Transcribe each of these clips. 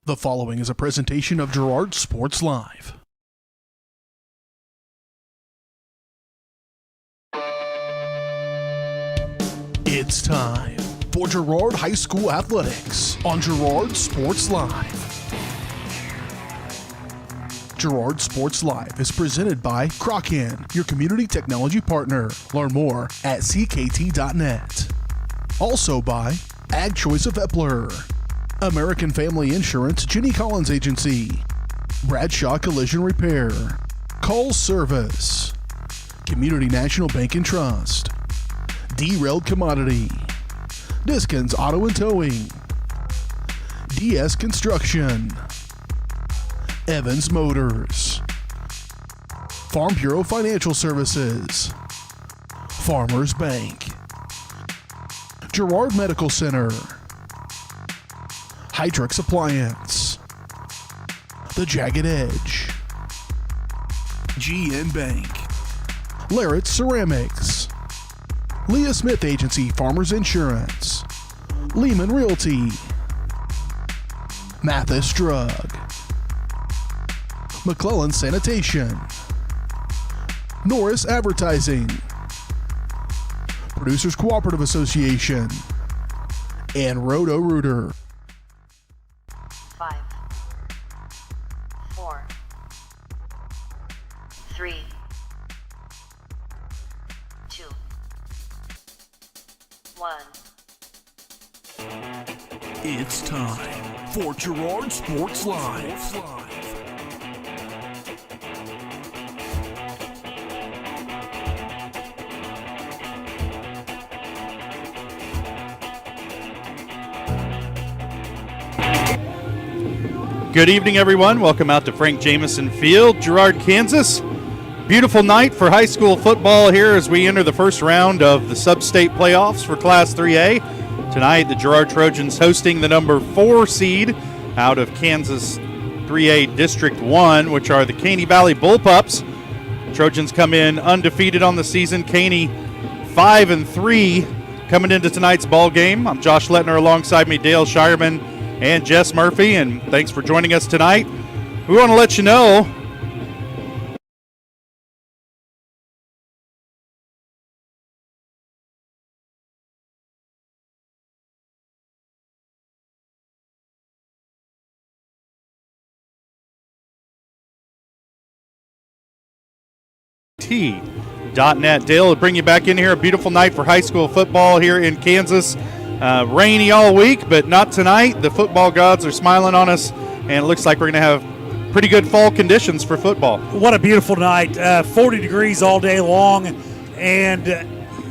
The following is a presentation of Girard Sports Live. It's time for Girard High School Athletics on Girard Sports Live. Girard Sports Live is presented by Crocan, your community technology partner. Learn more at ckt.net. Also by Ag Choice of Epler, American Family Insurance, Jenny Collins Agency, Bradshaw Collision Repair, Call Service, Community National Bank and Trust, Derailed Commodity, Diskins Auto and Towing, DS Construction, Evans Motors, Farm Bureau Financial Services, Farmers Bank, Girard Medical Center, Hydrex Appliance, The Jagged Edge, GN Bank, Larrett Ceramics, Leah Smith Agency Farmers Insurance, Lehman Realty, Mathis Drug, McClellan Sanitation, Norris Advertising, Producers Cooperative Association, and Roto-Rooter. 5, 4, 3, 2, 1. It's time for Girard Sports Live. Good evening, everyone. Welcome out to Frank Jameson Field, Girard, Kansas. Beautiful night for high school football here as we enter the first round of the sub-state playoffs for Class 3A. Tonight, the Girard Trojans hosting the number 4 seed out of Kansas 3A District 1, which are the Caney Valley Bullpups. Trojans come in undefeated on the season. Caney 5-3 coming into tonight's ball game. I'm Josh Lettner, alongside me Dale Shireman and Jess Murphy, and thanks for joining us tonight. We want to let you know T.net. Dale will bring you back in here. A beautiful night for high school football here in Kansas. Rainy all week, but not tonight. The football gods are smiling on us, and it looks like we're going to have pretty good fall conditions for football. What a beautiful night. 40 degrees all day long, and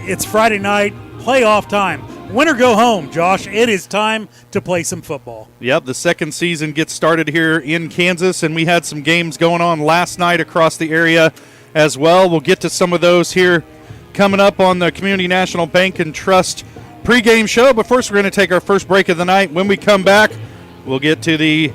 it's Friday night, playoff time. Win or go home, Josh. It is time to play some football. Yep, the second season gets started here in Kansas, and we had some games going on last night across the area as well. We'll get to some of those here coming up on the Community National Bank and Trust pregame show, but first we're going to take our first break of the night. When we come back, we'll get to the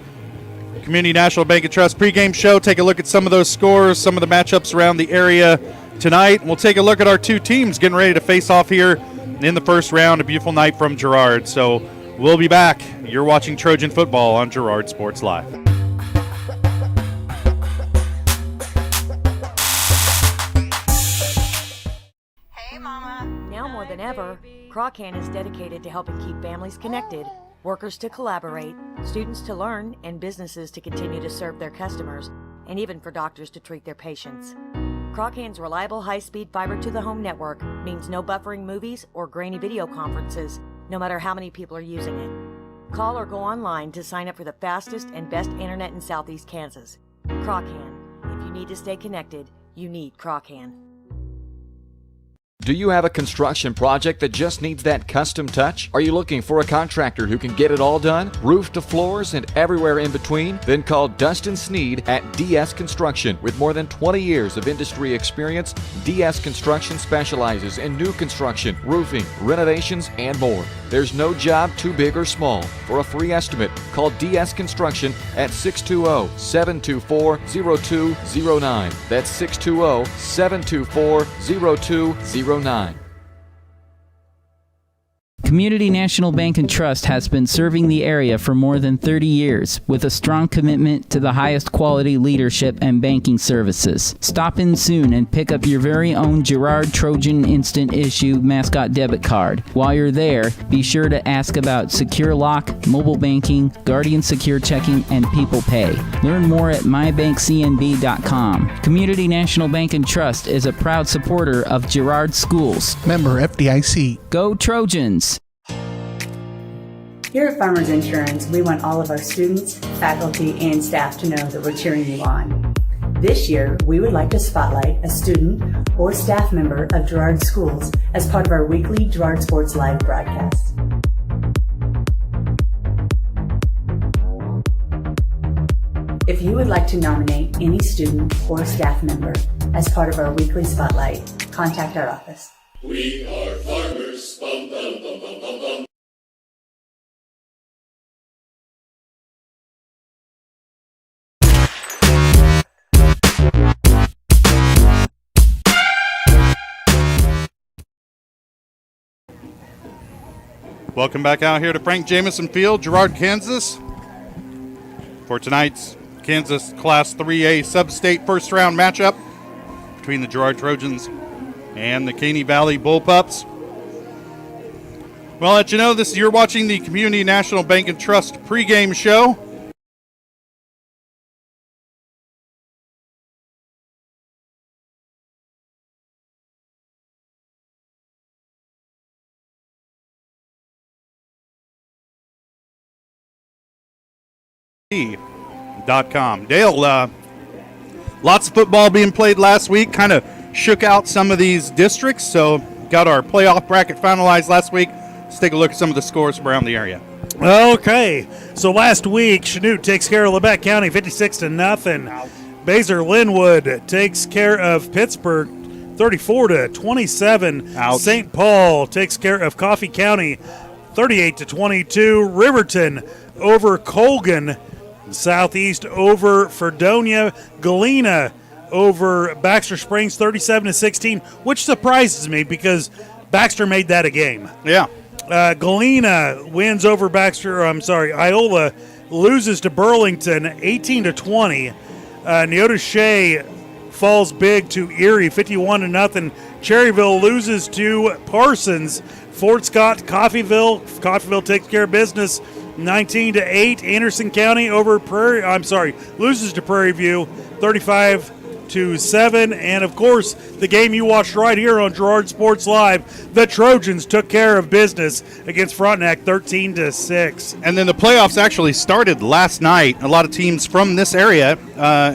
Community National Bank and Trust pregame show, take a look at some of those scores, some of the matchups around the area tonight. We'll take a look at our two teams getting ready to face off here in the first round. A beautiful night from Girard. So we'll be back. You're watching Trojan football on Girard Sports Live. Hey, Mama. Now more than ever, Crocan is dedicated to helping keep families connected, workers to collaborate, students to learn, and businesses to continue to serve their customers, and even for doctors to treat their patients. Crocan's reliable high-speed fiber-to-the-home network means no buffering movies or grainy video conferences, no matter how many people are using it. Call or go online to sign up for the fastest and best internet in Southeast Kansas. Crocan. If you need to stay connected, you need Crocan. Do you have a construction project that just needs that custom touch? Are you looking for a contractor who can get it all done? Roof to floors and everywhere in between? Then call Dustin Sneed at DS Construction. With more than 20 years of industry experience, DS Construction specializes in new construction, roofing, renovations, and more. There's no job too big or small. For a free estimate, call DS Construction at 620-724-0209. That's 620-724-0209. Community National Bank and Trust has been serving the area for more than 30 years with a strong commitment to the highest quality leadership and banking services. Stop in soon and pick up your very own Girard Trojan Instant Issue mascot debit card. While you're there, be sure to ask about Secure Lock, mobile banking, Guardian Secure Checking, and People Pay. Learn more at mybankcnb.com. Community National Bank and Trust is a proud supporter of Girard Schools. Member FDIC. Go Trojans! Here at Farmers Insurance, we want all of our students, faculty, and staff to know that we're cheering you on. This year, we would like to spotlight a student or staff member of Girard Schools as part of our weekly Girard Sports Live broadcast. If you would like to nominate any student or staff member as part of our weekly spotlight, contact our office. We are farmers. Bum, bum, bum, bum, bum, bum. Welcome back out here to Frank Jameson Field, Girard, Kansas, for tonight's Kansas Class 3A Sub-State first-round matchup between the Girard Trojans and the Caney Valley Bullpups. Well, I'll let you know, you're watching the Community National Bank and Trust pregame show. .com. Dale, lots of football being played last week, kind of shook out some of these districts, so got our playoff bracket finalized last week. Let's take a look at some of the scores from around the area. Okay, so last week, Chanute takes care of Lebec County 56-0. Baser Linwood takes care of Pittsburgh 34-27. St. Paul takes care of Coffee County 38-22. Riverton over Colgan. Southeast over Fredonia. Galena over Baxter Springs 37-16, which surprises me because Baxter made that a game. Yeah. Galena wins over Iola loses to Burlington 18-20. Neodesha falls big to Erie 51-0. Cherryville loses to Parsons. Fort Scott, Coffeyville takes care of business 19-8. Anderson County over loses to Prairie View 35-7. And of course, the game you watched right here on Girard Sports Live, the Trojans took care of business against Frontenac 13-6. And then the playoffs actually started last night. A lot of teams from this area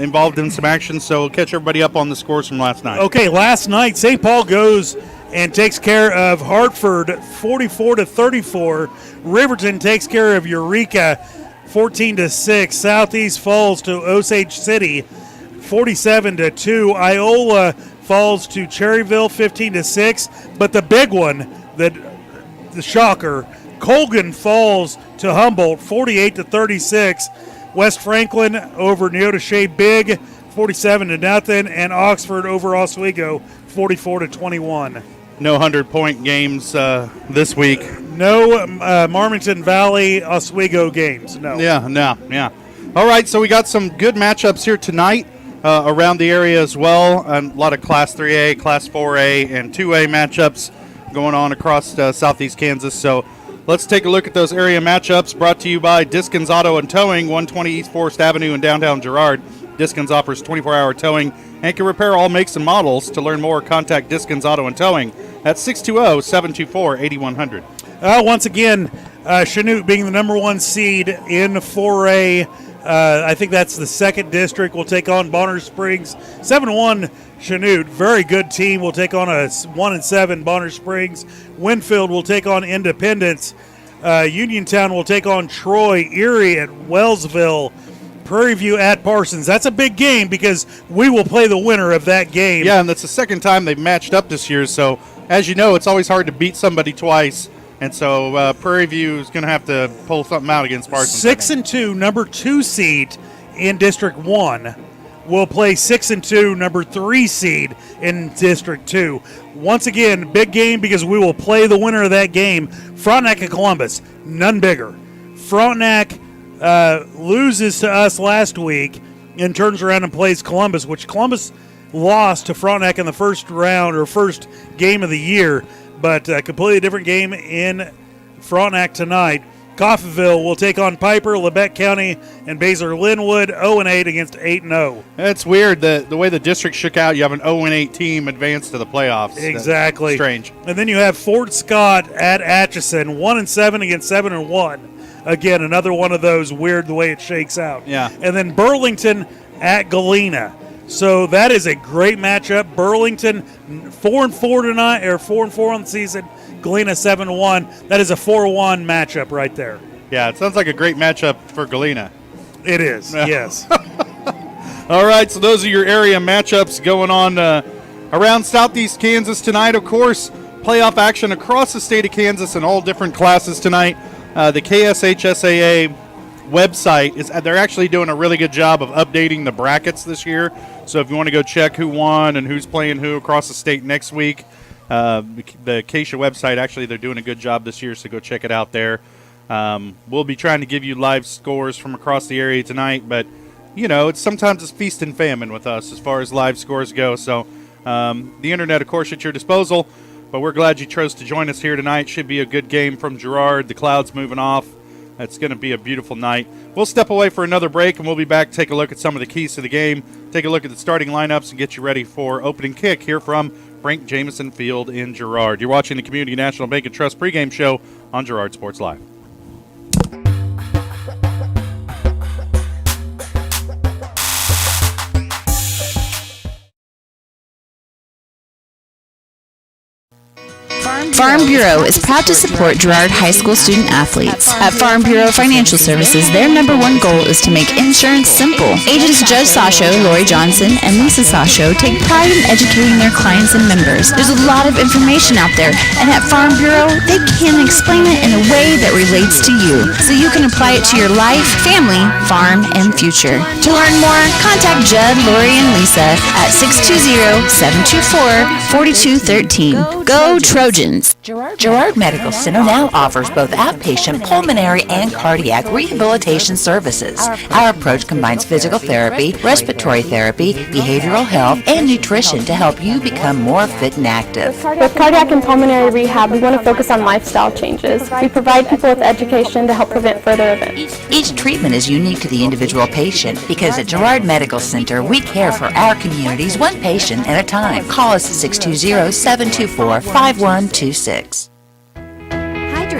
involved in some action, so we'll catch everybody up on the scores from last night. Okay, last night, St. Paul goes and takes care of Hartford 44-34. Riverton takes care of Eureka 14-6. Southeast falls to Osage City 47-2. Iola falls to Cherryville 15-6. But the big one, the shocker, Colgan falls to Humboldt 48-36. West Franklin over Neodesha big 47-0, and Oxford over Oswego 44-21. No 100-point games this week. No Marmington Valley Oswego games. No. Yeah. All right, so we got some good matchups here tonight around the area as well. A lot of Class 3A, Class 4A, and 2A matchups going on across southeast Kansas. So let's take a look at those area matchups brought to you by Diskins Auto and Towing, 120 East Forest Avenue in downtown Girard. Diskins offers 24-hour towing and can repair all makes and models. To learn more, contact Diskins Auto and Towing at 620-724-8100. Once again, Chanute being the number one seed in 4A. I think that's the second district. Will take on Bonner Springs. 7-1 Chanute, very good team. Will take on a 1-7 Bonner Springs. Winfield will take on Independence. Uniontown will take on Troy. Erie at Wellsville. Prairie View at Parsons. That's a big game because we will play the winner of that game. Yeah, and that's the second time they've matched up this year. So, as you know, it's always hard to beat somebody twice. And so Prairie View is going to have to pull something out against Parsons. 6-2, number 2 seed in District 1. will play 6-2, number 3 seed in District 2. Once again, big game because we will play the winner of that game, Frontenac and Columbus. None bigger. Frontenac loses to us last week and turns around and plays Columbus, which Columbus lost to Frontenac in the first round or first game of the year, but a completely different game in Frontenac tonight. Coffeyville will take on Piper, Lebec County, and Basler Linwood, 0-8 against 8-0. That's weird. The way the district shook out, you have an 0-8 team advance to the playoffs. Exactly. That's strange. And then you have Fort Scott at Atchison, 1-7 against 7-1. Again, another one of those weird the way it shakes out. Yeah. And then Burlington at Galena. So that is a great matchup. Burlington 4-4 tonight, or 4-4 on the season. Galena 7-1. That is a 4-1 matchup right there. Yeah, it sounds like a great matchup for Galena. It is, yes. All right, so those are your area matchups going on around Southeast Kansas tonight. Of course, playoff action across the state of Kansas in all different classes tonight. The KSHSAA website, they're actually doing a really good job of updating the brackets this year. So if you want to go check who won and who's playing who across the state next week, the Acacia website, actually, they're doing a good job this year, so go check it out there. We'll be trying to give you live scores from across the area tonight, but, sometimes it's feast and famine with us as far as live scores go. So the internet, of course, at your disposal, but we're glad you chose to join us here tonight. Should be a good game from Girard. The clouds moving off. It's going to be a beautiful night. We'll step away for another break, and we'll be back to take a look at some of the keys to the game, take a look at the starting lineups, and get you ready for opening kick here from Frank Jameson Field in Girard. You're watching the Community National Bank and Trust pregame show on Girard Sports Live. Farm Bureau is proud to support Girard High School student athletes. At Farm Bureau Financial Services, their number one goal is to make insurance simple. Agents Joe Sasho, Lori Johnson, and Lisa Sasho take pride in educating their clients and members. There's a lot of information out there, and at Farm Bureau, they can explain it in a way that relates to you, so you can apply it to your life, family, farm, and future. To learn more, contact Judd, Lori, and Lisa at 620-724-4213. Go Trojans! Girard Medical Center now offers both outpatient pulmonary and cardiac rehabilitation services. Our approach combines physical therapy, respiratory therapy, behavioral health, and nutrition to help you become more fit and active. With cardiac and pulmonary rehab, we want to focus on lifestyle changes. We provide people with education to help prevent further events. Each treatment is unique to the individual patient because at Girard Medical Center, we care for our communities one patient at a time. Call us at 620-724-5126.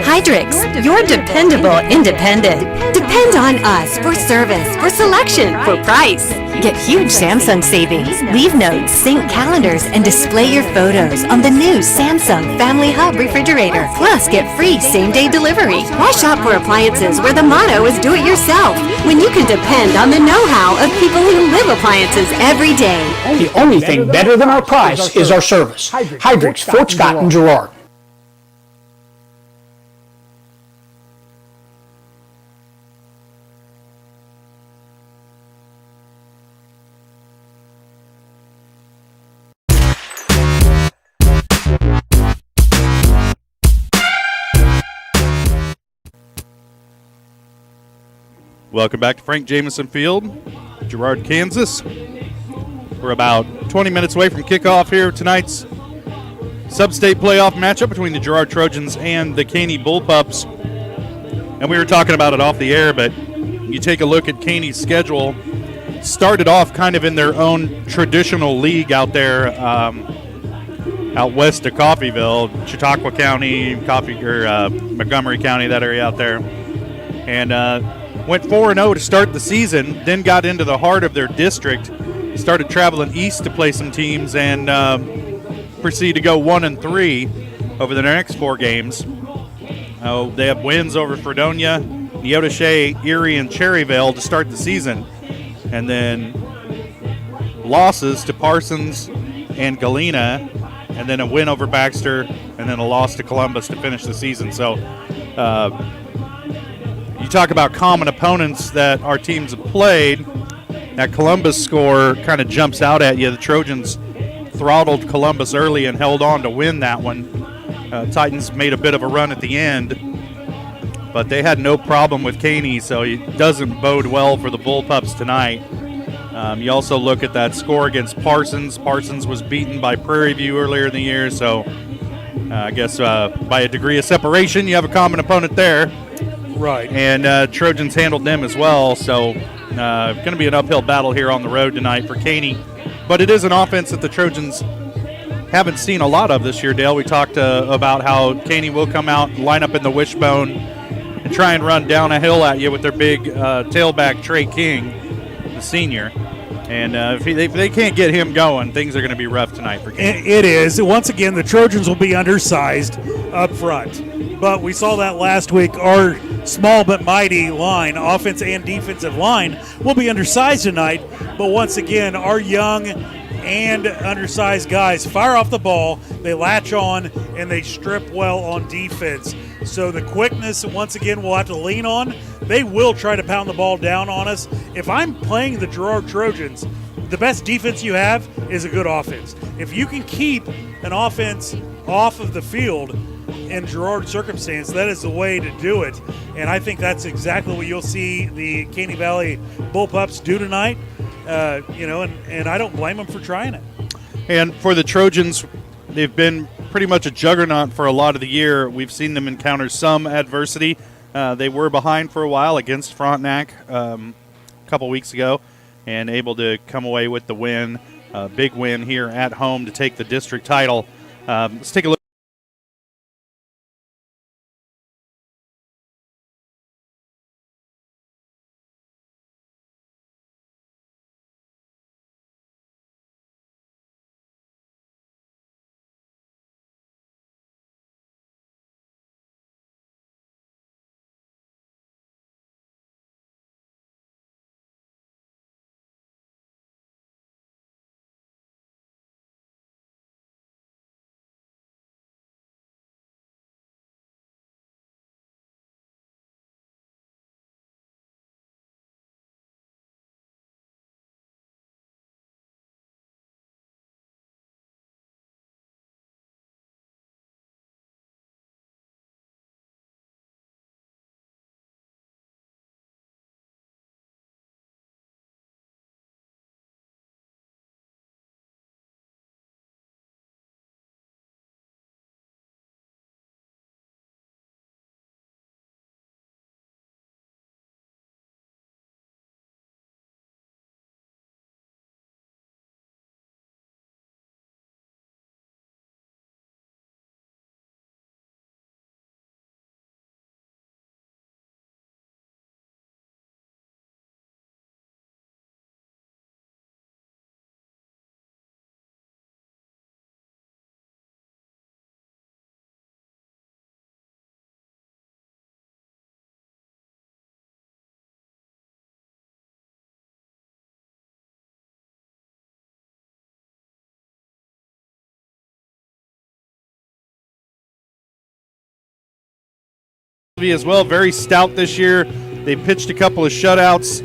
Hydrix, your dependable independent. Depend on us for service, for selection, for price. Get huge Samsung savings. Leave notes, sync calendars, and display your photos on the new Samsung Family Hub refrigerator. Plus, get free same-day delivery. Why shop for appliances where the motto is do it yourself when you can depend on the know-how of people who live appliances every day? The only thing better than our price is our service. Hydrix, Fort Scott, and Girard. Welcome back to Frank Jameson Field, Girard, Kansas. We're about 20 minutes away from kickoff here tonight's sub-state playoff matchup between the Girard Trojans and the Caney Bullpups. And we were talking about it off the air, but you take a look at Caney's schedule. Started off kind of in their own traditional league out there, out west of Coffeyville, Chautauqua County, Montgomery County, that area out there. And went 4-0 to start the season, then got into the heart of their district, started traveling east to play some teams, and proceeded to go 1-3 over the next 4 games. They have wins over Fredonia, Neodesha, Erie, and Cherryvale to start the season, and then losses to Parsons and Galena, and then a win over Baxter, and then a loss to Columbus to finish the season. So you talk about common opponents that our teams have played. that Columbus score kind of jumps out at you. The Trojans throttled Columbus early and held on to win that one. Titans made a bit of a run at the end, but they had no problem with Caney, so it doesn't bode well for the Bullpups tonight. You also look at that score against Parsons. Parsons was beaten by Prairie View earlier in the year, so I guess by a degree of separation, you have a common opponent there. Right. And Trojans handled them as well, so going to be an uphill battle here on the road tonight for Caney. But it is an offense that the Trojans haven't seen a lot of this year, Dale. We talked about how Caney will come out, line up in the wishbone, and try and run down a hill at you with their big tailback Trey King, the senior. And if they can't get him going, things are going to be rough tonight for Caney. It is. Once again, the Trojans will be undersized up front. But we saw that last week. Our small but mighty line, offense and defensive line, will be undersized tonight. But once again, our young and undersized guys fire off the ball, they latch on, and they strip well on defense. So the quickness, once again, we'll have to lean on. They will try to pound the ball down on us. If I'm playing the Girard Trojans, the best defense you have is a good offense. If you can keep an offense off of the field in Girard circumstance, that is the way to do it. And I think that's exactly what you'll see the Caney Valley Bullpups do tonight. And I don't blame them for trying it. And for the Trojans, they've been pretty much a juggernaut for a lot of the year. We've seen them encounter some adversity. They were behind for a while against Frontenac a couple weeks ago and able to come away with the win. Big win here at home to take the district title. Let's take a look. As well, very stout this year. They pitched a couple of shutouts,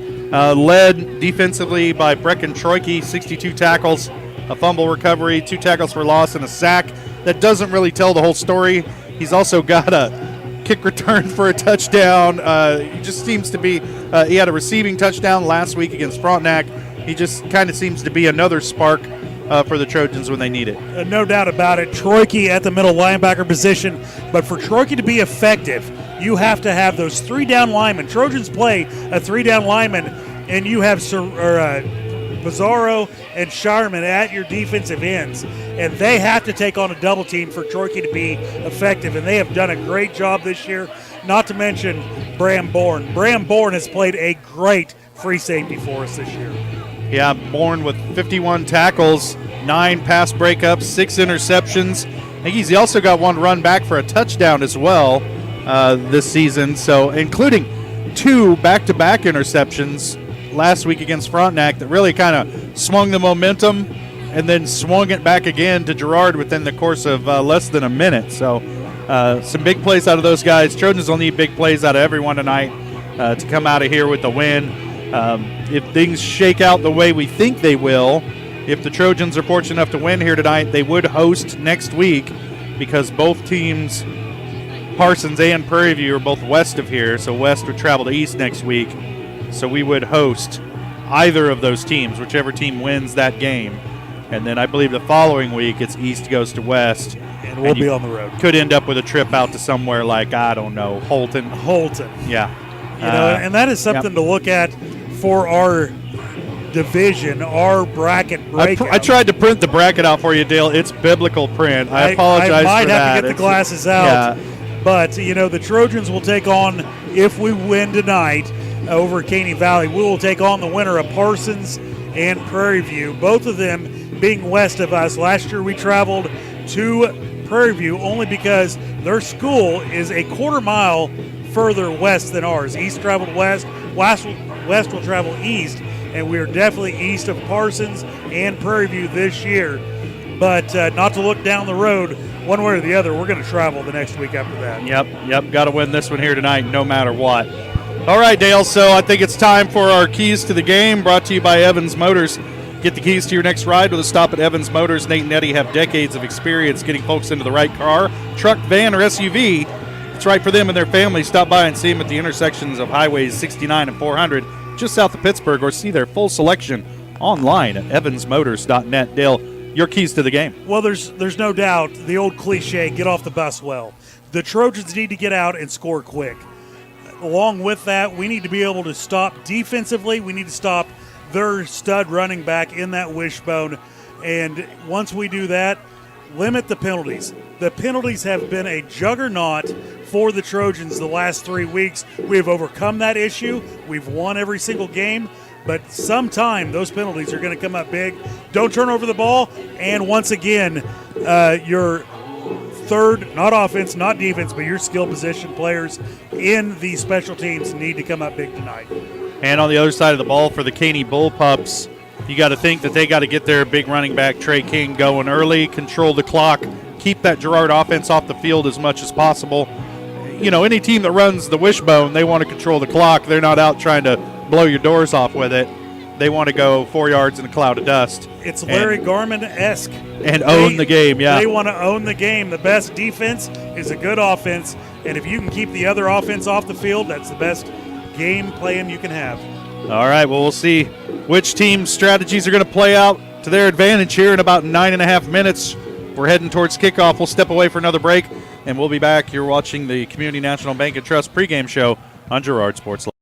led defensively by Brecken Troike, 62 tackles, a fumble recovery, 2 tackles for loss, and a sack. That doesn't really tell the whole story. He's also got a kick return for a touchdown. He just seems to be, he had a receiving touchdown last week against Frontenac. He just kind of seems to be another spark for the Trojans when they need it. No doubt about it. Troike at the middle linebacker position. But for Troike to be effective, you have to have those 3 down linemen. Trojans play a 3 down lineman, and you have Mazzaro and Shireman at your defensive ends. And they have to take on a double team for Troike to be effective. And they have done a great job this year, not to mention Bram Bourne. Bram Bourne has played a great free safety for us this year. Yeah, Bourne with 51 tackles, 9 pass breakups, 6 interceptions. I think he's also got 1 run back for a touchdown as well this season. So including 2 back-to-back interceptions last week against Frontenac that really kind of swung the momentum and then swung it back again to Girard within the course of less than a minute. So some big plays out of those guys. Trojans will need big plays out of everyone tonight to come out of here with the win. If things shake out the way we think they will, if the Trojans are fortunate enough to win here tonight, they would host next week because both teams, Parsons and Prairie View, are both west of here, so West would travel to East next week. So we would host either of those teams, whichever team wins that game. And then I believe the following week it's East goes to West. And we'll be on the road. Could end up with a trip out to somewhere like, I don't know, Holton. Yeah. And that is something to look at for our division, our bracket breakout. I tried to print the bracket out for you, Dale. It's biblical print. I apologize for that. I might have to get the glasses out. Yeah. But, the Trojans will take on, if we win tonight over Caney Valley, we will take on the winner of Parsons and Prairie View, both of them being west of us. Last year we traveled to Prairie View only because their school is a quarter mile further west than ours. East traveled west, West will travel east, and we are definitely east of Parsons and Prairie View this year. But not to look down the road, one way or the other, we're going to travel the next week after that. Yep. Got to win this one here tonight no matter what. All right, Dale, so I think it's time for our keys to the game, brought to you by Evans Motors. Get the keys to your next ride with a stop at Evans Motors. Nate and Eddie have decades of experience getting folks into the right car, truck, van, or SUV. It's right for them and their family. Stop by and see them at the intersections of Highways 69 and 400, just south of Pittsburgh, or see their full selection online at evansmotors.net. Dale, your keys to the game. Well, there's no doubt the old cliche, get off the bus well. The Trojans need to get out and score quick. Along with that, we need to be able to stop defensively. We need to stop their stud running back in that wishbone. And once we do that, limit the penalties. The penalties have been a juggernaut for the Trojans the last 3 weeks. We have overcome that issue. We've won every single game. But sometime those penalties are going to come up big. Don't turn over the ball. And once again, your third, not offense, not defense, but your skill position players in the special teams need to come up big tonight. And on the other side of the ball for the Caney Bullpups, you got to think that they got to get their big running back, Trey King, going early, control the clock, keep that Girard offense off the field as much as possible. Any team that runs the wishbone, they want to control the clock. They're not out trying to blow your doors off with it. They want to go 4 yards in a cloud of dust. It's Larry Garmin-esque. And own the game, yeah. They want to own the game. The best defense is a good offense, and if you can keep the other offense off the field, that's the best game plan you can have. All right, well, we'll see which team's strategies are going to play out to their advantage here in about 9.5 minutes. We're heading towards kickoff. We'll step away for another break, and we'll be back. You're watching the Community National Bank and Trust pregame show on Girard Sports Live.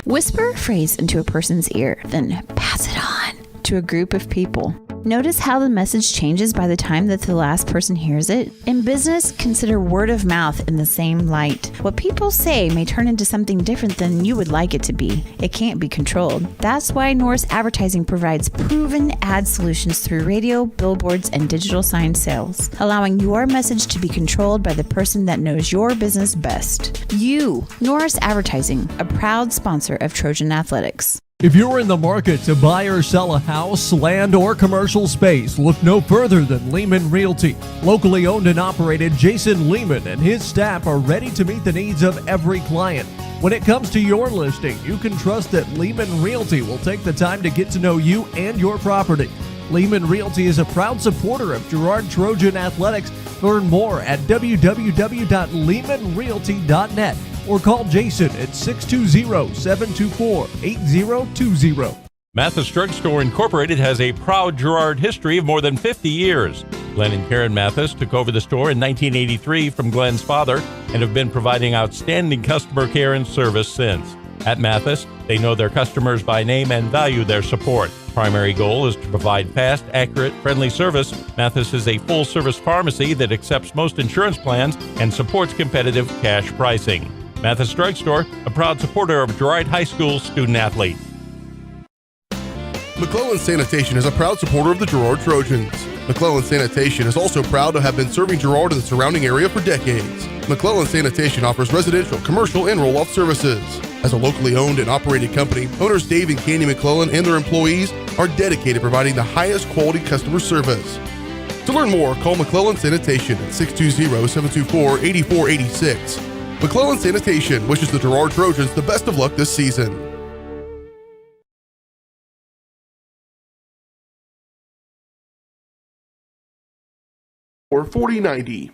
Whisper a phrase into a person's ear, then pass it on to a group of people. Notice how the message changes by the time that the last person hears it? In business, consider word of mouth in the same light. What people say may turn into something different than you would like it to be. It can't be controlled. That's why Norris Advertising provides proven ad solutions through radio, billboards, and digital sign sales, allowing your message to be controlled by the person that knows your business best. You, Norris Advertising, a proud sponsor of Trojan Athletics. If you're in the market to buy or sell a house, land, or commercial space, look no further than Lehman Realty. Locally owned and operated, Jason Lehman and his staff are ready to meet the needs of every client. When it comes to your listing, you can trust that Lehman Realty will take the time to get to know you and your property. Lehman Realty is a proud supporter of Girard Trojan Athletics. Learn more at www.lehmanrealty.net. or call Jason at 620-724-8020. Mathis Drug Store Incorporated has a proud Girard history of more than 50 years. Glenn and Karen Mathis took over the store in 1983 from Glenn's father and have been providing outstanding customer care and service since. At Mathis, they know their customers by name and value their support. Primary goal is to provide fast, accurate, friendly service. Mathis is a full-service pharmacy that accepts most insurance plans and supports competitive cash pricing. Mathis Drug Store, a proud supporter of Girard High School student-athletes. McClellan Sanitation is a proud supporter of the Girard Trojans. McClellan Sanitation is also proud to have been serving Girard and the surrounding area for decades. McClellan Sanitation offers residential, commercial, and roll-off services. As a locally owned and operated company, owners Dave and Caney McClellan and their employees are dedicated to providing the highest quality customer service. To learn more, call McClellan Sanitation at 620-724-8486. McClellan Sanitation wishes the Girard Trojans the best of luck this season. Or 4090.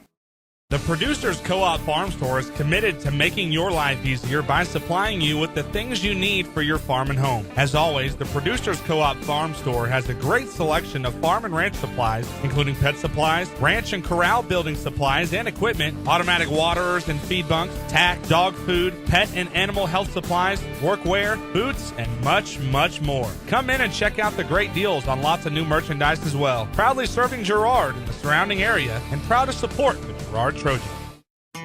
The Producers Co-op Farm Store is committed to making your life easier by supplying you with the things you need for your farm and home. As always, the Producers Co-op Farm Store has a great selection of farm and ranch supplies, including pet supplies, ranch and corral building supplies and equipment, automatic waterers and feed bunks, tack, dog food, pet and animal health supplies, workwear, boots, and much, much more. Come in and check out the great deals on lots of new merchandise as well. Proudly serving Girard and the surrounding area, and proud to support the Girard Trojans.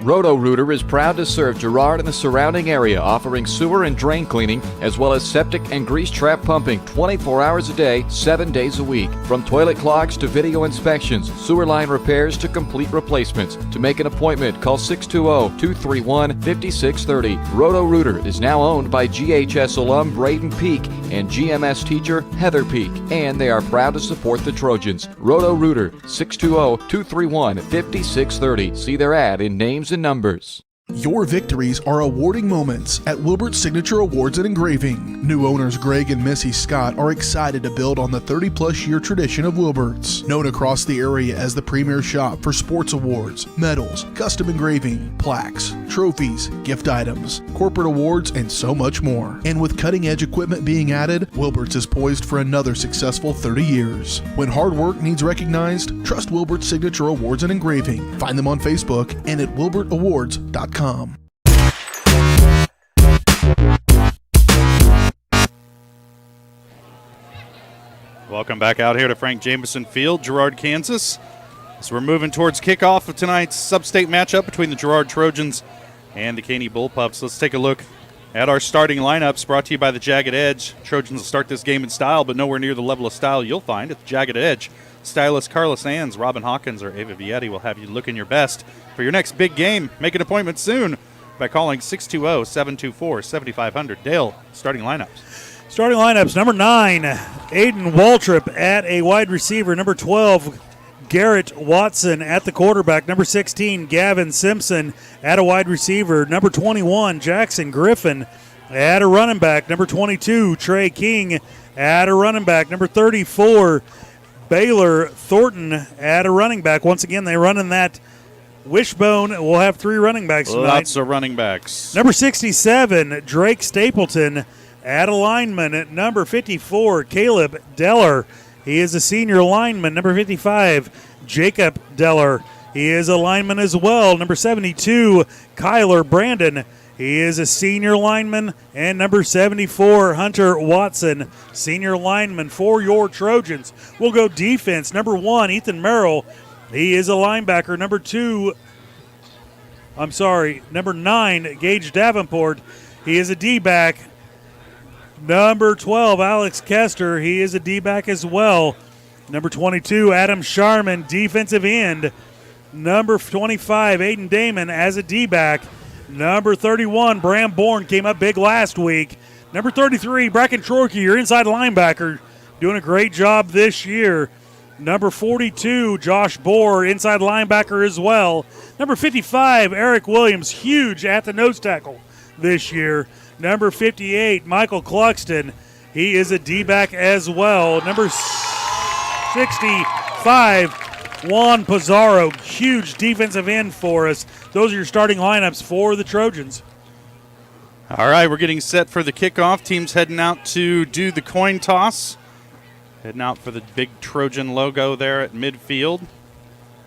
Roto-Rooter is proud to serve Girard and the surrounding area, offering sewer and drain cleaning, as well as septic and grease trap pumping 24 hours a day, 7 days a week. From toilet clogs to video inspections, sewer line repairs to complete replacements. To make an appointment, call 620-231-5630. Roto-Rooter is now owned by GHS alum Braden Peak and GMS teacher Heather Peak, and they are proud to support the Trojans. Roto-Rooter, 620-231-5630. See their ad in names and numbers. Your victories are awarding moments at Wilbert's Signature Awards and Engraving. New owners Greg and Missy Scott are excited to build on the 30-plus year tradition of Wilbert's, known across the area as the premier shop for sports awards, medals, custom engraving, plaques, trophies, gift items, corporate awards, and so much more. And with cutting-edge equipment being added, Wilbert's is poised for another successful 30 years. When hard work needs recognized, trust Wilbert's Signature Awards and Engraving. Find them on Facebook and at wilbertawards.com. Welcome back out here to Frank Jameson Field, Girard, Kansas. As we're moving towards kickoff of tonight's sub-state matchup between the Girard Trojans and the Caney Bullpups. Let's take a look at our starting lineups, brought to you by the Jagged Edge. Trojans will start this game in style, but nowhere near the level of style you'll find at the Jagged Edge. Stylist Carla Sands, Robin Hawkins, or Ava Vietti will have you looking your best for your next big game. Make an appointment soon by calling 620-724-7500. Dale, starting lineups. Starting lineups, number 9, Aiden Waltrip at a wide receiver. Number 12, Garrett Watson at the quarterback. Number 16, Gavin Simpson at a wide receiver. Number 21, Jackson Griffin at a running back. Number 22, Trey King at a running back. Number 34, Baylor Thornton at a running back. Once again, they run in that wishbone. We'll have 3 running backs tonight. Lots of running backs. Number 67, Drake Stapleton at a lineman. At number 54, Caleb Deller. He is a senior lineman. Number 55, Jacob Deller. He is a lineman as well. Number 72, Kyler Brandon. He is a senior lineman. And number 74, Hunter Watson, senior lineman for your Trojans. We'll go defense. Number 1, Ethan Merrill. He is a linebacker. Number 9, Gage Davenport. He is a D-back. Number 12, Alex Kester. He is a D-back as well. Number 22, Adam Sharman, defensive end. Number 25, Aiden Damon as a D-back. Number 31, Bram Bourne, came up big last week. Number 33, Bracken Troike, your inside linebacker, doing a great job this year. Number 42, Josh Bohr, inside linebacker as well. Number 55, Eric Williams, huge at the nose tackle this year. Number 58, Michael Cluxton, he is a D-back as well. Number 65, Juan Pizarro, huge defensive end for us. Those are your starting lineups for the Trojans. All right, we're getting set for the kickoff. Teams heading out to do the coin toss. Heading out for the big Trojan logo there at midfield.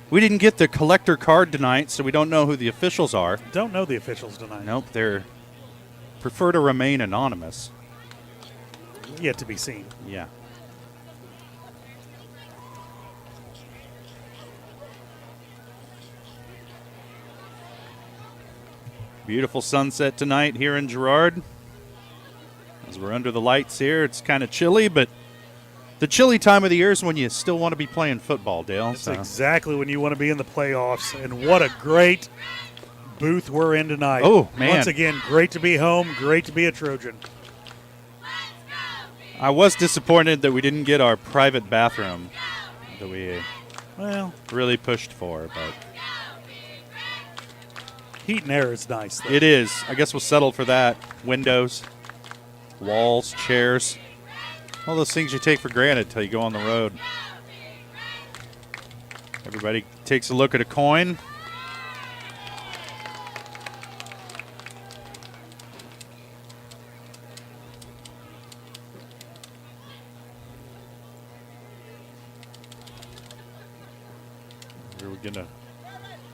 We didn't get the collector card tonight, so we don't know who the officials are. Don't know the officials tonight. Nope, they prefer to remain anonymous. Yet to be seen. Yeah. Beautiful sunset tonight here in Girard. As we're under the lights here, it's kind of chilly, but the chilly time of the year is when you still want to be playing football, Dale. That's exactly when you want to be in the playoffs. And what a great booth we're in tonight. Oh, man. Once again, great to be home, great to be a Trojan. I was disappointed that we didn't get our private bathroom that we Well, really pushed for, but heat and air is nice, though. it is. I guess we'll settle for that. Windows, walls, chairs, all those things you take for granted till you go on the road. Everybody takes a look at a coin.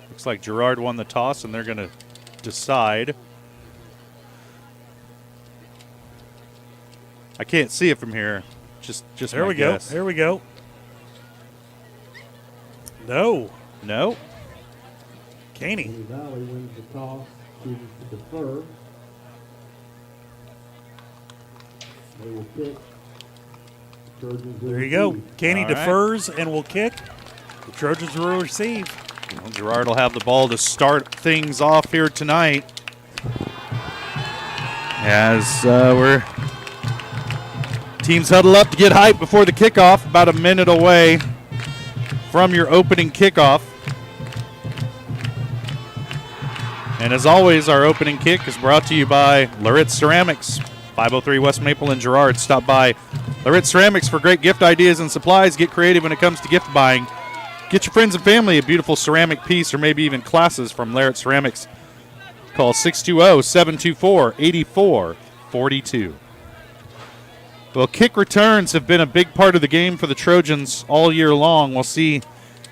Looks like Girard won the toss, and they're going to decide. I can't see it from here. Just there we go. There we go. No. Caney. Valley wins the toss, chooses to defer. They will kick. There you go. Caney defers and will kick. The Trojans will receive. Well, Girard will have the ball to start things off here tonight. As we're teams huddle up to get hype before the kickoff, about a minute away from your opening kickoff. And as always, our opening kick is brought to you by Laritz Ceramics, 503 West Maple in Girard. Stop by Laritz Ceramics for great gift ideas and supplies. Get creative when it comes to gift buying. Get your friends and family a beautiful ceramic piece or maybe even classes from Laritz Ceramics. Call 620-724-8442. Well, kick returns have been a big part of the game for the Trojans all year long. We'll see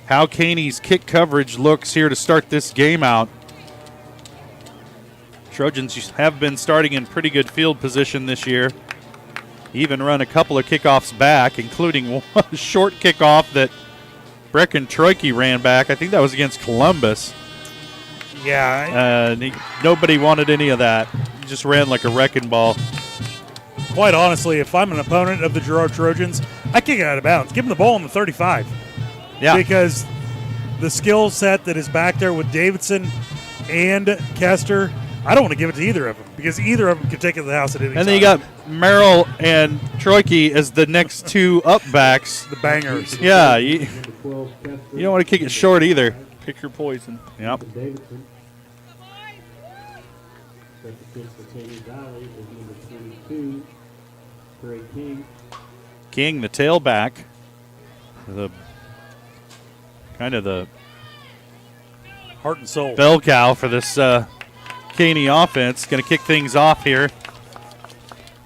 how Caney's kick coverage looks here to start this game out. Trojans have been starting in pretty good field position this year. Even run a couple of kickoffs back, including one short kickoff that Brecken Troike ran back. I think that was against Columbus. Yeah. Nobody wanted any of that. He just ran like a wrecking ball. Quite honestly, if I'm an opponent of the Girard Trojans, I kick it out of bounds. Give them the ball on the 35. Yeah. Because the skill set that is back there with Davidson and Kester, I don't want to give it to either of them because either of them can take it to the house at any time. And then you got Merrill and Troike as the next two up backs. The bangers. Yeah. You don't want to kick it short either. Pick your poison. Yep. Davidson. That's the kick for Caney Valley is number 22, Trey King. King, the tailback. The kind of the heart and soul bell cow for this Caney offense. Going to kick things off here.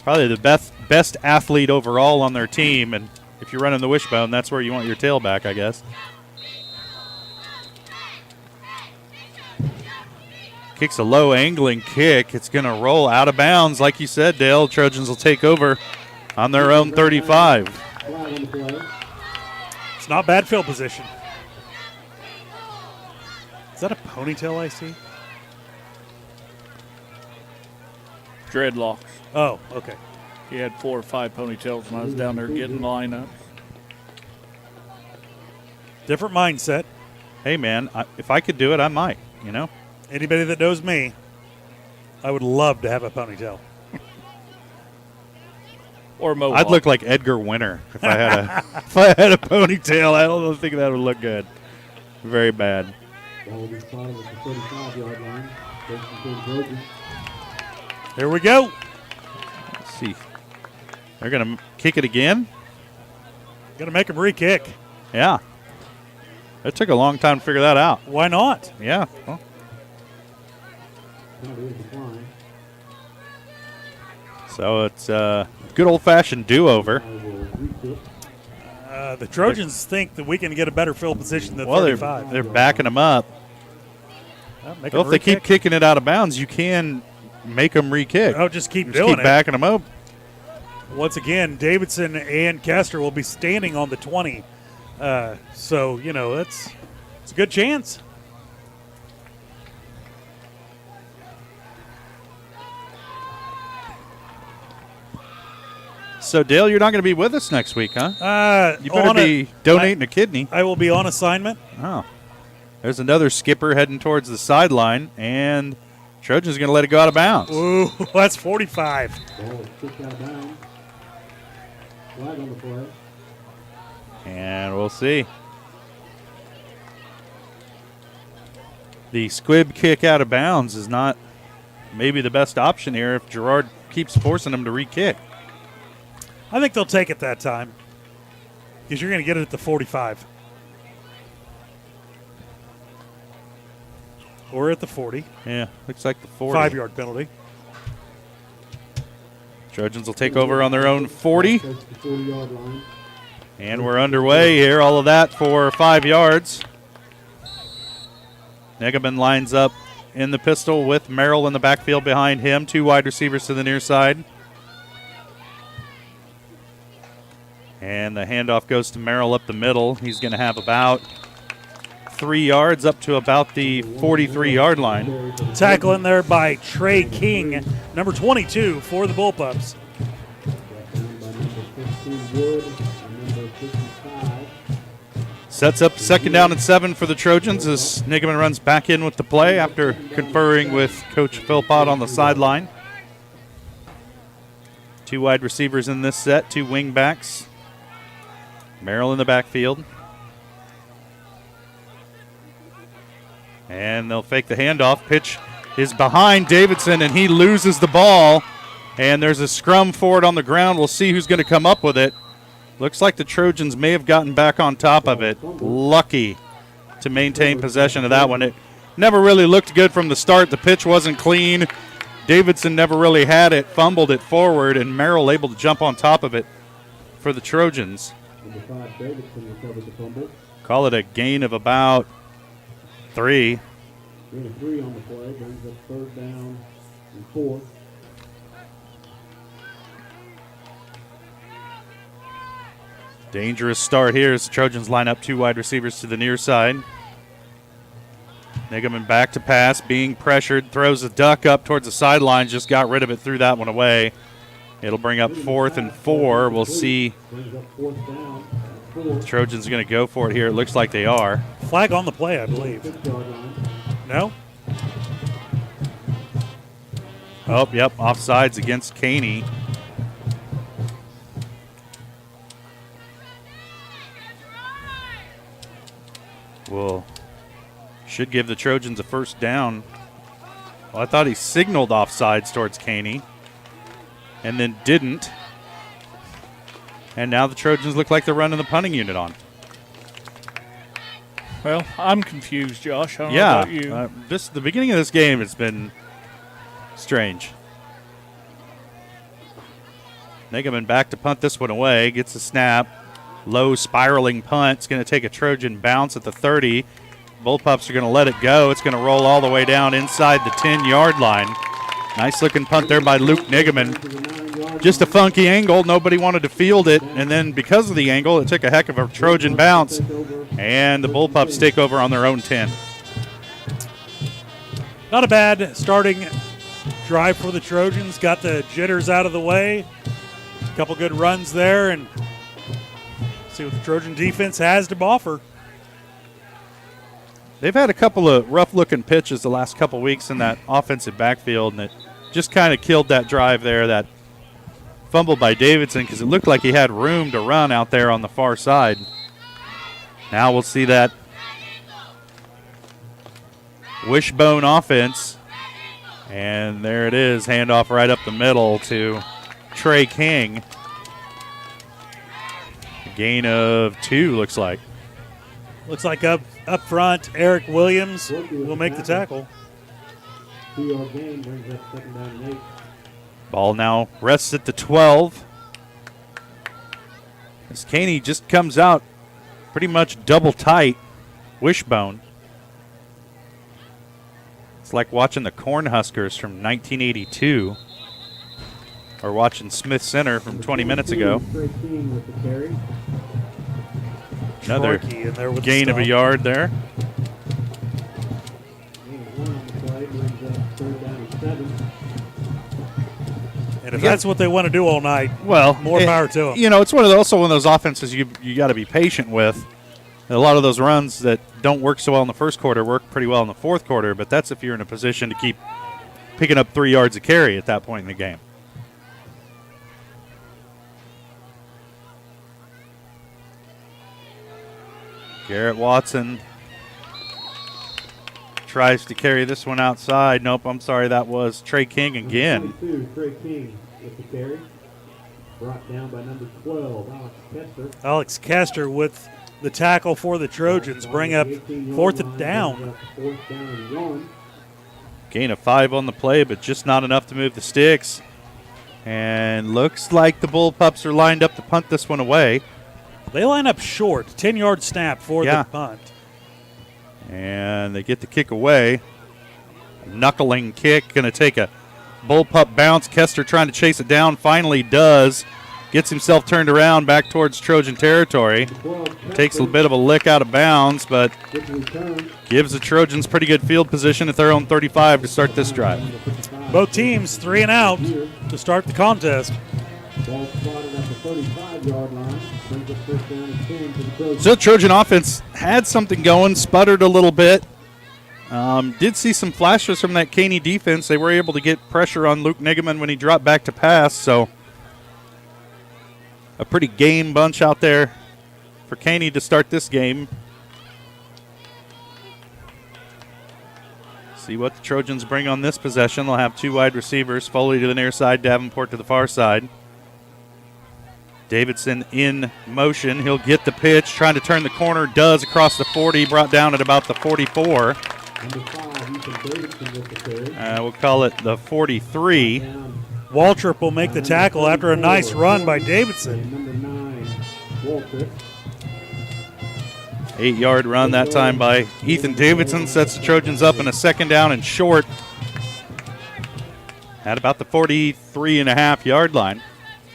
Probably the best athlete overall on their team, and if you're running the wishbone, that's where you want your tailback, I guess. Kicks a low angling kick. It's going to roll out of bounds. Like you said, Dale, Trojans will take over on their own 35. It's not bad field position. Is that a ponytail I see? Dreadlocks. Oh, okay. He had 4 or 5 ponytails when I was down there getting lineups. Different mindset. Hey, man, if I could do it, I might, you know? Anybody that knows me, I would love to have a ponytail. Or mohawk. I'd look like Edgar Winter if I had a ponytail. I don't think that would look good. Very bad. Here we go. Let's see. They're going to kick it again. Going to make them re-kick. Yeah. It took a long time to figure that out. Why not? Yeah. Well. So it's a good old-fashioned do-over. The Trojans think that we can get a better field position than 35. They're backing them up. Well, if they keep kicking it out of bounds, you can make them re-kick. Oh, just keep doing keep backing them up. Once again, Davidson and Kester will be standing on the 20. So, you know, it's a good chance. So, Dale, you're not going to be with us next week, huh? You better be donating a kidney. I will be on assignment. Oh. There's another skipper heading towards the sideline, and Trojans going to let it go out of bounds. Ooh, that's 45. And we'll see. the squib kick out of bounds is not maybe the best option here if Girard keeps forcing them to re-kick. I think they'll take it that time because you're going to get it at the 45. Or at the 40. Yeah, looks like the 40. 5-yard penalty. Trojans will take over on their own 40. And we're underway here. All of that for 5 yards. Negaman lines up in the pistol with Merrill in the backfield behind him. 2 wide receivers to the near side. And the handoff goes to Merrill up the middle. He's going to have about 3 yards up to about the 43-yard line. Tackle in there by Trey King, number 22 for the Bullpups. Sets up 2nd down and 7 for the Trojans as Negaman runs back in with the play after conferring with Coach Philpott on the sideline. 2 wide receivers in this set, 2 wing backs. Merrill in the backfield. And they'll fake the handoff. Pitch is behind Davidson, and he loses the ball. And there's a scrum for it on the ground. We'll see who's going to come up with it. Looks like the Trojans may have gotten back on top of it. Lucky to maintain possession of that one. It never really looked good from the start. The pitch wasn't clean. Davidson never really had it, fumbled it forward, and Merrill able to jump on top of it for the Trojans. Call it a gain of about 3. Gain of 3 on the play, brings up 3rd down and 4. Dangerous start here as the Trojans line up 2 wide receivers to the near side. Negaman back to pass, being pressured, throws a duck up towards the sidelines, just got rid of it, threw that one away. It'll bring up 4th and 4. We'll see. The Trojans are going to go for it here. It looks like they are. Flag on the play, I believe. No? Oh, yep, offsides against Caney. Well, should give the Trojans a 1st down. Well, I thought he signaled offsides towards Caney and then didn't. And now the Trojans look like they're running the punting unit on. Well, I'm confused, Josh. I don't know about you. The beginning of this game has been strange. Negaman back to punt this one away. Gets a snap. Low spiraling punt. It's going to take a Trojan bounce at the 30. Bullpups are going to let it go. It's going to roll all the way down inside the 10-yard line. Nice looking punt there by Luke Negaman. Just a funky angle. Nobody wanted to field it. And then because of the angle, it took a heck of a Trojan bounce. And the Bullpups take over on their own 10. Not a bad starting drive for the Trojans. Got the jitters out of the way. A couple good runs there, and see what the Trojan defense has to offer. They've had a couple of rough-looking pitches the last couple weeks in that offensive backfield, and it just kind of killed that drive there, that fumble by Davidson, because it looked like he had room to run out there on the far side. Now we'll see that wishbone offense, and there it is, handoff right up the middle to Trey King. A gain of 2, looks like. Looks like up front, Eric Williams will make the tackle. 2-yard gain brings up 2nd down and 8. Ball now rests at the 12. As Caney just comes out pretty much double tight, wishbone. It's like watching the Cornhuskers from 1982 or watching Smith Center from 20 minutes ago. Another gain of a yard there. And if that's what they want to do all night, well, more power to them. You know, it's also one of those offenses you got to be patient with. A lot of those runs that don't work so well in the first quarter work pretty well in the fourth quarter, but that's if you're in a position to keep picking up 3 yards a carry at that point in the game. Garrett Watson tries to carry this one outside. Nope, I'm sorry, that was Trey King again. 22, Trey King with the carry. Brought down by number 12, Alex Kester. Alex Kester with the tackle for the Trojans. Bring up 4th down. 4th down and 1. Gain of 5 on the play, but just not enough to move the sticks. And looks like the Bullpups are lined up to punt this one away. They line up short, 10-yard snap for the punt. And they get the kick away. A knuckling kick, going to take a Bullpup bounce. Kester trying to chase it down, finally does. Gets himself turned around back towards Trojan territory. Takes a bit of a lick out of bounds, but gives the Trojans pretty good field position at their own 35 to start this drive. Both teams 3 and out to start the contest. Ball spotted at the 35-yard line. Brings up 1st down and 10 to the Trojans. So the Trojan offense had something going, sputtered a little bit. Did see some flashes from that Caney defense. They were able to get pressure on Luke Nigeman when he dropped back to pass. So a pretty game bunch out there for Caney to start this game. See what the Trojans bring on this possession. They'll have 2 wide receivers, Foley to the near side, Davenport to the far side. Davidson in motion. He'll get the pitch, trying to turn the corner, does across the 40, brought down at about the 44. Number 5, Ethan Davidson with the carry. We'll call it the 43. Waltrip will make the tackle after a nice run by Davidson. Number 9, Waltrip. 8-yard run that time by Ethan Davidson. Sets the Trojans up in a 2nd down and short at about the 43.5-yard line.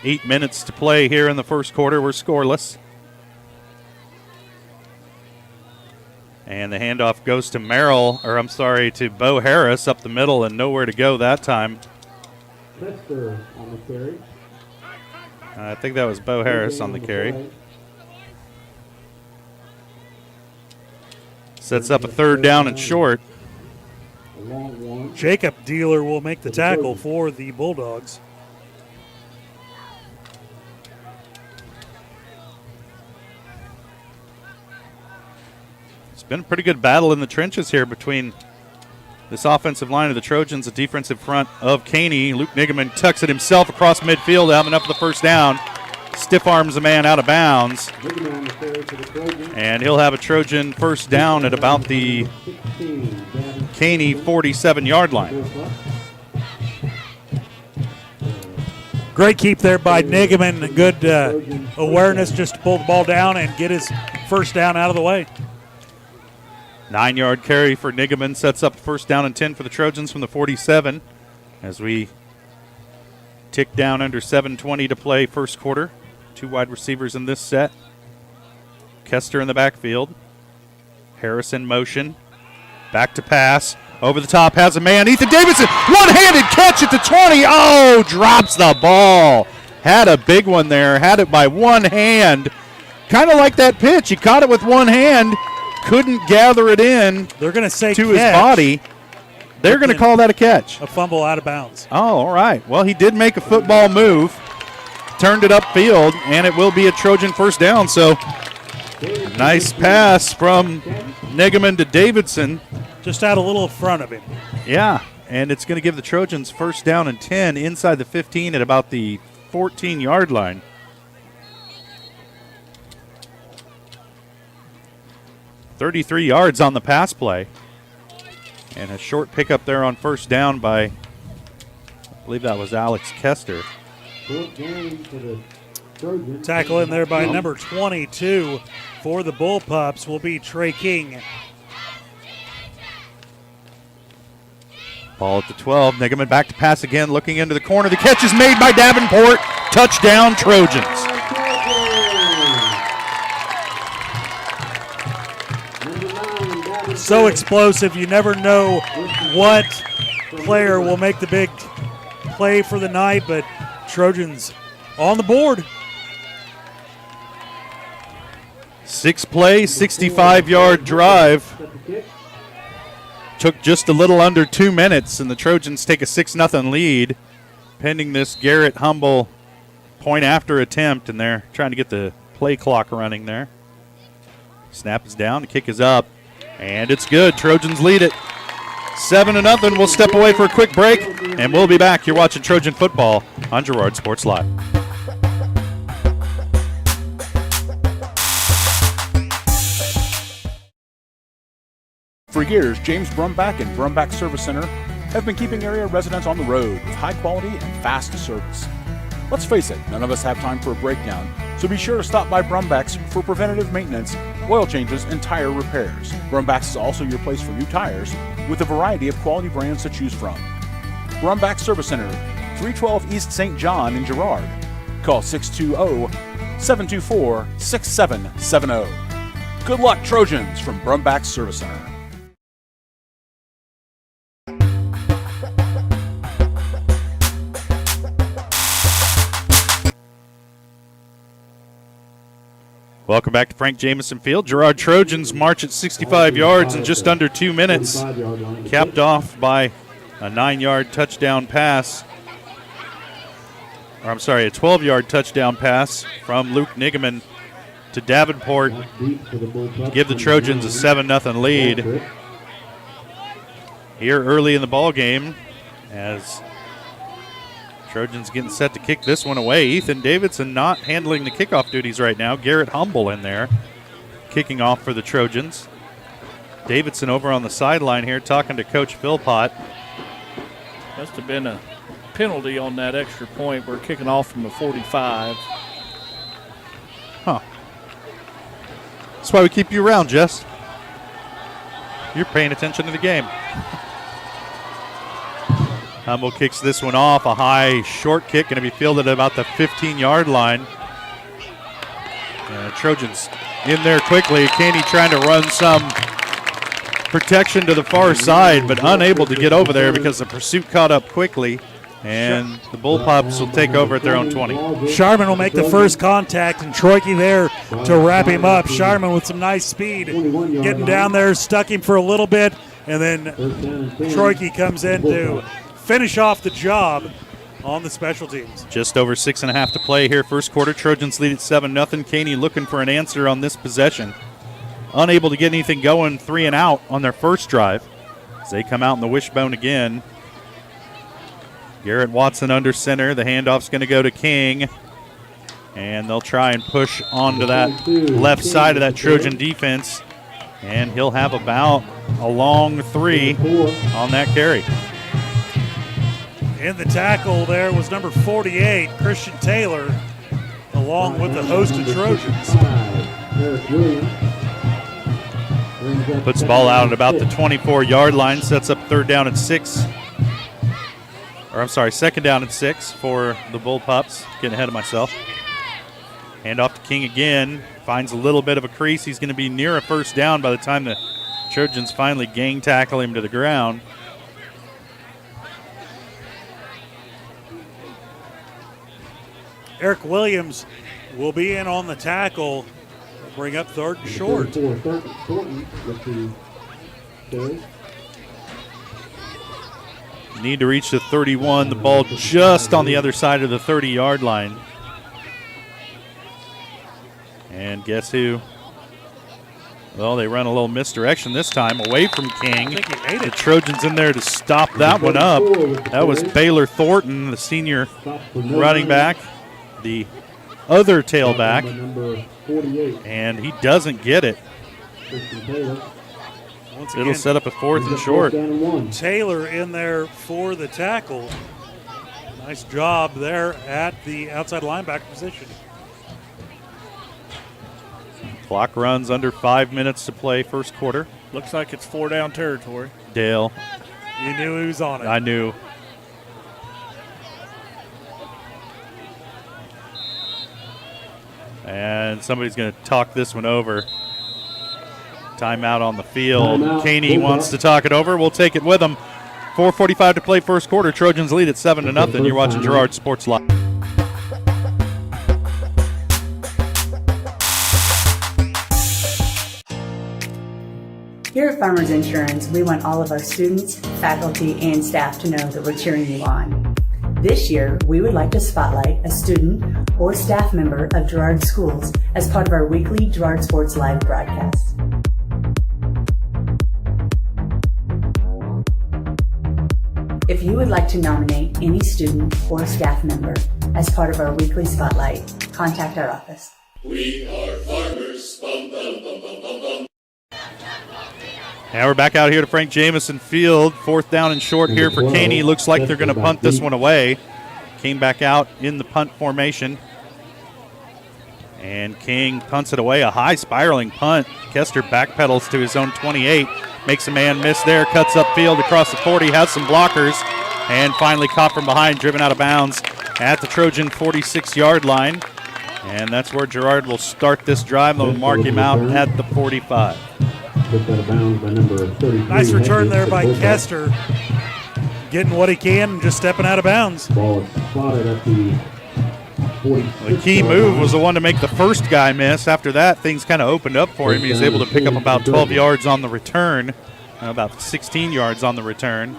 8 minutes to play here in the first quarter. We're scoreless. And the handoff goes to to Bo Harris up the middle, and nowhere to go that time. Kester on the carry. I think that was Bo Harris on the carry. Sets up a 3rd down and short. Jacob Dealer will make the tackle for the Bulldogs. It's been a pretty good battle in the trenches here between this offensive line of the Trojans, the defensive front of Caney. Luke Nigeman tucks it himself across midfield, having up the 1st down. Stiff arms a man out of bounds. And he'll have a Trojan 1st down at about the Caney 47-yard line. Great keep there by Nigeman. Good awareness just to pull the ball down and get his 1st down out of the way. 9-yard carry for Nigeman sets up 1st down and 10 for the Trojans from the 47 as we tick down under 7:20 to play first quarter. 2 wide receivers in this set. Kester in the backfield. Harris in motion. Back to pass. Over the top, has a man. Ethan Davidson, one-handed catch at the 20. Oh, drops the ball. Had a big one there. Had it by one hand. Kind of like that pitch. He caught it with one hand. Couldn't gather it in. They're going to say to catch. His body. They're going to call that a catch. A fumble out of bounds. Oh, all right. Well, he did make a football move. Turned it upfield, and it will be a Trojan 1st down. So, nice pass from Nigeman to Davidson. Just out a little in front of him. Yeah, and it's going to give the Trojans 1st down and 10 inside the 15 at about the 14-yard line. .33 yards on the pass play. And a short pickup there on 1st down by, I believe that was Alex Kester. Tackle in there by number 22 for the Bullpups will be Trey King. Ball at the 12. Nigeman back to pass again, looking into the corner. The catch is made by Davenport. Touchdown, Trojans. So explosive, you never know what player will make the big play for the night, but Trojans on the board. 6-play, 65-yard drive. Took just a little under 2 minutes, and the Trojans take a 6-0 lead, pending this Garrett Humble point-after attempt, and they're trying to get the play clock running there. Snap is down, the kick is up, and it's good. Trojans lead it 7-0. We'll step away for a quick break, and we'll be back. You're watching Trojan football on Girard Sports Live. For years, James Brumback and Brumback Service Center have been keeping area residents on the road with high quality and fast service. Let's face it, none of us have time for a breakdown, so be sure to stop by Brumback's for preventative maintenance, oil changes, and tire repairs. Brumback's is also your place for new tires with a variety of quality brands to choose from. Brumback Service Center, 312 East St. John in Girard. Call 620-724-6770. Good luck, Trojans, from Brumback Service Center. Welcome back to Frank Jameson Field. Girard Trojans march at 65 yards in just under 2 minutes, capped off by a 9-yard touchdown pass. Or I'm sorry, a 12-yard touchdown pass from Luke Nigaman to Davenport to give the Trojans a 7-0 lead. Here early in the ball game, as Trojans getting set to kick this one away. Ethan Davidson not handling the kickoff duties right now. Garrett Humble in there, kicking off for the Trojans. Davidson over on the sideline here talking to Coach Philpott. Must have been a penalty on that extra point. We're kicking off from the 45. Huh. That's why we keep you around, Jess. You're paying attention to the game. Humble kicks this one off. A high, short kick, going to be fielded at about the 15-yard line. Trojans in there quickly. Caney trying to run some protection to the far side, but unable to get over there because the pursuit caught up quickly. And the Bullpups will take over at their own 20. Sharman will make the first contact, and Troike there to wrap him up. Sharman with some nice speed, getting down there, stuck him for a little bit, and then Troike comes in to finish off the job on the special teams. Just over 6.5 to play here. First quarter, Trojans lead at 7-0. Caney looking for an answer on this possession. Unable to get anything going, 3 and out on their first drive. As they come out in the wishbone again. Garrett Watson under center. The handoff's going to go to King. And they'll try and push onto that left side of that Trojan defense. And he'll have about a long 3 on that carry. In the tackle there was number 48, Christian Taylor, along with the host of Trojans. Puts the ball out at about the 24-yard line, sets up second down and 6 for the Bullpups. Getting ahead of myself. Hand off to King again. Finds a little bit of a crease. He's going to be near a first down by the time the Trojans finally gang tackle him to the ground. Eric Williams will be in on the tackle. Bring up 3rd and short. Need to reach the 31. The ball just on the other side of the 30-yard line. And guess who? Well, they run a little misdirection this time away from King. The Trojans in there to stop that one up. That was Baylor Thornton, the senior running back, the other tailback, and he doesn't get it. It'll set up a 4th and short. Taylor in there for the tackle. Nice job there at the outside linebacker position. Clock runs under 5 minutes to play first quarter. Looks like it's 4-down territory. Dale. You knew he was on it. I knew. And somebody's going to talk this one over. Timeout on the field. Caney wants to talk it over. We'll take it with him. 4:45 to play first quarter. Trojans lead at 7-0. You're watching Girard Sports Live. Here at Farmers Insurance, we want all of our students, faculty, and staff to know that we're cheering you on. This year, we would like to spotlight a student or staff member of Girard Schools as part of our weekly Girard Sports Live broadcast. If you would like to nominate any student or staff member as part of our weekly spotlight, contact our office. We are farmers. Bum, bum, bum, bum, bum, bum. Now we're back out here to Frank Jamison Field. 4th down and short here for Caney. Looks like they're going to punt this one away. Came back out in the punt formation. And King punts it away. A high spiraling punt. Kester backpedals to his own 28. Makes a man miss there. Cuts upfield across the 40. Has some blockers. And finally caught from behind. Driven out of bounds at the Trojan 46-yard line. And that's where Girard will start this drive. They'll mark him out at the 45. Nice return there by Kester. Getting what he can and just stepping out of bounds. The key move was the one to make the first guy miss. After that, things kind of opened up for him. He was able to pick up about 12 yards on the return, about 16 yards on the return.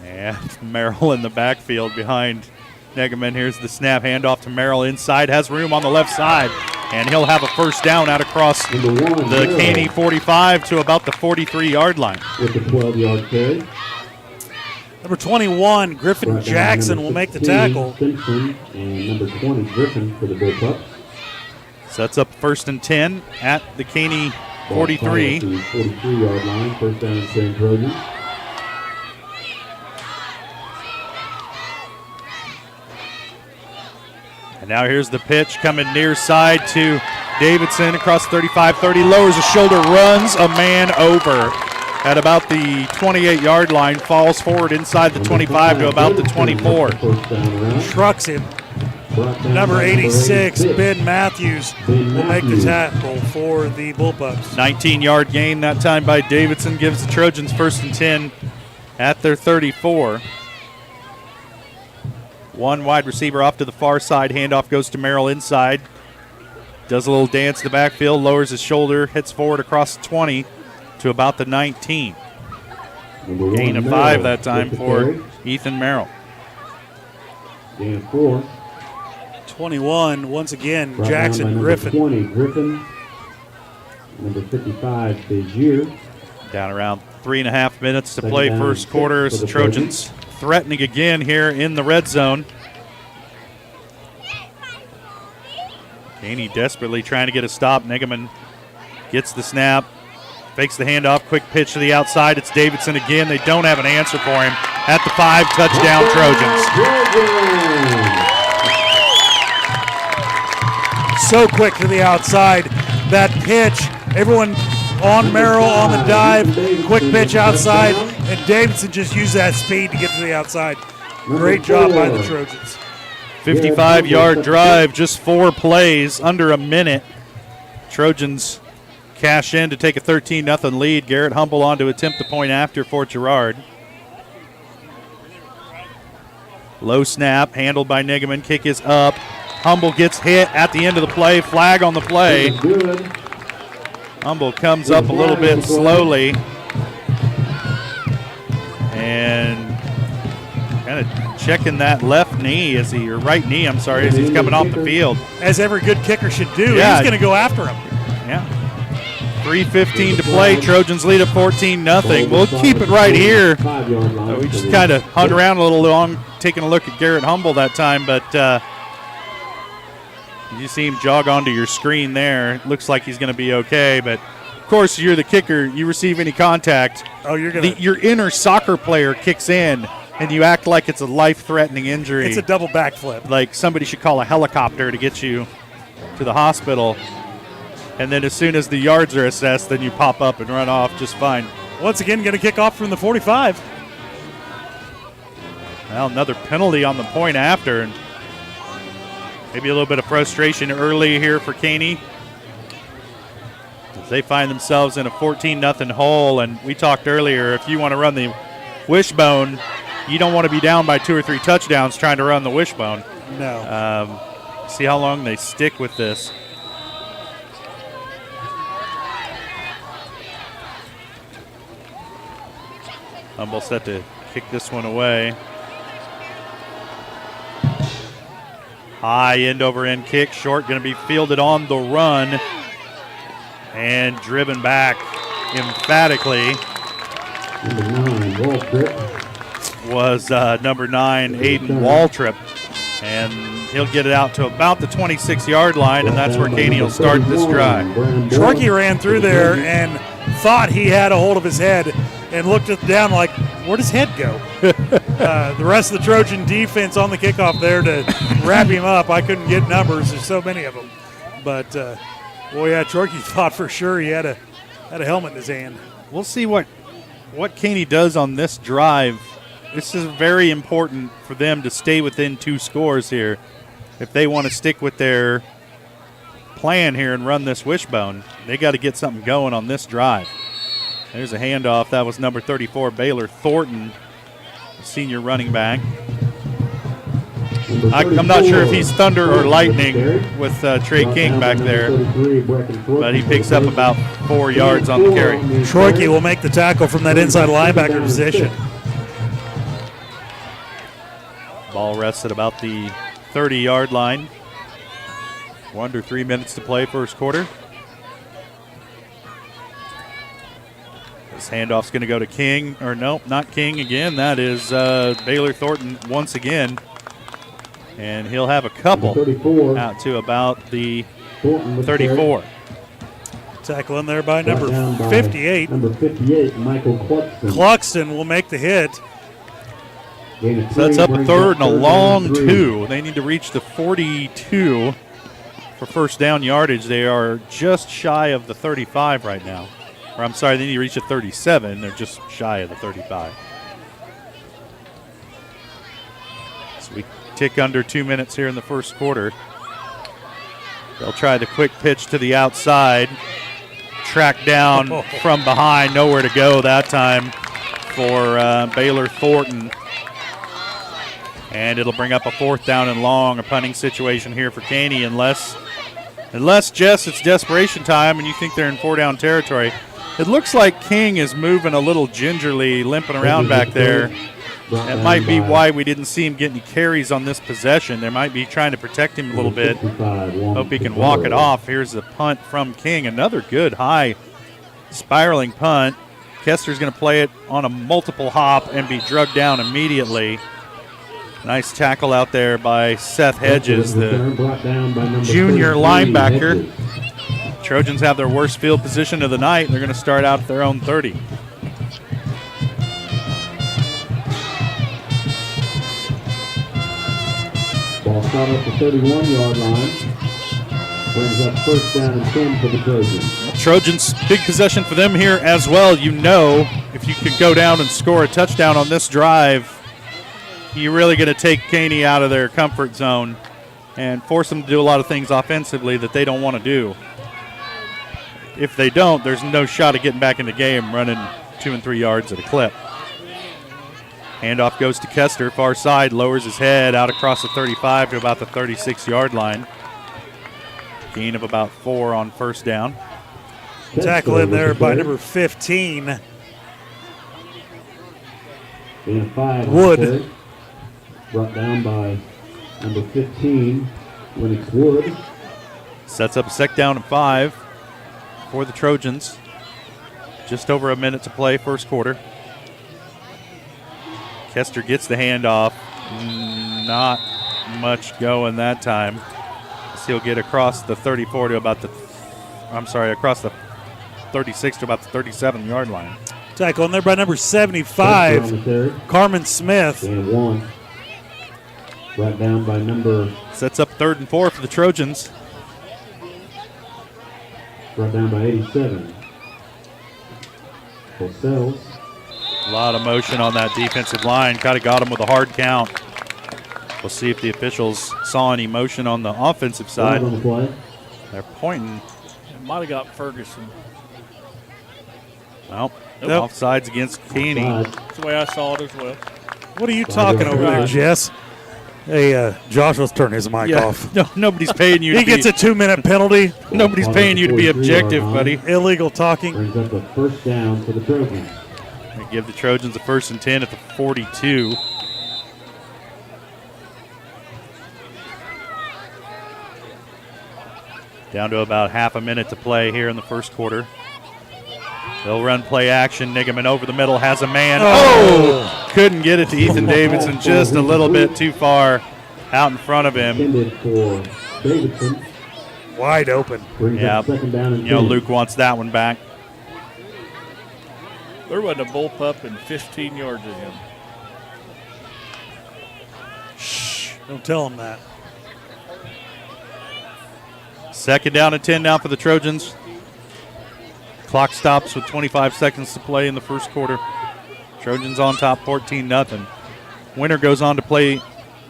And Merrill in the backfield behind Negeman. Here's the snap, handoff to Merrill inside, has room on the left side, and he'll have a first down out across the Caney 45 to about the 43-yard line. With the 12-yard carry. Number 21, Griffin Jackson will make the tackle. Simpson and number 20, Griffin for the Bullpups. Sets up 1st and 10 at the Caney 43. 43-yard line, first down and 10 Trojans. And now here's the pitch coming near side to Davidson across 35-30, lowers the shoulder, runs a man over at about the 28-yard line, falls forward inside the 25 to about the 24. Trucks him. Number 86, Ben Matthews, will make the tackle for the Bullpups. 19-yard gain that time by Davidson gives the Trojans 1st and 10 at their 34. One wide receiver off to the far side. Handoff goes to Merrill inside. Does a little dance in the backfield, lowers his shoulder, hits forward across the 20 to about the 19. Gain of 5 that time for Ethan Merrill. Gain of 4. 21, once again, Jackson Griffin. 20, Griffin. Number 55, Bezier. Down around 3.5 minutes to play first quarter as the Trojans threatening again here in the red zone. Caney desperately trying to get a stop. Negeman gets the snap, fakes the handoff, quick pitch to the outside. It's Davidson again. They don't have an answer for him at the 5. Touchdown Trojans. So quick to the outside. That pitch, everyone on Merrill on the dive, quick pitch outside, and Davidson just used that speed to get to the outside. Great job by the Trojans. 55-yard drive, just 4 plays, under a minute. Trojans cash in to take a 13-0 lead. Garrett Humble on to attempt the point after for Girard. Low snap, handled by Negeman. Kick is up. Humble gets hit at the end of the play. Flag on the play. Humble comes up a little bit slowly and kind of checking that left knee as he, or right knee, I'm sorry, as he's coming off the field. As every good kicker should do. Yeah. He's going to go after him. Yeah. 3:15 to play. Trojans lead at 14-0. We'll keep it right here. We just kind of hung around a little long, taking a look at Garrett Humble that time, but you see him jog onto your screen there. It looks like he's going to be okay, but of course you're the kicker. You receive any contact. Oh, you're going to. Your inner soccer player kicks in, and you act like it's a life-threatening injury. It's a double backflip. Like somebody should call a helicopter to get you to the hospital. And then as soon as the yards are assessed, then you pop up and run off just fine. Once again, going to kick off from the 45. Well, another penalty on the point after. And maybe a little bit of frustration early here for Caney as they find themselves in a 14-0 hole. And we talked earlier, if you want to run the wishbone, you don't want to be down by 2 or 3 touchdowns trying to run the wishbone. No. See how long they stick with this. Humble set to kick this one away. High end over end kick, short, going to be fielded on the run and driven back emphatically was number 9, Aiden Waltrip. And he'll get it out to about the 26-yard line, and that's where Caney will start this drive. Shorkey ran through there and thought he had a hold of his head and looked down like, where'd his head go? The rest of the Trojan defense on the kickoff there to wrap him up. I couldn't get numbers. There's so many of them. But, boy, yeah, Shorkey thought for sure he had a helmet in his hand. We'll see what Caney does on this drive. This is very important for them to stay within 2 scores here. If they want to stick with their plan here and run this wishbone, they got to get something going on this drive. There's a handoff. That was number 34, Baylor Thornton, senior running back. I'm not sure if he's thunder or lightning with Trey King back there, but he picks up about 4 yards on the carry. Shorkey will make the tackle from that inside linebacker position. Ball rests at about the 30-yard line. We're under 3 minutes to play first quarter. This handoff's going to go to King, or no, not King again. That is Baylor Thornton once again. And he'll have a couple out to about the 34. Tackle in there by number 58. Number 58, Michael Cluxton. Cluxton will make the hit. Sets up a third and a long 2. They need to reach the 42 for first down yardage. They are just shy of the 35 right now. Or I'm sorry, they need to reach the 37. They're just shy of the 35. So we tick under 2 minutes here in the first quarter. They'll try the quick pitch to the outside. Track down from behind. Nowhere to go that time for Baylor Thornton. And it'll bring up a 4th down and long, a punting situation here for Caney, unless Jess, it's desperation time and you think they're in 4-down territory. It looks like King is moving a little gingerly, limping around back there. That might be why we didn't see him get any carries on this possession. They might be trying to protect him a little bit. Hope he can walk it off. Here's the punt from King. Another good high spiraling punt. Kester's going to play it on a multiple hop and be drugged down immediately. Nice tackle out there by Seth Hedges, the junior linebacker. Trojans have their worst field position of the night. They're going to start out at their own 30. Ball start at the 31-yard line. Brings up first down and 10 for the Trojans. Trojans, big possession for them here as well. You know, if you could go down and score a touchdown on this drive, you're really going to take Caney out of their comfort zone and force them to do a lot of things offensively that they don't want to do. If they don't, there's no shot of getting back in the game running 2 and 3 yards at a clip. Handoff goes to Kester, far side, lowers his head out across the 35 to about the 36-yard line. Gain of about 4 on first down. Tackle in there by number 15. Wood. Brought down by number 15, Lennox Wood. Sets up a 2nd down and 5 for the Trojans. Just over a minute to play first quarter. Kester gets the handoff. Not much going that time. So he'll get across the 34 to about the, across the 36 to about the 37-yard line. Tackle in there by number 75, Carmen Smith. And 1. Brought down by number. Sets up 3rd and 4 for the Trojans. Brought down by 87. Porcells. A lot of motion on that defensive line. Kind of got him with a hard count. We'll see if the officials saw any motion on the offensive side. They're pointing. It might have got Ferguson. Well, offsides against Caney. That's the way I saw it as well. What are you talking over there, Jess? Hey, Josh, let's turn his mic off. No, nobody's paying you. He gets a 2-minute penalty. Nobody's paying you to be objective, buddy. Illegal talking. Brings up a first down for the Trojans. They give the Trojans a 1st and 10 at the 42. Down to about half a minute to play here in the first quarter. They'll run play action. Nigaman over the middle, has a man. Oh! Couldn't get it to Ethan Davidson, just a little bit too far out in front of him. Wide open. Yeah, Luke wants that one back. There wasn't a bullpup in 15 yards of him. Shh, don't tell him that. Second down and 10 now for the Trojans. Clock stops with 25 seconds to play in the first quarter. Trojans on top 14-0. Winner goes on to play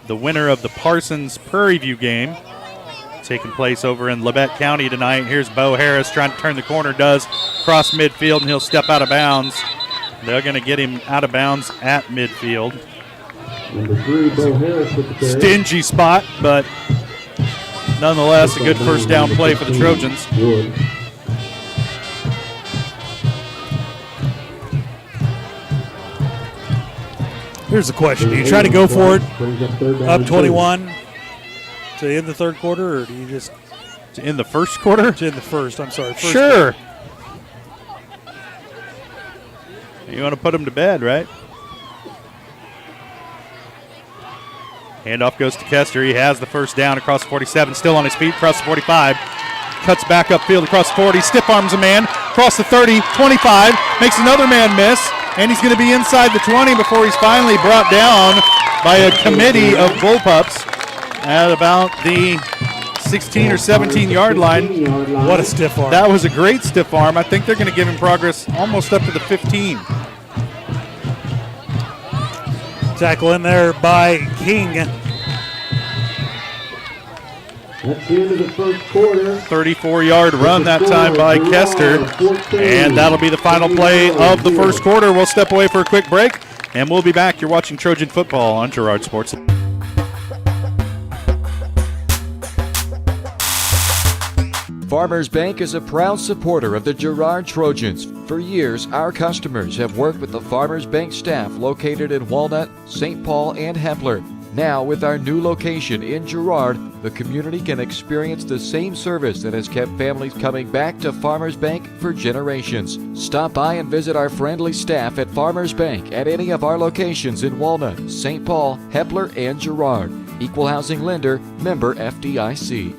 the winner of the Parsons Prairie View game, taking place over in Labette County tonight. Here's Bo Harris trying to turn the corner, does cross midfield, and he'll step out of bounds. They're going to get him out of bounds at midfield. Number 3, Bo Harris with the carry. Stingy spot, but nonetheless a good first down play for the Trojans. Here's the question. Do you try to go for it up 21 to end the third quarter, or do you just... To end the first quarter? To end the first, I'm sorry. First sure. Quarter. You want to put them to bed, right? Handoff goes to Kester. He has the first down across the 47. Still on his feet, across the 45. Cuts back upfield across the 40. Stiff arms a man. Across the 30, 25. Makes another man miss. And he's going to be inside the 20 before he's finally brought down by a committee of Bullpups at about the 16 or 17-yard line. What a stiff arm. That was a great stiff arm. I think they're going to give him progress almost up to the 15. Tackle in there by King. That's the end of the first quarter. 34-yard run that time by Kester. And that'll be the final play of the first quarter. We'll step away for a quick break, and we'll be back. You're watching Trojan football on Girard Sports. Farmers Bank is a proud supporter of the Girard Trojans. For years, our customers have worked with the Farmers Bank staff located in Walnut, St. Paul, and Hepler. Now, with our new location in Girard, the community can experience the same service that has kept families coming back to Farmers Bank for generations. Stop by and visit our friendly staff at Farmers Bank at any of our locations in Walnut, St. Paul, Hepler, and Girard. Equal housing lender, member FDIC.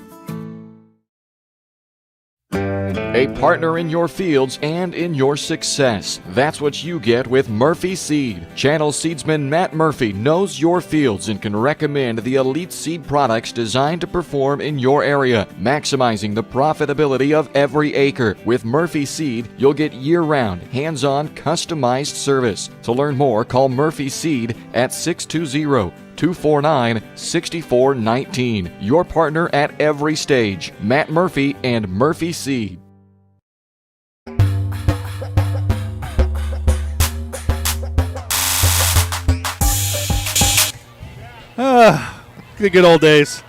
A partner in your fields and in your success. That's what you get with Murphy Seed. Channel seedsman Matt Murphy knows your fields and can recommend the elite seed products designed to perform in your area, maximizing the profitability of every acre. With Murphy Seed, you'll get year-round, hands-on, customized service. To learn more, call Murphy Seed at 620-249-6419. Your partner at every stage. Matt Murphy and Murphy Seed. The good old days.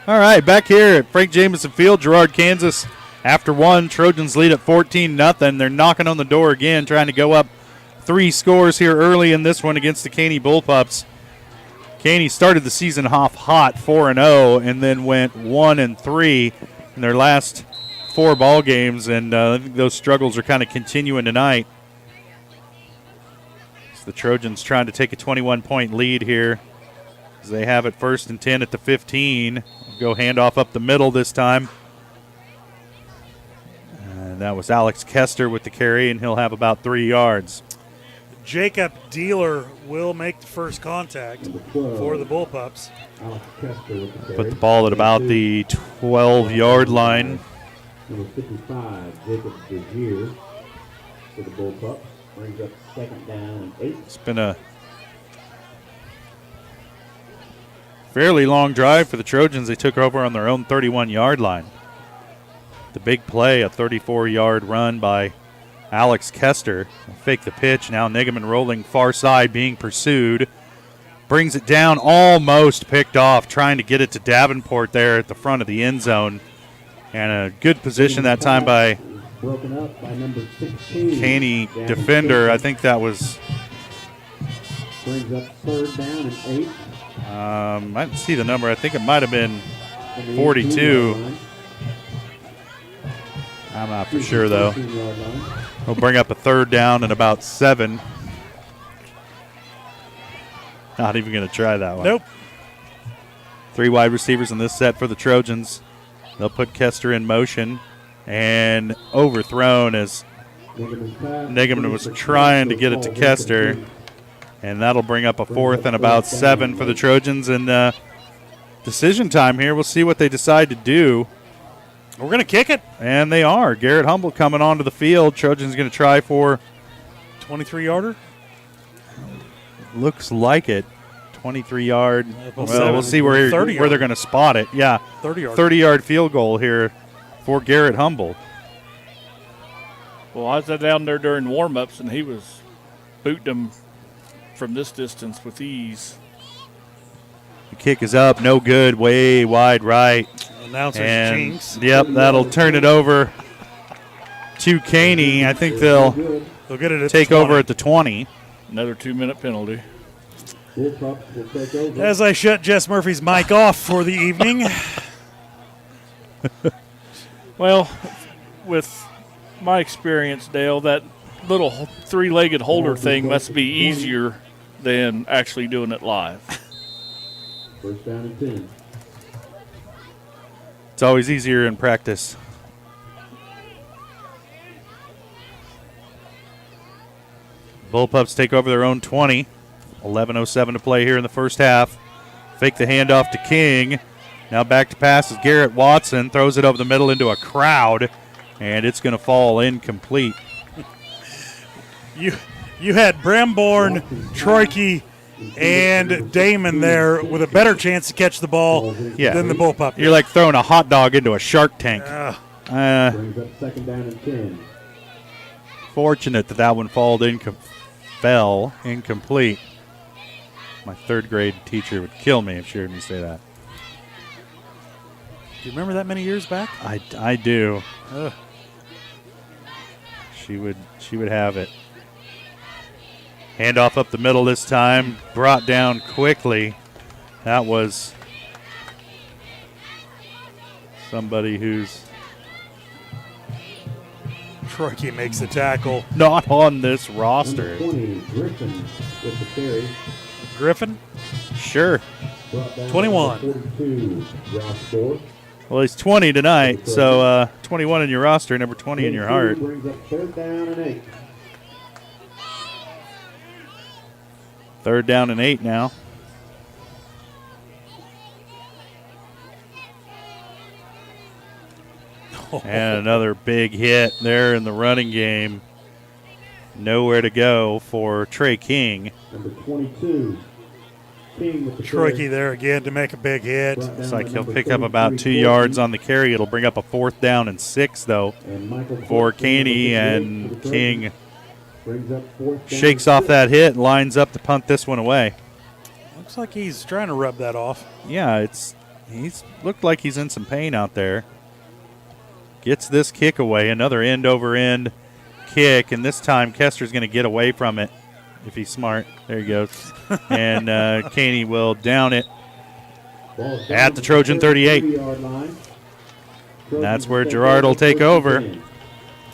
All right, back here at Frank Jameson Field, Girard, Kansas. After one, Trojans lead at 14-0. They're knocking on the door again, trying to go up 3 scores here early in this one against the Caney Bullpups. Caney started the season off hot, 4-0, and then went 1-3 in their last 4 ball games, and I think those struggles are kind of continuing tonight. So the Trojans trying to take a 21-point lead here. As they have it 1st and 10 at the 15. Go handoff up the middle this time. And that was Alex Kester with the carry, and he'll have about 3 yards. Jacob Dealer will make the first contact for the Bullpups. Put the ball at about the 12-yard line. Number 55, Jacob Girard for the Bullpups. Brings up 2nd down and 8. It's been a fairly long drive for the Trojans. They took over on their own 31-yard line. The big play, a 34-yard run by Alex Kester. Fake the pitch. Now Nigaman rolling far side, being pursued. Brings it down, almost picked off, trying to get it to Davenport there at the front of the end zone. And a good position that time by broken up by number 16. Caney defender. I think that was... Brings up 3rd down and 8. I didn't see the number. I think it might have been 42. I'm not for sure, though. We'll bring up a 3rd down and about 7. Not even going to try that one. Nope. 3 wide receivers in this set for the Trojans. They'll put Kester in motion and overthrown as Nigaman was trying to get it to Kester. And that'll bring up a 4th and about 7 for the Trojans. And decision time here. We'll see what they decide to do. We're going to kick it. And they are. Garrett Humble coming onto the field. Trojans going to try for 23-yarder. Looks like it. 23-yard. Well, we'll see where they're going to spot it. Yeah. 30-yard field goal here for Garrett Humble. Well, I was down there during warm-ups, and he was booting them from this distance with ease. The kick is up. No good. Way wide right. Announcer's and jinx. Yep, that'll turn it over to Caney. I think they'll get it at take the 20. over at the 20. Another 2-minute penalty. As I shut Jess Murphy's mic off for the evening. Well, with my experience, Dale, that little 3-legged holder thing must be easier than actually doing it live. First down and 10. It's always easier in practice. Bullpups take over their own 20. 11:07 to play here in the first half. Fake the handoff to King. Now back to pass is Garrett Watson. Throws it over the middle into a crowd, and it's going to fall incomplete. You had Bramborn, Troike, and Damon there with a better chance to catch the ball than the Bullpup. You're like throwing a hot dog into a shark tank. Brings up 2nd down and 10. Fortunate that one fell incomplete. My 3rd grade teacher would kill me if she heard me say that. Do you remember that many years back? I do. Ugh. She would have it. Handoff up the middle this time. Brought down quickly. That was somebody who's Troike makes the tackle. Not on this roster. 20, Griffin with the carry. Griffin? Sure. 21. 42, Ross Ford. Well, he's 20 tonight, so 21 in your roster, number 20 in your heart. Brings up 3rd down and 8. 3rd down and 8 now. And another big hit there in the running game. Nowhere to go for Trey King. Number 22. King with the Troike there again to make a big hit. Looks like he'll pick up about 2 yards on the carry. It'll bring up a 4th down and 6, though, for Caney, and King shakes off that hit and lines up to punt this one away. Looks like he's trying to rub that off. Yeah, he's looked like he's in some pain out there. Gets this kick away, another end-over-end kick, and this time Kester's going to get away from it if he's smart. There he goes. And Caney will down it at the Trojan 38. And that's where Girard will take over,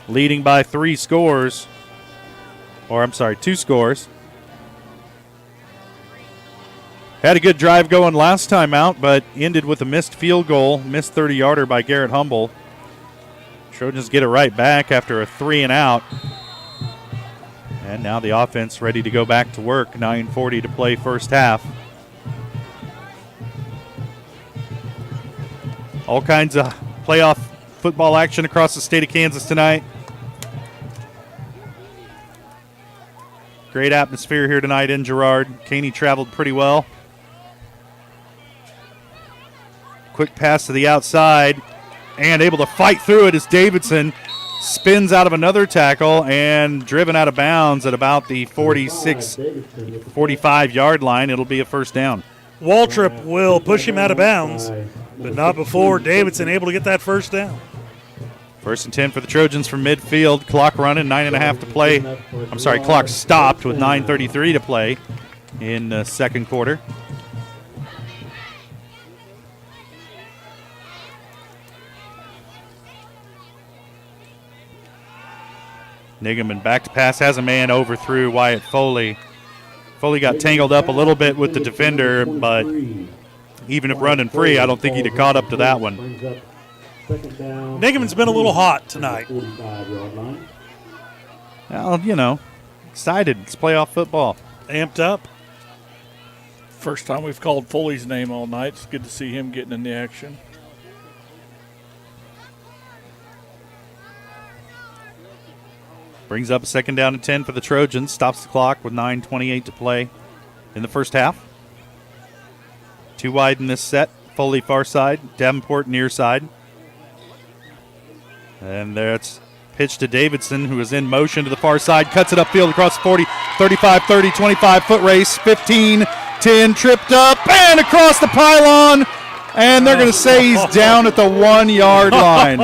leading by 2 scores. Had a good drive going last time out, but ended with a missed field goal, missed 30-yarder by Garrett Humble. Trojans get it right back after a 3-and-out. And now the offense ready to go back to work. 9:40 to play first half. All kinds of playoff football action across the state of Kansas tonight. Great atmosphere here tonight in Girard. Caney traveled pretty well. Quick pass to the outside, and able to fight through it as Davidson spins out of another tackle and driven out of bounds at about the 45-yard line. It'll be a first down. Waltrip will push him out of bounds, but not before Davidson able to get that first down. 1st and 10 for the Trojans from midfield. Clock running, 9.5 to play. Clock stopped with 9:33 to play in the second quarter. Nigaman back to pass, has a man overthrew Wyatt Foley. Foley got tangled up a little bit with the defender, but even if running free, I don't think he'd have caught up to that one. Nigaman's been a little hot tonight. Well, you know, excited. It's playoff football. Amped up. First time we've called Foley's name all night. It's good to see him getting in the action. Brings up a 2nd down and 10 for the Trojans. Stops the clock with 9:28 to play in the first half. 2 wide in this set. Foley far side, Davenport near side. And there's pitch to Davidson, who is in motion to the far side. Cuts it upfield across 40, 35, 30, 25-foot race. 15, 10, tripped up, and across the pylon. And they're going to say he's down at the 1-yard line.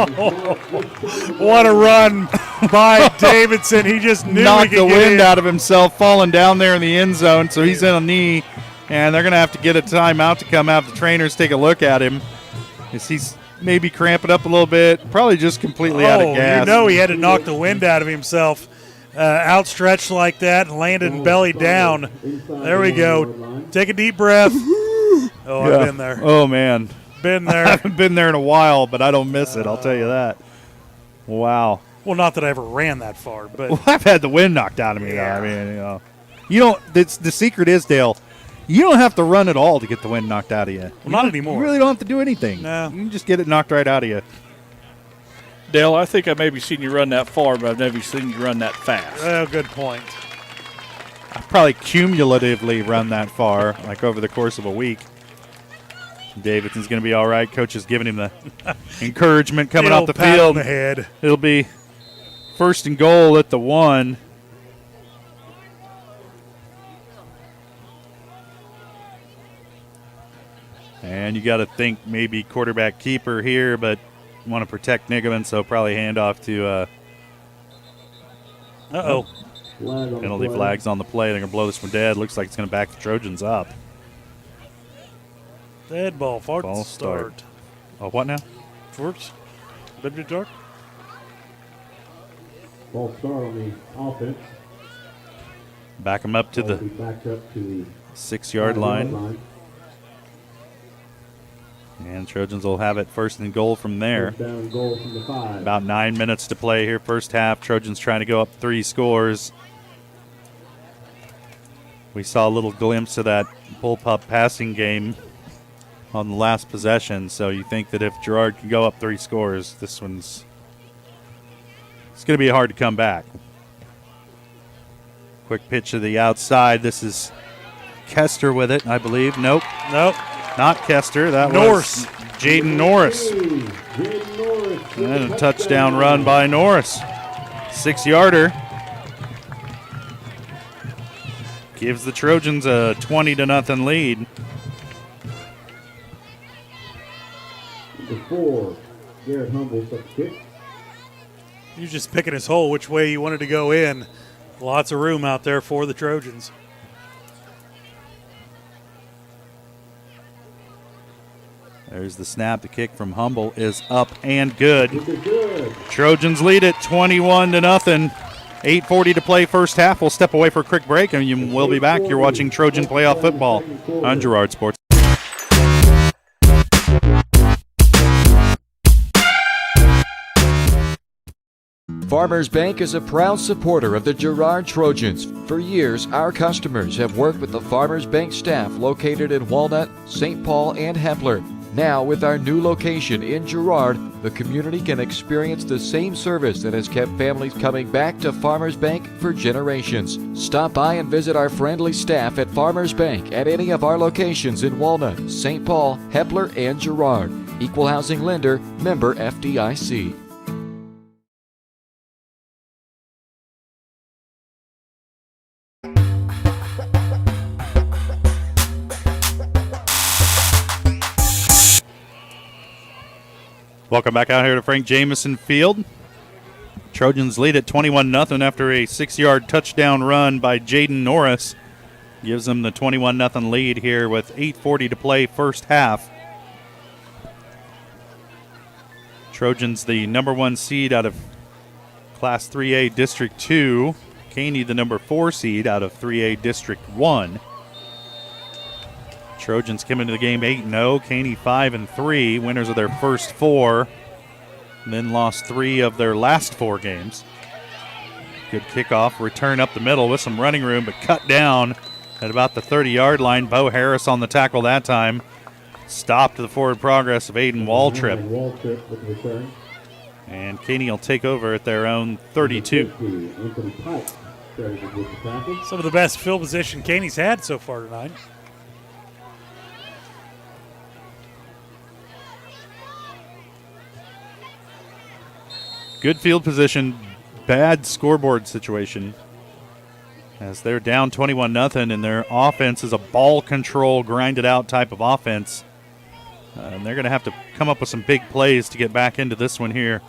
What a run by Davidson. He just knew knocked he could the get wind in. out of himself, falling down there in the end zone. So he's in a knee, and they're going to have to get a timeout to come out. The trainers take a look at him. He's maybe cramping up a little bit, probably just completely out of gas. You know he had to knock the wind out of himself. Outstretched like that and landed belly down. There we go. Take a deep breath. Oh, Yeah. I've been there. Oh, man. Been there. I haven't been there in a while, but I don't miss it, I'll tell you that. Wow. Well, not that I ever ran that far, but Well, I've had the wind knocked out of me, though. I mean, you don't. The secret is, Dale, you don't have to run at all to get the wind knocked out of you. Well, not anymore. You really don't have to do anything. No. You can just get it knocked right out of you. Dale, I think I maybe seen you run that far, but I've never seen you run that fast. Oh, good point. I've probably cumulatively run that far, like over the course of a week. Davidson's going to be all right. Coach is giving him the encouragement coming off the pat field. on the head. It'll be 1st and goal at the 1. And you got to think maybe quarterback keeper here, but want to protect Nigaman, so probably hand off to penalty flags on the play. They're going to blow this one dead. Looks like it's going to back the Trojans up. Dead ball. False Ball start. Oh, what now? Forts. Deputy Dark. False start on the offense. Back them up to the Backed up to the 6-yard line. And Trojans will have it 1st and goal from there. First down goal from the 5. About 9 minutes to play here, first half. Trojans trying to go up 3 scores. We saw a little glimpse of that Bullpup passing game on the last possession, so you think that if Girard can go up 3 scores, this one's it's going to be hard to come back. Quick pitch to the outside. This is Kester with it, I believe. Nope. Not Kester. That Norris. was Jaden Norris. And a touchdown run by Norris. 6-yarder. Gives the Trojans a 20-0 lead. The 4, Garrett Humbles up the kick. He was just picking his hole, which way he wanted to go in. Lots of room out there for the Trojans. There's the snap. The kick from Humble is up and good. Trojans lead it 21-0. 8:40 to play first half. We'll step away for a quick break, and we'll be back. You're watching Trojan Playoff Football on Girard Sports. Farmers Bank is a proud supporter of the Girard Trojans. For years, our customers have worked with the Farmers Bank staff located in Walnut, St. Paul, and Hepler. Now, with our new location in Girard, the community can experience the same service that has kept families coming back to Farmers Bank for generations. Stop by and visit our friendly staff at Farmers Bank at any of our locations in Walnut, St. Paul, Hepler, and Girard. Equal Housing Lender, member FDIC. Welcome back out here to Frank Jameson Field. Trojans lead at 21-0 after a 6-yard touchdown run by Jaden Norris. Gives them the 21-0 lead here with 8:40 to play first half. Trojans the number 1 seed out of Class 3A District 2. Caney, the number 4 seed out of 3A District 1. Trojans come into the game 8-0. Caney 5-3. Winners of their first 4. And then lost 3 of their last 4 games. Good kickoff. Return up the middle with some running room, but cut down at about the 30-yard line. Bo Harris on the tackle that time. Stopped the forward progress of Aiden Waltrip. And Caney will take over at their own 32. Some of the best field position Caney's had so far tonight. Good field position, bad scoreboard situation. As they're down 21-0, and their offense is a ball control, grinded out type of offense. And they're going to have to come up with some big plays to get back into this one here.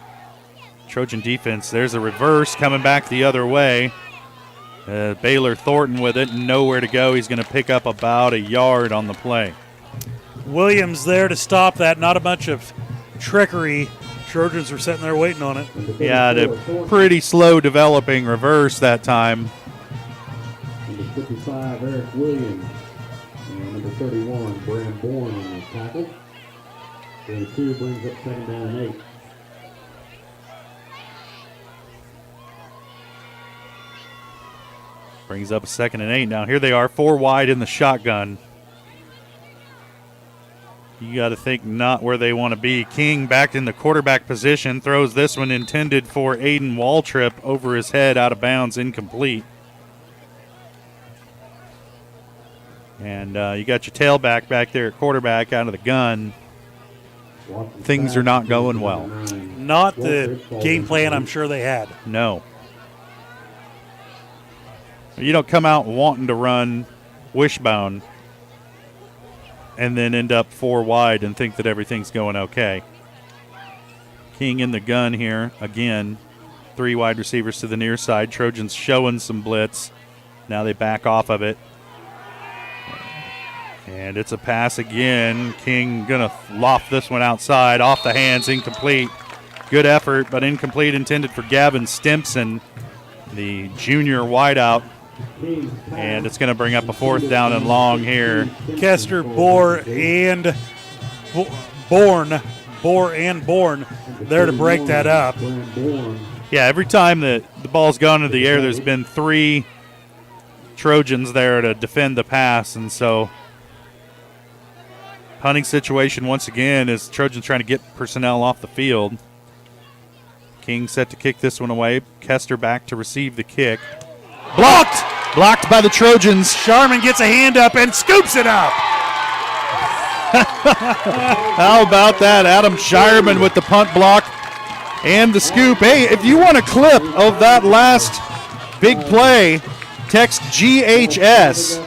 Trojan defense, there's a reverse coming back the other way. Baylor Thornton with it, nowhere to go. He's going to pick up about a yard on the play. Williams there to stop that. Not a bunch of trickery. Trojans are sitting there waiting on it. Yeah, the pretty slow developing reverse that time. Number 55, Eric Williams. And number 31, Bram Bourne on the tackle. 32 brings up 2nd down and 8. Brings up a 2nd and 8. Now here they are, 4 wide in the shotgun. You got to think not where they want to be. King back in the quarterback position, throws this one intended for Aiden Waltrip over his head, out of bounds, incomplete. And you got your tailback back there at quarterback out of the gun. Things are not going well. Not the game plan I'm sure they had. No. You don't come out wanting to run wishbone and then end up 4 wide and think that everything's going okay. King in the gun here again. 3 wide receivers to the near side. Trojans showing some blitz. Now they back off of it. And it's a pass again. King going to loft this one outside. Off the hands, incomplete. Good effort, but incomplete, intended for Gavin Stimson, the junior wideout. And it's going to bring up a 4th down and long here. Kester, Bohr, and Bourne there to break that up. Yeah, every time that the ball's gone into the air, there's been 3 Trojans there to defend the pass. And so punting situation once again is Trojans trying to get personnel off the field. King set to kick this one away. Kester back to receive the kick. Blocked! Blocked by the Trojans. Sharman gets a hand up and scoops it up. How about that? Adam Shireman with the punt block and the scoop. Hey, if you want a clip of that last big play, text GHS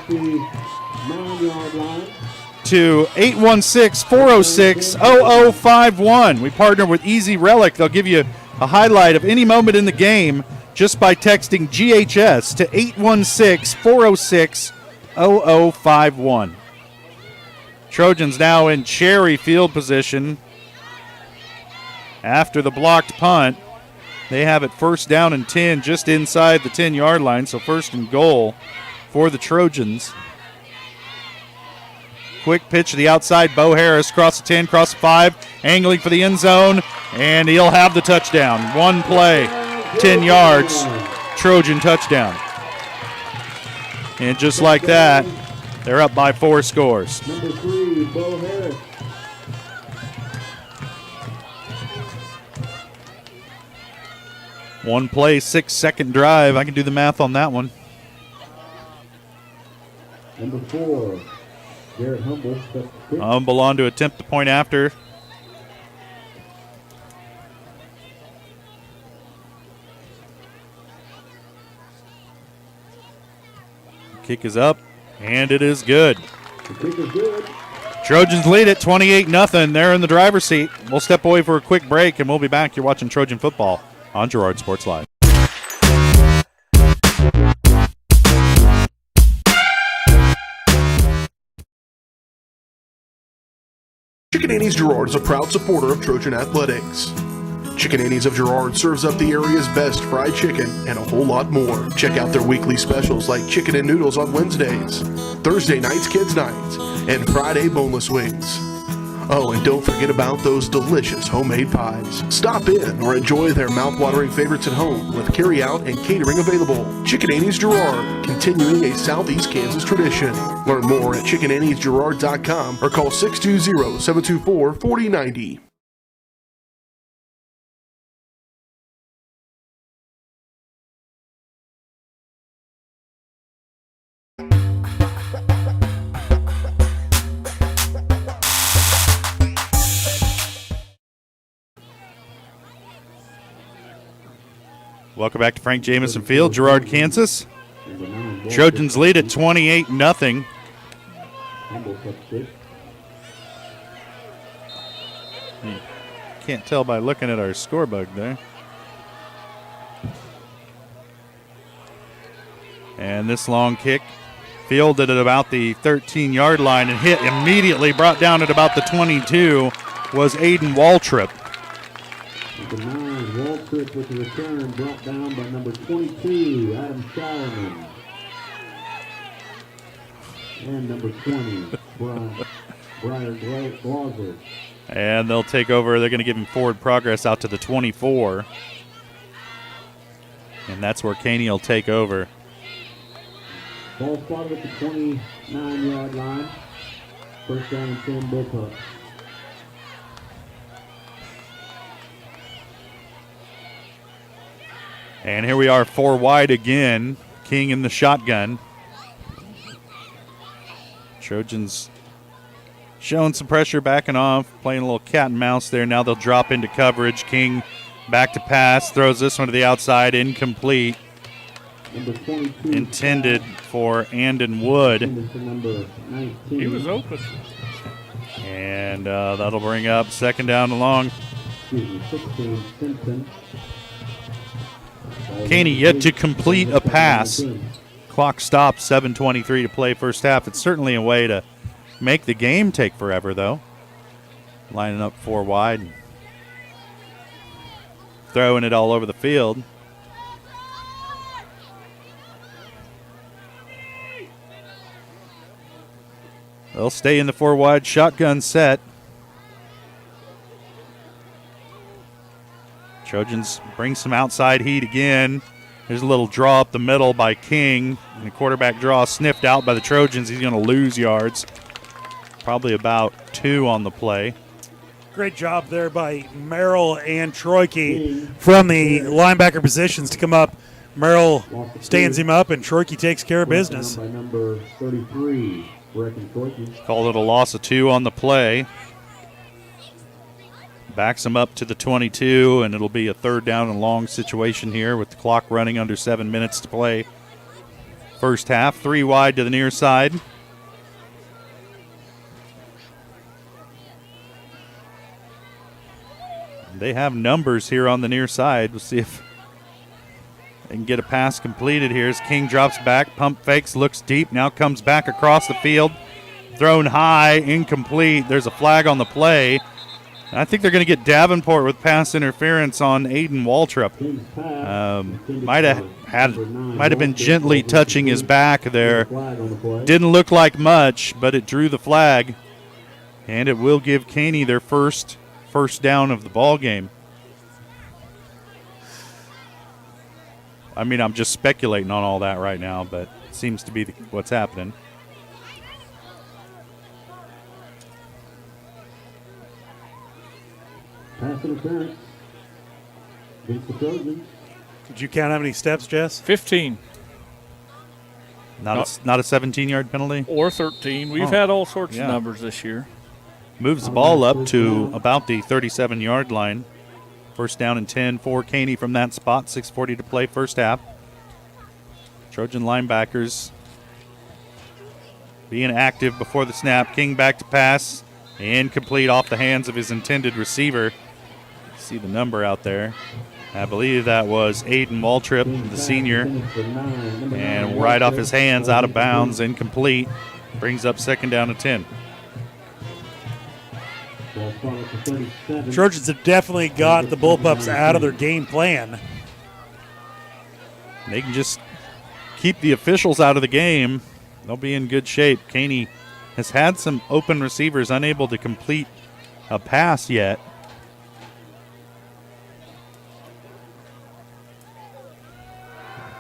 to 816-406-0051. We partner with Easy Relic. They'll give you a highlight of any moment in the game just by texting GHS to 816-406-0051. Trojans now in cherry field position after the blocked punt. They have it 1st down and 10 just inside the 10-yard line, so 1st and goal for the Trojans. Quick pitch to the outside. Bo Harris cross the 10, cross the 5, angling for the end zone, and he'll have the touchdown. One play. 10 yards, Trojan touchdown. And just like that, they're up by 4 scores. Number 3, Bo Harris. One play, 6-second drive. I can do the math on that one. Number 4, Garrett Humble. Humble on to attempt the point after. Kick is up, and it is good. The kick is good. Trojans lead it 28-0. They're in the driver's seat. We'll step away for a quick break, and we'll be back. You're watching Trojan football on Girard Sports Live. Caney's Girard is a proud supporter of Trojan Athletics. Chicken Annie's of Girard serves up the area's best fried chicken and a whole lot more. Check out their weekly specials like chicken and noodles on Wednesdays, Thursday nights kids nights, and Friday boneless wings. Oh, and don't forget about those delicious homemade pies. Stop in or enjoy their mouth-watering favorites at home with carry-out and catering available. Chicken Annie's Girard, continuing a Southeast Kansas tradition. Learn more at chickenanniesgirard.com or call 620-724-4090. Welcome back to Frank Jamison Field, Girard, Kansas. Trojans lead at 28-0. Can't tell by looking at our scorebug there. And this long kick fielded at about the 13-yard line and hit immediately, brought down at about the 22, was Aiden Waltrip. Number 9, Waltrip with the return, brought down by number 22, Adam Solomon. And number 20, Brian Glauser. And they'll take over. They're going to give him forward progress out to the 24. And that's where Caney will take over. Ball spotted at the 29-yard line. First down and 10, Bullpups. And here we are, 4 wide again. King in the shotgun. Trojans showing some pressure, backing off, playing a little cat and mouse there. Now they'll drop into coverage. King back to pass, throws this one to the outside, incomplete. Intended for Andon Wood. He was open. And that'll bring up second down and long. Caney yet to complete a pass. Clock stopped, 7:23 to play first half. It's certainly a way to make the game take forever, though. Lining up 4 wide. Throwing it all over the field. They'll stay in the 4 wide shotgun set. Trojans bring some outside heat again. There's a little draw up the middle by King. And the quarterback draw sniffed out by the Trojans. He's going to lose yards. Probably about 2 on the play. Great job there by Merrill and Troike from the linebacker positions to come up. Merrill stands him up, and Troike takes care of business. By number 33, Called it a loss of 2 on the play. Backs him up to the 22, and it'll be a third down and long situation here with the clock running under 7 minutes to play. First half, 3 wide to the near side. They have numbers here on the near side. We'll see if they can get a pass completed here as King drops back, pump fakes, looks deep, now comes back across the field. Thrown high, incomplete. There's a flag on the play. I think they're going to get Davenport with pass interference on Aiden Waltrip. Might have been gently touching his back there. Didn't look like much, but it drew the flag, and it will give Caney their first down of the ball game. I mean, I'm just speculating on all that right now, but it seems to be what's happening. Pass interference against the Trojans. Did you count how many steps, Jess? 15. Not a 17-yard penalty? Or 13. We've had all sorts of numbers this year. Moves the ball up to about the 37-yard line. First down and 10 for Caney from that spot. 6:40 to play first half. Trojan linebackers being active before the snap. King back to pass. Incomplete off the hands of his intended receiver. See the number out there. I believe that was Aiden Waltrip, the senior. And right off his hands, out of bounds, incomplete. Brings up second down and 10. Trojans have definitely got the Bullpups out of their game plan. They can just keep the officials out of the game. They'll be in good shape. Caney has had some open receivers unable to complete a pass yet.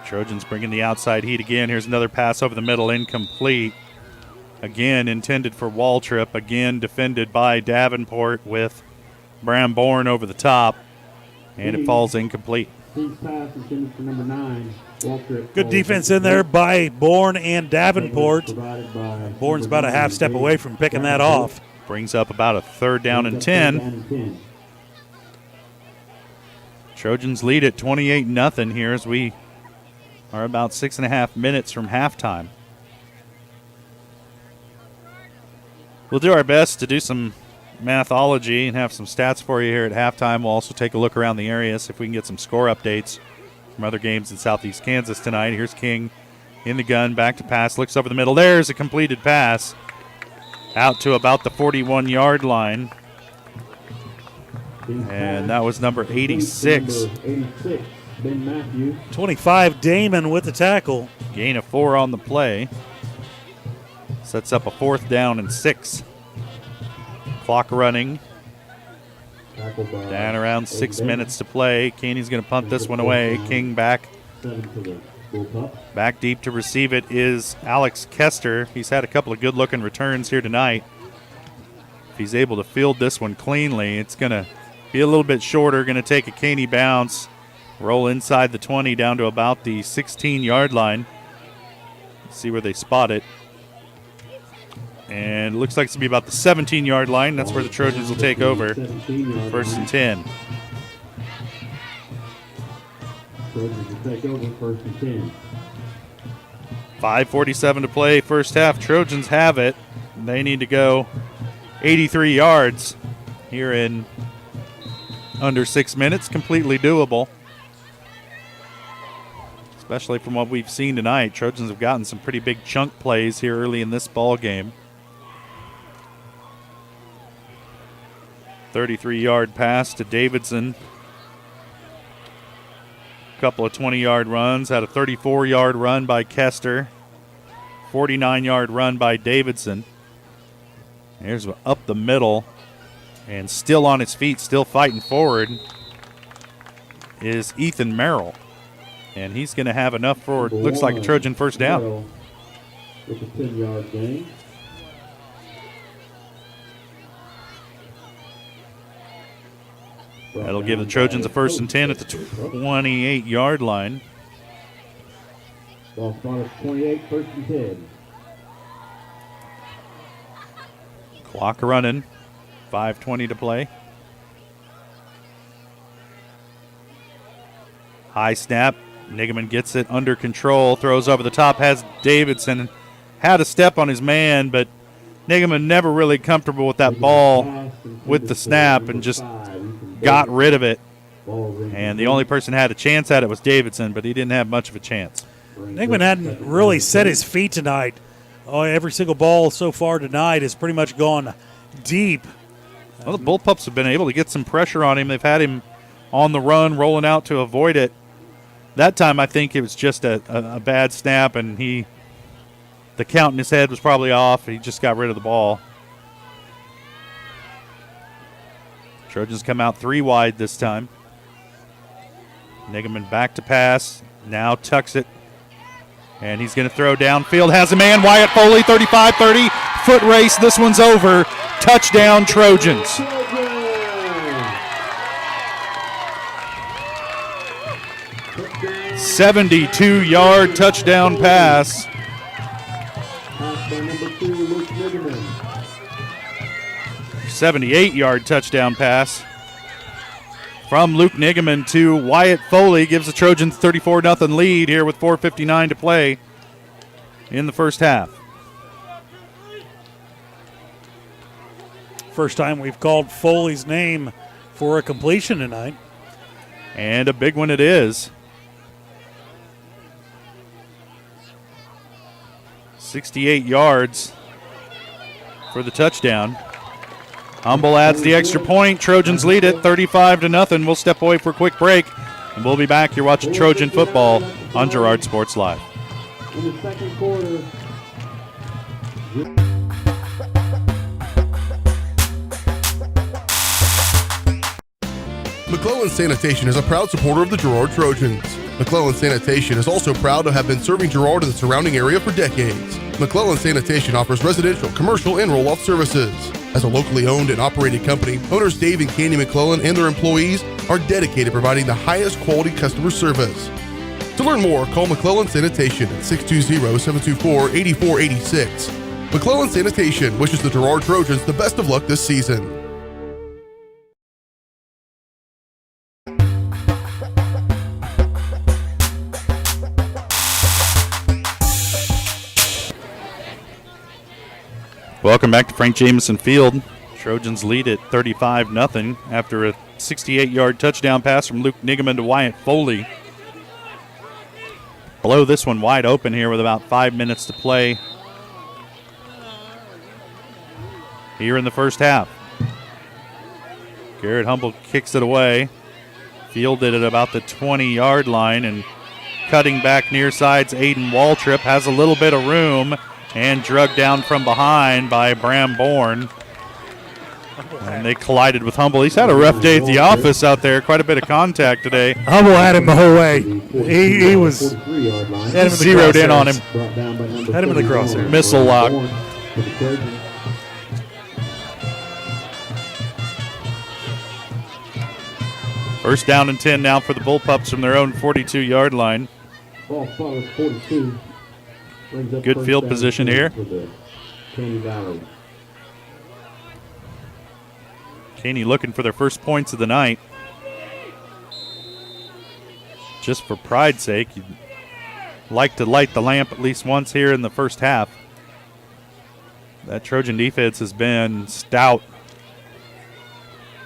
Trojans bringing the outside heat again. Here's another pass over the middle, incomplete. Again, intended for Waltrip. Again, defended by Davenport with Bramborn over the top. And it falls incomplete. Good defense in there by Bourne and Davenport. Bourne's about a half step away from picking that off. Brings up about a 3rd down and 10. Trojans lead at 28-0 here as we are about 6.5 minutes from halftime. We'll do our best to do some mathology and have some stats for you here at halftime. We'll also take a look around the area, see if we can get some score updates from other games in Southeast Kansas tonight. Here's King in the gun, back to pass, looks over the middle. There's a completed pass out to about the 41-yard line. And that was number 86. 25, Damon with the tackle. Gain of 4 on the play. Sets up a 4th down and 6. Clock running. Down around 6 minutes to play. Caney's going to punt this one away. King back. Back deep to receive it is Alex Kester. He's had a couple of good-looking returns here tonight. If he's able to field this one cleanly, it's going to be a little bit shorter. Going to take a Caney bounce. Roll inside the 20 down to about the 16-yard line. See where they spot it. And it looks like it's going to be about the 17-yard line. That's where the Trojans will take over. 1st and 10. Trojans will take over 1st and 10. 5:47 to play, first half. Trojans have it. They need to go 83 yards here in under 6 minutes. Completely doable. Especially from what we've seen tonight. Trojans have gotten some pretty big chunk plays here early in this ball game. 33-yard pass to Davidson. A couple of 20-yard runs. Had a 34-yard run by Kester. 49-yard run by Davidson. Here's up the middle. And still on his feet, still fighting forward, is Ethan Merrill. And he's going to have enough for, looks like a Trojan first down. With a 10-yard gain. That'll give the Trojans a 1st and 10 at the 28-yard line. Ball spot is 28, 1st and 10. Clock running. 5:20 to play. High snap. Nigaman gets it under control. Throws over the top. Has Davidson. Had a step on his man, but Nigaman never really comfortable with that ball with the snap and just got rid of it. And the only person who had a chance at it was Davidson, but he didn't have much of a chance. Nigaman hadn't really set his feet tonight. Oh, every single ball so far tonight has pretty much gone deep. Well, the Bullpups have been able to get some pressure on him. They've had him on the run, rolling out to avoid it. That time I think it was just a bad snap, and the count in his head was probably off. He just got rid of the ball. Trojans come out 3 wide this time. Nigaman back to pass. Now tucks it. And he's going to throw downfield. Has a man. Wyatt Foley, 35-30. Foot race. This one's over. Touchdown, Trojans. 72-yard touchdown pass. 78-yard touchdown pass from Luke Nigaman to Wyatt Foley. Gives the Trojans 34-0 lead here with 4:59 to play in the first half. First time we've called Foley's name for a completion tonight. And a big one it is. 68 yards for the touchdown. Humble adds the extra point. Trojans lead it 35-0. We'll step away for a quick break, and we'll be back. You're watching Trojan football on Girard Sports Live. In the second quarter. McClellan Sanitation is a proud supporter of the Girard Trojans. McClellan Sanitation is also proud to have been serving Girard and the surrounding area for decades. McClellan Sanitation offers residential, commercial, and roll-off services. As a locally owned and operated company, owners Dave and Caney McClellan and their employees are dedicated to providing the highest quality customer service. To learn more, call McClellan Sanitation at 620-724-8486. McClellan Sanitation wishes the Girard Trojans the best of luck this season. Welcome back to Frank Jameson Field. Trojans lead it 35-0 after a 68-yard touchdown pass from Luke Nigaman to Wyatt Foley. Blow this one wide open here with about 5 minutes to play here in the first half. Garrett Humble kicks it away. Fielded at about the 20-yard line, and cutting back near sides, Aiden Waltrip has a little bit of room and drugged down from behind by Bram Bourne. And they collided with Humble. He's had a rough day at the office out there. Quite a bit of contact today. Humble had him the whole way. He was zeroed in on him. Had him in the crosshair. Missile lock. First down and 10 now for the Bullpups from their own 42-yard line. Good field position here. Caney looking for their first points of the night. Just for pride's sake, you'd like to light the lamp at least once here in the first half. That Trojan defense has been stout,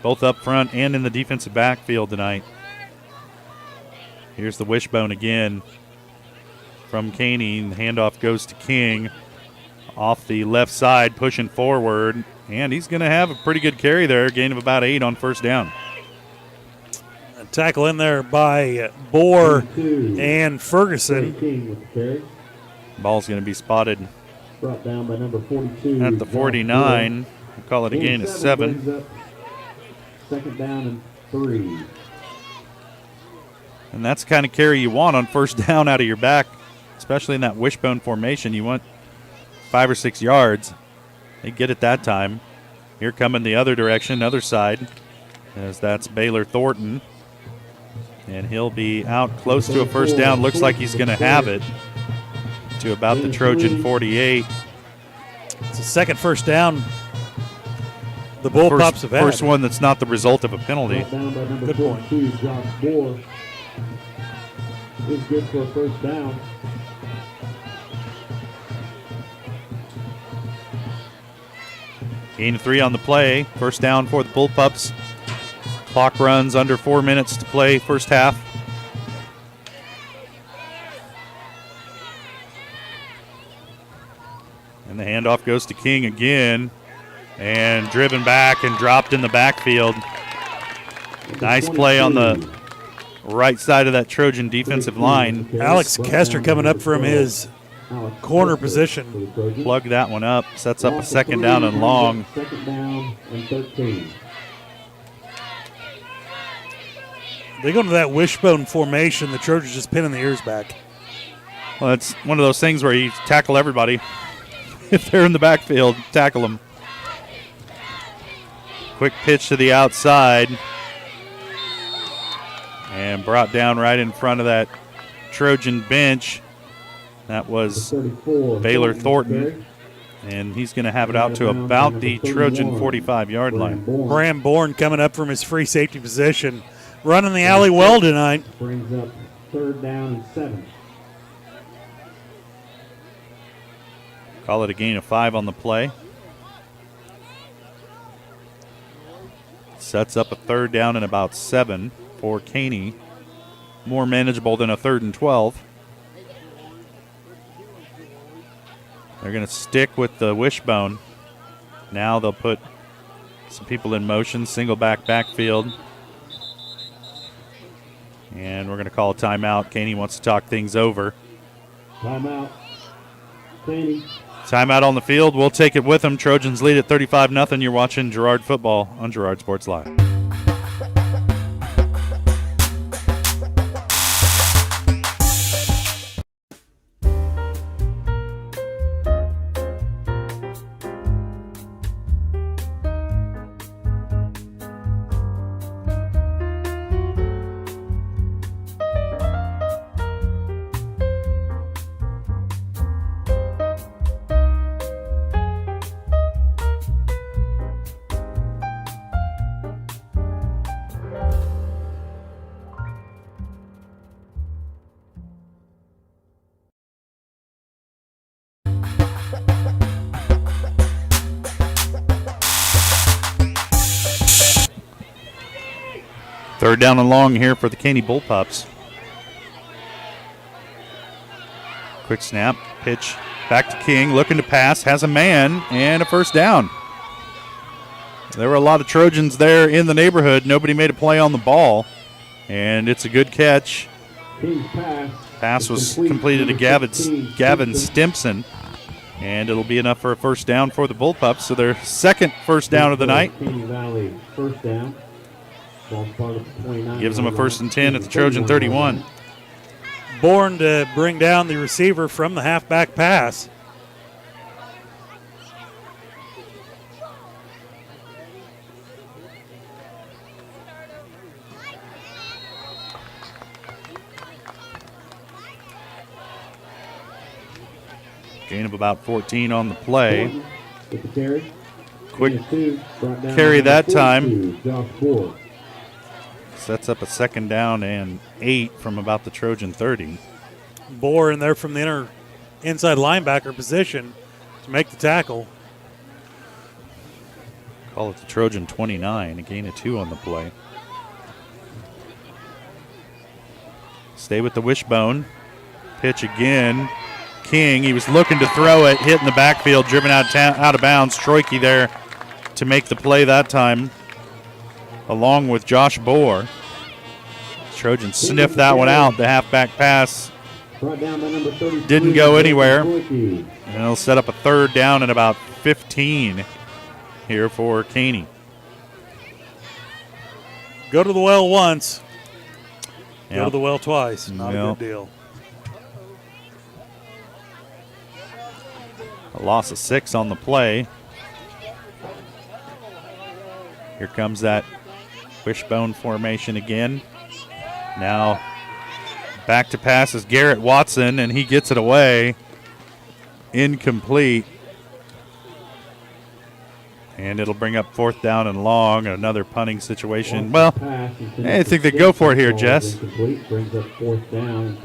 both up front and in the defensive backfield tonight. Here's the wishbone again from Caney. The handoff goes to King off the left side, pushing forward. And he's going to have a pretty good carry there, gain of about 8 on first down. A tackle in there by Bohr and Ferguson. Ball's going to be spotted Brought down by number 42. at the 49. We'll call it a gain of 7. Second down and 3. And that's the kind of carry you want on first down out of your back, especially in that wishbone formation. You want 5 or 6 yards. They get it that time. Here coming the other direction, other side, as that's Baylor Thornton. And he'll be out close to a first down. Looks like he's going to have it to about the Trojan 48. It's the second first down the Bullpups have had. First one that's not the result of a penalty. Good point. Josh Bohr is good for a first down. Gain of 3 on the play. First down for the Bullpups. Clock runs under 4 minutes to play first half. And the handoff goes to King again. And driven back and dropped in the backfield. Nice play on the right side of that Trojan defensive line. Alex Kester coming up from his corner position. Plug that one up. Sets up a second down and long. Second down and 13. They go into that wishbone formation. The Trojans just pinning the ears back. Well, it's one of those things where you tackle everybody. If they're in the backfield, tackle them. Quick pitch to the outside. And brought down right in front of that Trojan bench. That was Baylor Thornton. And he's going to have it out to about the Trojan 45-yard line. Bram Bourne coming up from his free safety position. Running the alley well tonight. Brings up third down and 7. Call it a gain of 5 on the play. Sets up a third down and about 7 for Caney. More manageable than a 3rd and 12. They're going to stick with the wishbone. Now they'll put Some people in motion, single backfield. And we're going to call a timeout. Caney wants to talk things over. Timeout. Caney. Timeout on the field. We'll take it with them. Trojans lead at 35-0. You're watching Girard football on Girard Sports Live. Third down and long here for the Caney Bullpups. Quick snap, pitch back to King, looking to pass, has a man, and a first down. There were a lot of Trojans there in the neighborhood. Nobody made a play on the ball, and it's a good catch. Pass was completed to Gavin Stimpson, and it'll be enough for a first down for the Bullpups. So their second first down of the night. First down. Gives them a 1st and 10 at the Trojan 31. Bourne to bring down the receiver from the halfback pass. Gain of about 14 on the play. Quick carry that time. Sets up a 2nd down and 8 from about the Trojan 30. Bourne there from the inside linebacker position to make the tackle. Call it the Trojan 29, a gain of 2 on the play. Stay with the wishbone. Pitch again. King, he was looking to throw it, hit in the backfield, driven out of bounds. Troike there to make the play that time, along with Josh Bohr. Trojans sniffed that one out. The halfback pass didn't go anywhere. And it'll set up a 3rd down and about 15 here for Caney. Go to the well once. Yep. Go to the well twice. Not a good deal. A loss of 6 on the play. Here comes that wishbone formation again. Now back to pass is Garrett Watson, and he gets it away. Incomplete. And it'll bring up 4th down and long, another punting situation. Well, I think they go for it here, Jess.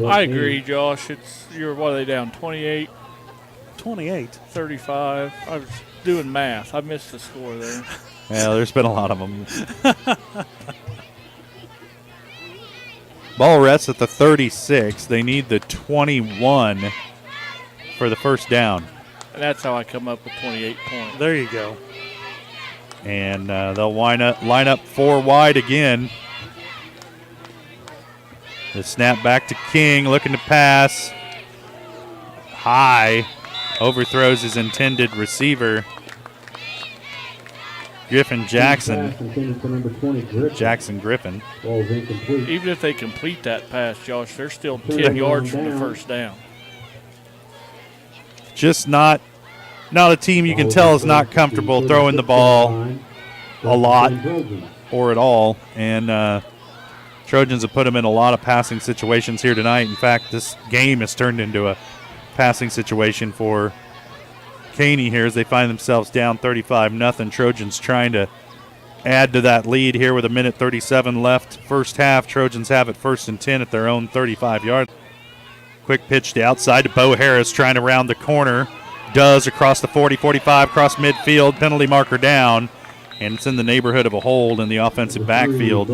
I agree, Josh. What are they down, 28? 28. 35. I was doing math. I missed the score there. Yeah, there's been a lot of them. Ball rests at the 36. They need the 21 for the first down. And that's how I come up with 28 points. There you go. And they'll line up 4 wide again. The snap back to King, looking to pass. High. Overthrows his intended receiver. Griffin Jackson. Jackson Griffin. Even if they complete that pass, Josh, they're still 10 yards from the first down. Just not a team you can tell is not comfortable throwing the ball a lot or at all. And Trojans have put them in a lot of passing situations here tonight. In fact, this game has turned into a passing situation for Caney here as they find themselves down 35-0. Trojans trying to add to that lead here with 1:37 left. First half, Trojans have it 1st and 10 at their own 35-yard. Quick pitch to outside to Bo Harris trying to round the corner. Does across the 40-45, across midfield, penalty marker down, and it's in the neighborhood of a hold in the offensive backfield.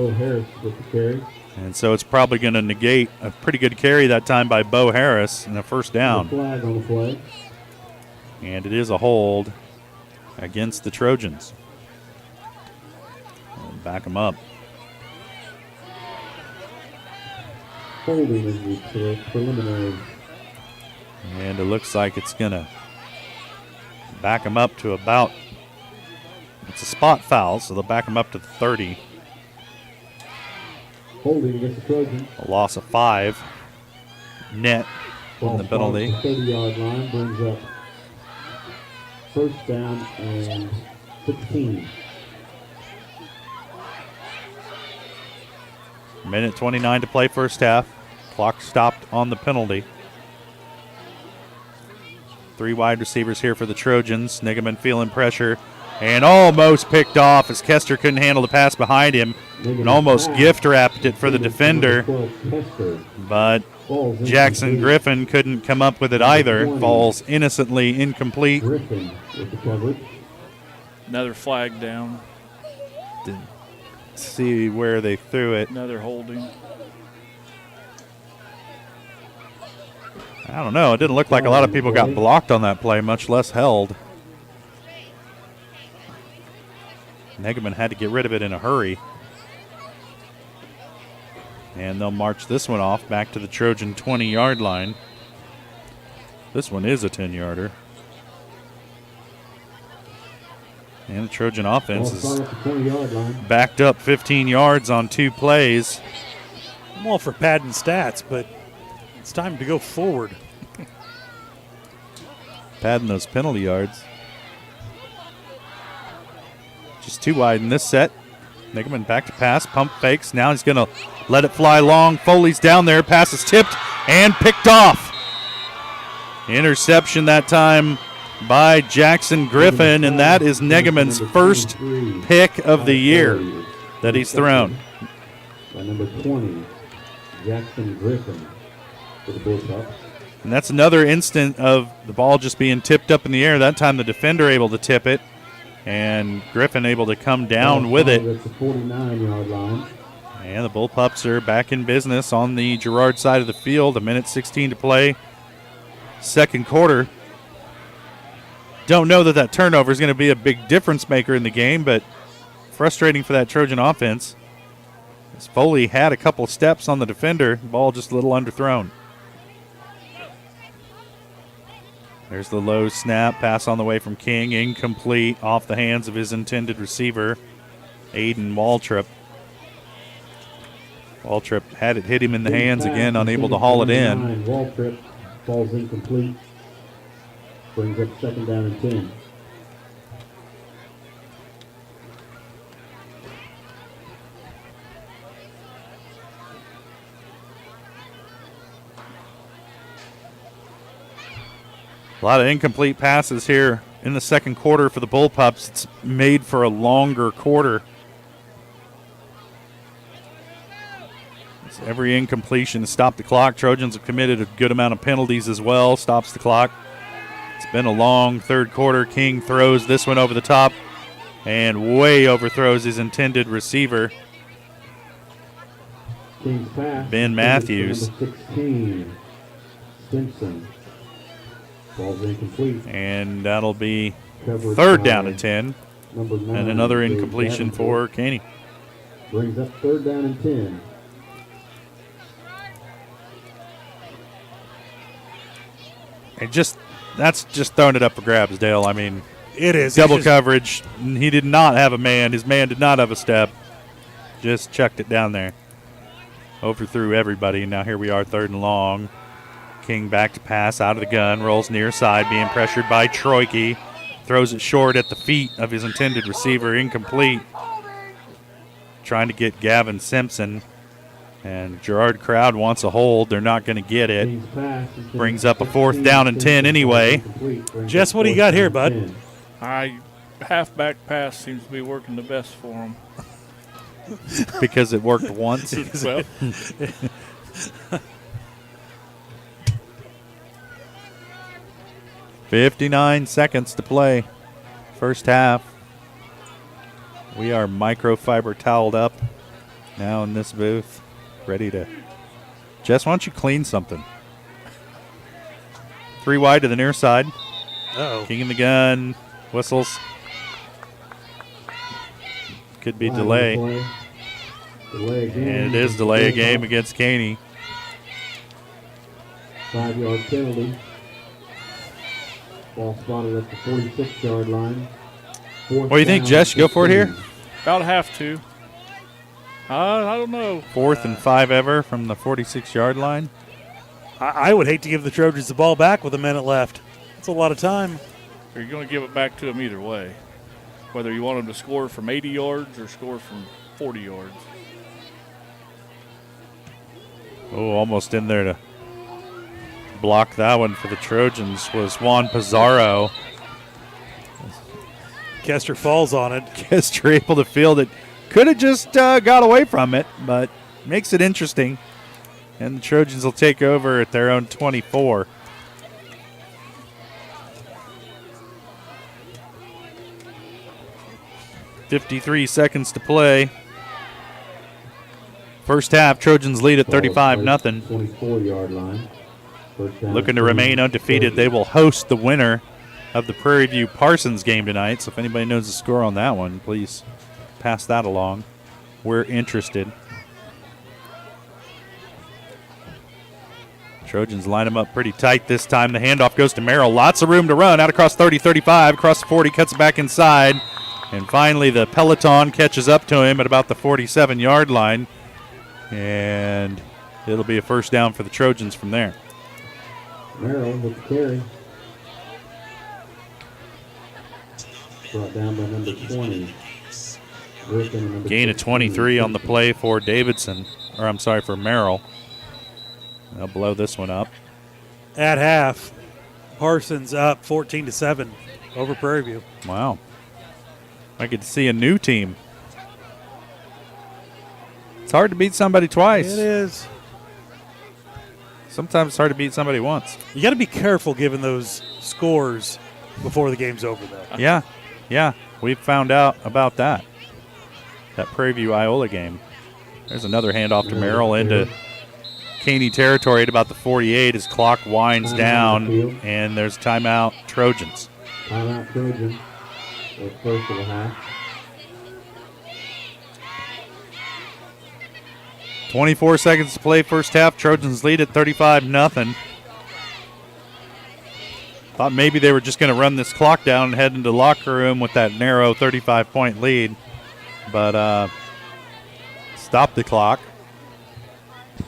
And so it's probably going to negate a pretty good carry that time by Bo Harris and a first down. And it is a hold against the Trojans. back them up. Holding is the preliminary. And it looks like it's going to back them up to about, it's a spot foul, so they'll back them up to the 30. Holding against the Trojans. A loss of 5. Net on the penalty. 30-yard line brings up first down and 16. Minute 29 to play first half. Clock stopped on the penalty. 3 wide receivers here for the Trojans. Nigaman feeling pressure and almost picked off as Kester couldn't handle the pass behind him and almost gift wrapped it for the defender. But Jackson Griffin couldn't come up with it either. Falls innocently incomplete. Another flag down. Didn't see where they threw it. Another holding. I don't know. It didn't look like a lot of people got blocked on that play, much less held. Negaman had to get rid of it in a hurry. And they'll march this one off back to the Trojan 20-yard line. This one is a 10-yarder. And the Trojan offense is backed up 15 yards on 2 plays. I'm all for padding stats, but it's time to go forward. Padding those penalty yards. Just 2 wide in this set. Nigaman back to pass, pump fakes. Now he's going to let it fly long. Foley's down there. Pass is tipped and picked off. Interception that time by Jackson Griffin, and that is Negaman's first pick of the year that he's thrown. By number 20, Jackson Griffin for the Bullpups. And that's another instant of the ball just being tipped up in the air. That time the defender able to tip it, and Griffin able to come down with it. That's the 49-yard line. And the Bullpups are back in business on the Girard side of the field. 1:16 to play. Second quarter. Don't know that turnover is going to be a big difference maker in the game, but frustrating for that Trojan offense. As Foley had a couple steps on the defender, ball just a little underthrown. There's the low snap, pass on the way from King, incomplete, off the hands of his intended receiver, Aiden Waltrip. Waltrip had it hit him in the hands again, unable to haul it in. Waltrip falls incomplete. Brings up second down and 10. A lot of incomplete passes here in the second quarter for the Bullpups. It's made for a longer quarter. So every incompletion to stop the clock. Trojans have committed a good amount of penalties as well. Stops the clock. It's been a long third quarter. King throws this one over the top and way overthrows his intended receiver, King's pass. Ben Matthews. Number 16, Simpson. Ball's incomplete. And that'll be Covered third down by and 10. number 9, And another Dave incompletion Davenport. for Caney. Brings up third down and 10. And that's just throwing it up for grabs, Dale. I mean, it is double coverage. He did not have a man. His man did not have a step. Just chucked it down there. Overthrew everybody. And now here we are, third and long. King back to pass out of the gun. Rolls near side, being pressured by Troike. Throws it short at the feet of his intended receiver. Incomplete. Trying to get Gavin Simpson. And Girard crowd wants a hold. They're not going to get it. Brings up a fourth down and 10 anyway. Jess, what do you got here, bud? Halfback pass seems to be working the best for him. Because it worked once. Well, 59 seconds to play. First half. We are microfiber toweled up now in this booth. Ready to. Jess, why don't you clean something? 3 wide to the near side. Uh-oh. King in the gun. Whistles. Could be delay. Delay again. And it is delay a game against Caney. 5-yard penalty. Ball spotted at the 46-yard line. What do you think, Jess? You go for it here? About have to. I don't know. 4th and 5 ever from the 46-yard line. I would hate to give the Trojans the ball back with a minute left. That's a lot of time. Or you're going to give it back to them either way, whether you want them to score from 80 yards or score from 40 yards. Oh, almost in there to block that one for the Trojans was Juan Pizarro. Kester falls on it. Kester able to field it. Could have just got away from it, but makes it interesting. And the Trojans will take over at their own 24. .53 seconds to play. First half, Trojans lead at 35-0. 24-yard line. Looking to remain undefeated. They will host the winner of the Prairie View Parsons game tonight. So if anybody knows the score on that one, please pass that along. We're interested. Trojans line them up pretty tight this time. The handoff goes to Merrill. Lots of room to run. Out across 30, 35, across the 40, cuts it back inside. And finally the peloton catches up to him at about the 47-yard line. And it'll be a first down for the Trojans from there. Merrill with the carry. Brought down by number 20. Gain of 23 on the play for Davidson. Or I'm sorry, for Merrill. They'll blow this one up. At half, Parsons up 14-7 over Prairie View. Wow. I get to see a new team. It's hard to beat somebody twice. It is. Sometimes it's hard to beat somebody once. You got to be careful giving those scores before the game's over, though. Yeah. We found out about that. That Prairie View Iola game. There's another handoff to Merrill into Caney territory at about the 48 as clock winds down, and there's timeout Trojans. Timeout Trojans. First of the half. 24 seconds to play first half. Trojans lead at 35-0. Thought maybe they were just going to run this clock down and head into the locker room with that narrow 35-point lead. But stop the clock.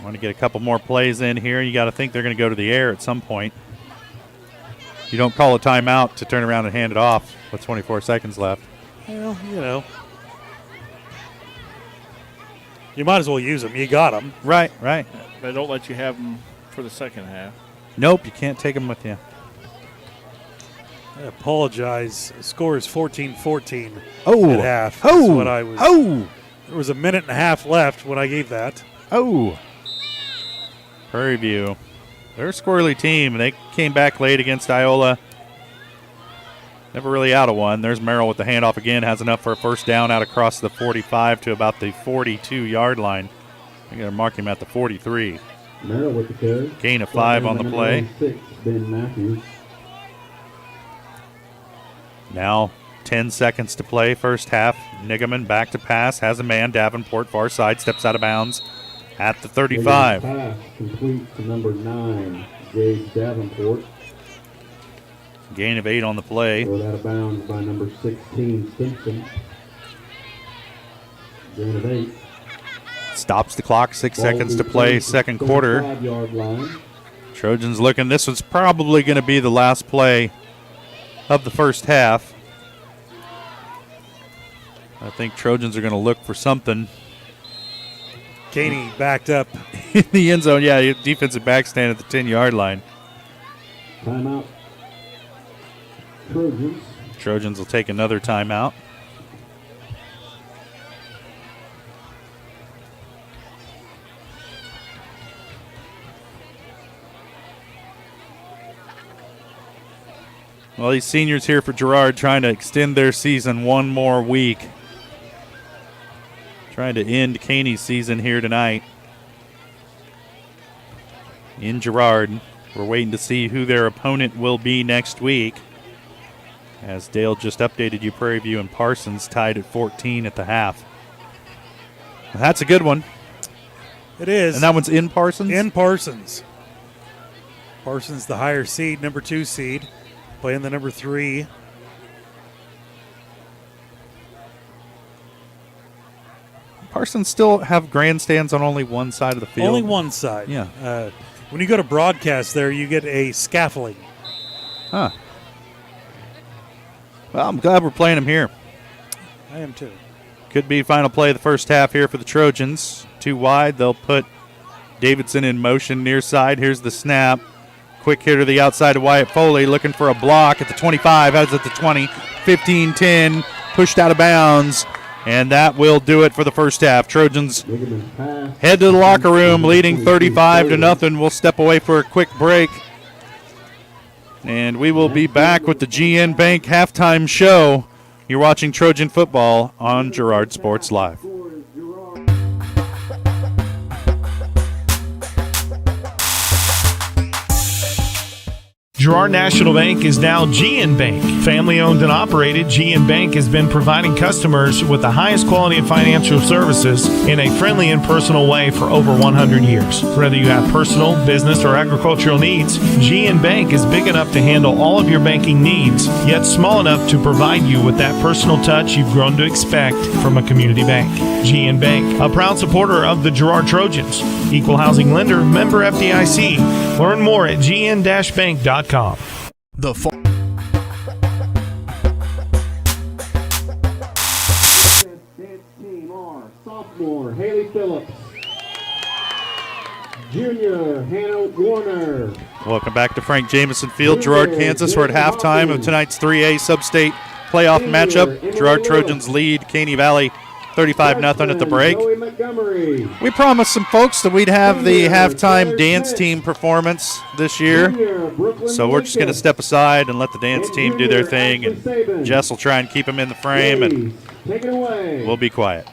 Want to get a couple more plays in here. You got to think they're going to go to the air at some point. You don't call a timeout to turn around and hand it off with 24 seconds left. Well, you might as well use them. You got them. Right. They don't let you have them for the second half. Nope, you can't take them with you. I apologize. The score is 14-14 at half. Oh. That's what I was. There was a minute and a half left when I gave that. Prairie View. They're a squirrely team, and they came back late against Iola. Never really out of one. There's Merrill with the handoff again. Has enough for a first down out across the 45 to about the 42-yard line. I'm going to mark him at the 43. Merrill with the carry. Gain of 5 on the play. 6, Ben Matthews. Now 10 seconds to play first half. Nigaman back to pass. Has a man. Davenport far side. Steps out of bounds at the 35. Pass complete to number 9, Gage Davenport. Gain of 8 on the play. Brought out of bounds by number 16, Simpson. Gain of 8. Stops the clock. 6 seconds to play second quarter. 5-yard line. Trojans looking. This was probably going to be the last play of the first half. I think Trojans are going to look for something. Caney backed up in the end zone. Yeah, defensive back stand at the 10-yard line. Timeout. Trojans. Trojans will take another timeout. Well, these seniors here for Girard trying to extend their season one more week. Trying to end Caney's season here tonight in Girard. We're waiting to see who their opponent will be next week. As Dale just updated you, Prairie View and Parsons tied at 14 at the half. That's a good one. It is. And that one's in Parsons? In Parsons. Parsons, the higher seed, number 2 seed, playing the number 3. Parsons still have grandstands on only one side of the field. Only one side. Yeah. When you go to broadcast there, you get a scaffolding. Huh. Well, I'm glad we're playing them here. I am too. Could be final play of the first half here for the Trojans. Too wide. They'll put Davidson in motion near side. Here's the snap. Quick hitter to the outside of Wyatt Foley, looking for a block at the 25. Has it at the 20. 15-10. Pushed out of bounds. And that will do it for the first half. Trojans head to the locker room, leading 35-0. We'll step away for a quick break. And we will be back with the GN Bank halftime show. You're watching Trojan football on Girard Sports Live. Girard National Bank is now GN Bank. Family owned and operated, GN Bank has been providing customers with the highest quality of financial services in a friendly and personal way for over 100 years. Whether you have personal, business, or agricultural needs, GN Bank is big enough to handle all of your banking needs, yet small enough to provide you with that personal touch you've grown to expect from a community bank. GN Bank, a proud supporter of the Girard Trojans. Equal housing lender, member FDIC. Learn more at gn-bank.com. The sophomore Haley Phillips, junior Hannah Warner. Welcome back to Frank Jameson Field, Girard, Kansas. We're at halftime of tonight's 3A Sub-State playoff matchup. Girard Trojans lead Caney Valley 35-0 at the break. We promised some folks that we'd have the halftime dance team performance this year, so we're just going to step aside and let the dance team do their thing, and Jess will try and keep them in the frame, and we'll be quiet.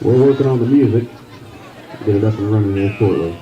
We're working on the music. Get it up and running here shortly.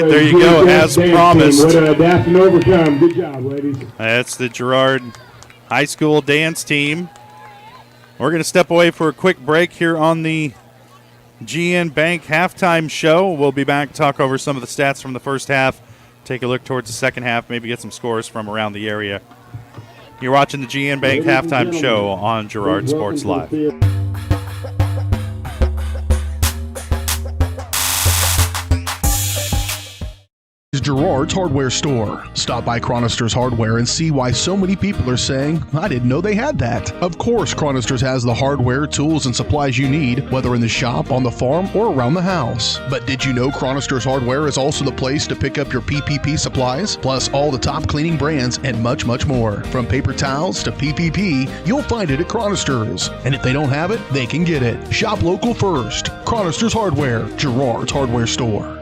there you go, as promised. What a dash and overtime. Good job, ladies. That's the Girard High School dance team. We're going to step away for a quick break here on the GN Bank halftime show. We'll be back to talk over some of the stats from the first half, take a look towards the second half, maybe get some scores from around the area. You're watching the GN Bank halftime show on Girard Sports Live. Girard's Hardware Store. Stop by Chronister's Hardware and see why so many people are saying, I didn't know they had that. Of course, Chronister's has the hardware, tools, and supplies you need, whether in the shop, on the farm, or around the house. But did you know Chronister's Hardware is also the place to pick up your PPP supplies, plus all the top cleaning brands and much, much more. From paper towels to PPP, you'll find it at Chronister's. And if they don't have it, they can get it. Shop local first. Chronister's Hardware, Girard's Hardware Store.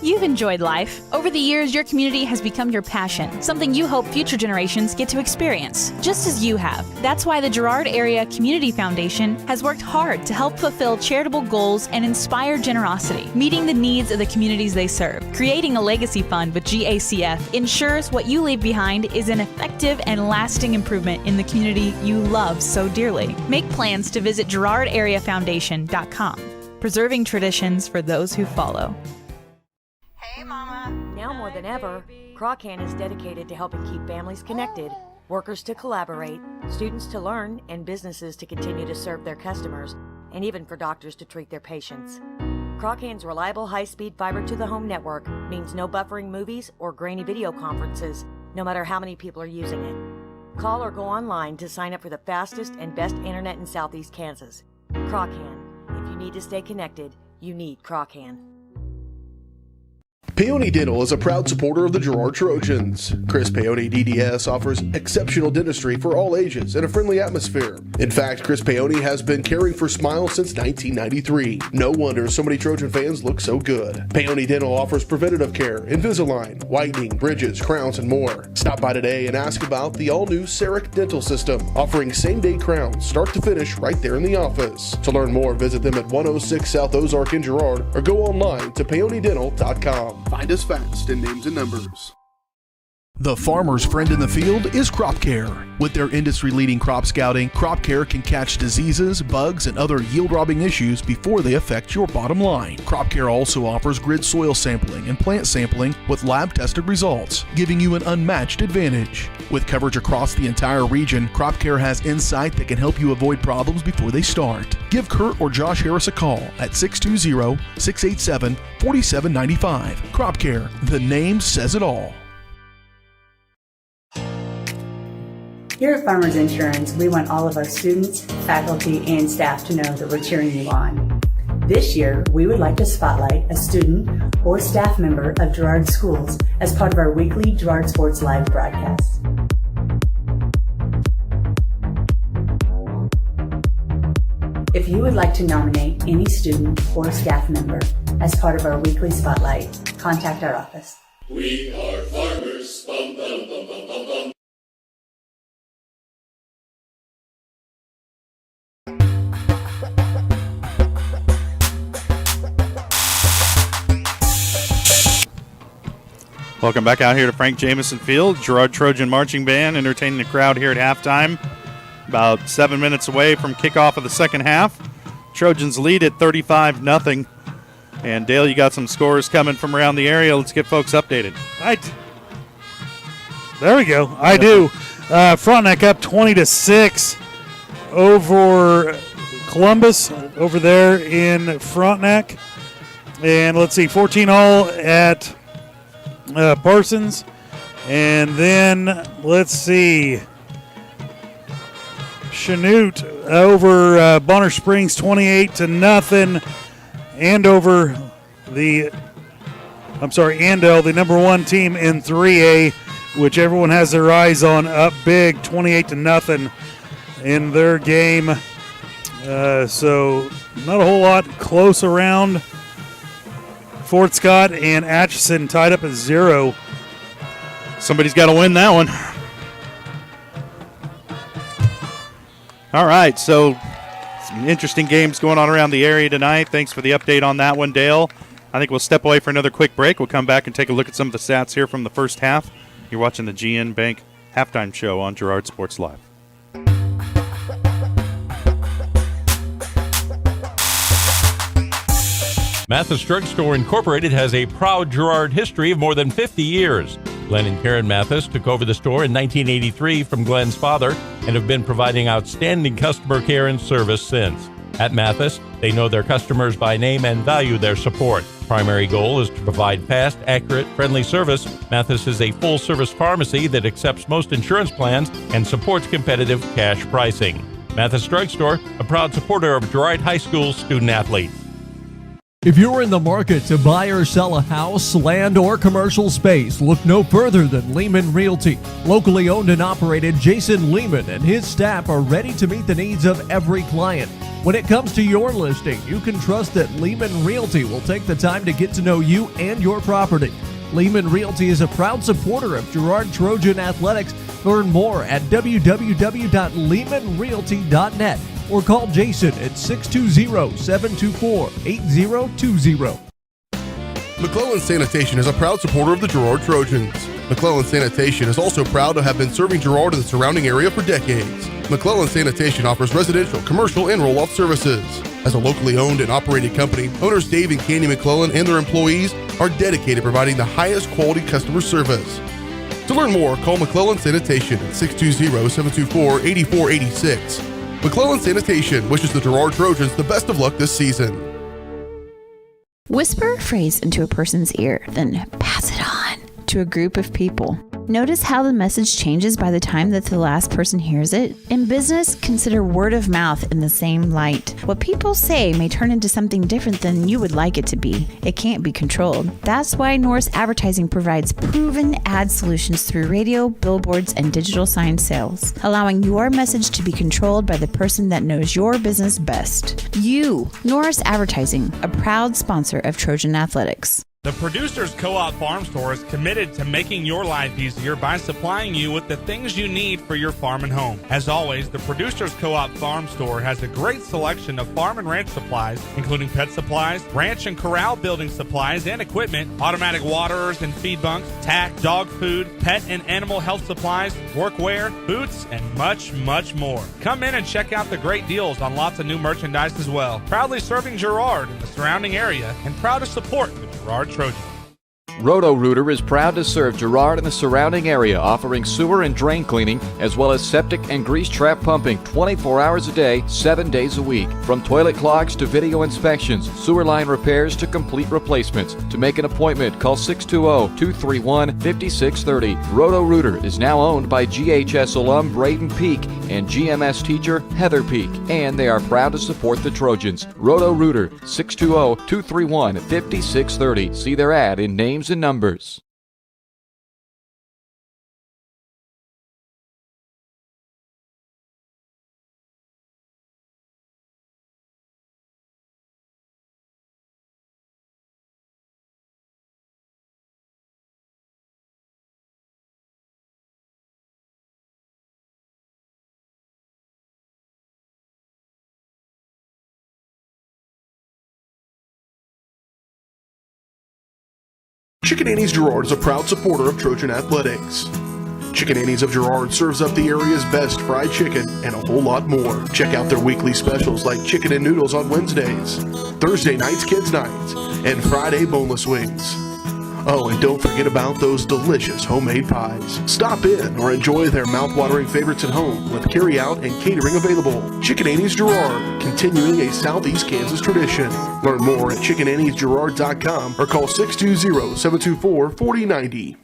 You've enjoyed life. Over the years, your community has become your passion, something you hope future generations get to experience, just as you have. That's why the Girard Area Community Foundation has worked hard to help fulfill charitable goals and inspire generosity, meeting the needs of the communities they serve. Creating a legacy fund with GACF ensures what you leave behind is an effective and lasting improvement in the community you love so dearly. Make plans to visit GirardAreaFoundation.com, preserving traditions for those who follow. Now more than ever, Crawcan is dedicated to helping keep families connected, workers to collaborate, students to learn, and businesses to continue to serve their customers, and even for doctors to treat their patients. Crawcan's reliable high-speed fiber-to-the-home network means no buffering movies or grainy video conferences, no matter how many people are using it. Call or go online to sign up for the fastest and best internet in Southeast Kansas. Crawcan. If you need to stay connected, you need Crawcan. Peony Dental is a proud supporter of the Girard Trojans. Chris Peony DDS offers exceptional dentistry for all ages in a friendly atmosphere. In fact, Chris Peony has been caring for smiles since 1993. No wonder so many Trojan fans look so good. Peony Dental offers preventative care, Invisalign, whitening, bridges, crowns, and more. Stop by today and ask about the all-new CEREC dental system, offering same-day crowns, start to finish, right there in the office. To learn more, visit them at 106 South Ozark in Girard or go online to peonydental.com. Find us fast in names and numbers. The farmer's friend in the field is Crop Care. With their industry-leading crop scouting, Crop Care can catch diseases, bugs, and other yield-robbing issues before they affect your bottom line. Crop Care also offers grid soil sampling and plant sampling with lab-tested results, giving you an unmatched advantage. With coverage across the entire region, Crop Care has insight that can help you avoid problems before they start. Give Kurt or Josh Harris a call at 620-687-4795. Crop Care, the name says it all. Here at Farmers Insurance, we want all of our students, faculty, and staff to know that we're cheering you on. This year, we would like to spotlight a student or staff member of Girard Schools as part of our weekly Girard Sports Live broadcast. If you would like to nominate any student or staff member as part of our weekly spotlight, contact our office. We are farmers. Bum, bum, bum, bum, bum, bum. Welcome back out here to Frank Jameson Field. Girard Trojan Marching Band entertaining the crowd here at halftime. About 7 minutes away from kickoff of the second half. Trojans lead at 35-0. And Dale, you got some scores coming from around the area. Let's get folks updated. There we go. I do. Frontenac up 20-6 over Columbus over there in Frontenac. And let's see, 14 all at Parsons. And then let's see, Chanute over Bonner Springs 28-0. Andover, Andell, the number one team in 3A, which everyone has their eyes on, up big 28-0 in their game. So not a whole lot close around. Fort Scott and Atchison tied up at 0. Somebody's got to win that one. All right, so some interesting games going on around the area tonight. Thanks for the update on that one, Dale. I think we'll step away for another quick break. We'll come back and take a look at some of the stats here from the first half. You're watching the GN Bank Halftime Show on Girard Sports Live. Mathis Drugstore Incorporated has a proud Girard history of more than 50 years. Glenn and Karen Mathis took over the store in 1983 from Glenn's father and have been providing outstanding customer care and service since. At Mathis, they know their customers by name and value their support. Primary goal is to provide fast, accurate, friendly service. Mathis is a full-service pharmacy that accepts most insurance plans and supports competitive cash pricing. Mathis Drugstore, a proud supporter of Girard High School student-athletes. If you're in the market to buy or sell a house, land, or commercial space, look no further than Lehman Realty. Locally owned and operated, Jason Lehman and his staff are ready to meet the needs of every client. When it comes to your listing, you can trust that Lehman Realty will take the time to get to know you and your property. Lehman Realty is a proud supporter of Girard Trojan Athletics. Learn more at www.lehmanrealty.net. or call Jason at 620-724-8020. McClellan Sanitation is a proud supporter of the Girard Trojans. McClellan Sanitation is also proud to have been serving Girard and the surrounding area for decades. McClellan Sanitation offers residential, commercial, and roll-off services. As a locally owned and operated company, owners Dave and Caney McClellan and their employees are dedicated to providing the highest quality customer service. To learn more, call McClellan Sanitation at 620-724-8486. McClellan Sanitation wishes the Girard Trojans the best of luck this season. Whisper a phrase into a person's ear, then pass it on to a group of people. Notice how the message changes by the time that the last person hears it? In business, consider word of mouth in the same light. What people say may turn into something different than you would like it to be. It can't be controlled. That's why Norris Advertising provides proven ad solutions through radio, billboards, and digital sign sales, allowing your message to be controlled by the person that knows your business best. You, Norris Advertising, a proud sponsor of Trojan Athletics. The Producers Co-op Farm Store is committed to making your life easier by supplying you with the things you need for your farm and home. As always, the Producers Co-op Farm Store has a great selection of farm and ranch supplies, including pet supplies, ranch and corral building supplies and equipment, automatic waterers and feed bunks, tack, dog food, pet and animal health supplies, workwear, boots, and much, much more. Come in and check out the great deals on lots of new merchandise as well. Proudly serving Girard and the surrounding area, and proud to support the Girard Trojans. Roto-Rooter is proud to serve Girard and the surrounding area, offering sewer and drain cleaning, as well as septic and grease trap pumping 24 hours a day, 7 days a week. From toilet clogs to video inspections, sewer line repairs to complete replacements. To make an appointment, call 620-231-5630. Roto-Rooter is now owned by GHS alum Braden Peak and GMS teacher Heather Peak, and they are proud to support the Trojans. Roto-Rooter, 620-231-5630. See their ad in names and numbers. Chicken Annie's Girard is a proud supporter of Trojan Athletics. Chicken Annie's of Girard serves up the area's best fried chicken and a whole lot more. Check out their weekly specials like chicken and noodles on Wednesdays, Thursday nights kids nights, and Friday boneless wings. Oh, and don't forget about those delicious homemade pies. Stop in or enjoy their mouth-watering favorites at home with carry-out and catering available. Chicken Annie's Girard, continuing a Southeast Kansas tradition. Learn more at chickenanniesgirard.com or call 620-724-4090.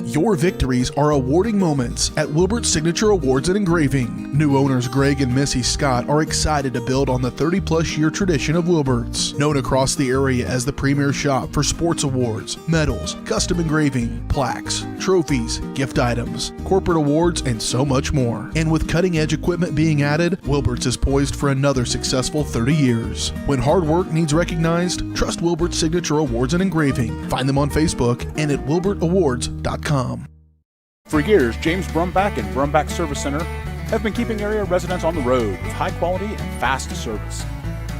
Your victories are awarding moments at Wilbert's Signature Awards and Engraving. New owners Greg and Missy Scott are excited to build on the 30-plus year tradition of Wilbert's, known across the area as the premier shop for sports awards, medals, custom engraving, plaques, trophies, gift items, corporate awards, and so much more. And with cutting-edge equipment being added, Wilbert's is poised for another successful 30 years. When hard work needs recognized, trust Wilbert's Signature Awards and Engraving. Find them on Facebook and at wilbertawards.com. For years, James Brumback and Brumback Service Center have been keeping area residents on the road with high quality and fast service.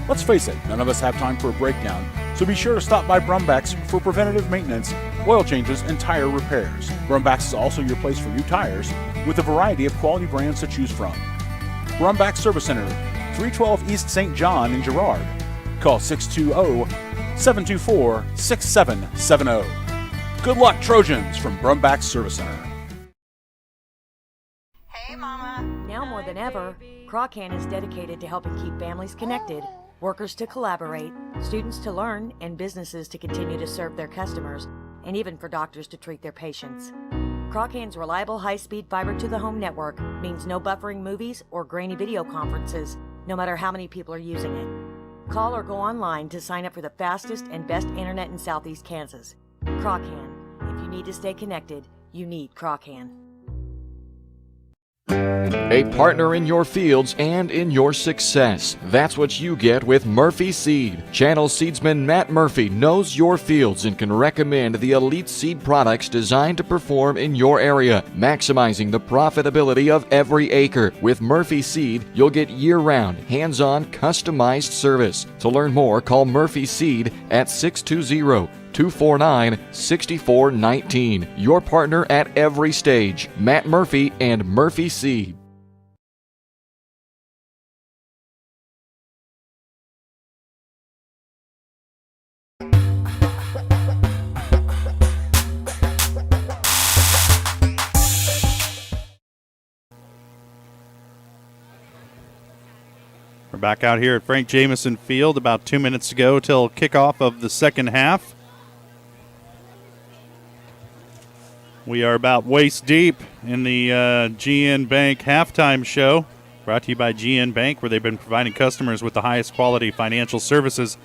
Let's face it, none of us have time for a breakdown, So be sure to stop by Brumback's for preventative maintenance, oil changes, and tire repairs. Brumback's is also your place for new tires with a variety of quality brands to choose from. Brumback Service Center, 312 East St. John in Girard. Call 620-724-6770. Good luck, Trojans, from Brumback Service Center. Now more than ever, Crawcan is dedicated to helping keep families connected, workers to collaborate, students to learn, and businesses to continue to serve their customers, and even for doctors to treat their patients. Crawcan's reliable high-speed fiber-to-the-home network means no buffering movies or grainy video conferences, no matter how many people are using it. Call or go online to sign up for the fastest and best internet in Southeast Kansas. Crawcan. If you need to stay connected, you need Crawcan. A partner in your fields and in your success. That's what you get with Murphy Seed. Channel seedsman Matt Murphy knows your fields and can recommend the elite seed products designed to perform in your area, maximizing the profitability of every acre. With Murphy Seed, you'll get year-round, hands-on, customized service. To learn more, call Murphy Seed at 620-249-6419. Your partner at every stage. Matt Murphy and Murphy Seed. We're back out here at Frank Jameson Field, about 2 minutes to go till kickoff of the second half. We are about waist deep in the GN Bank halftime show, brought to you by GN Bank, where they've been providing customers with the highest quality financial services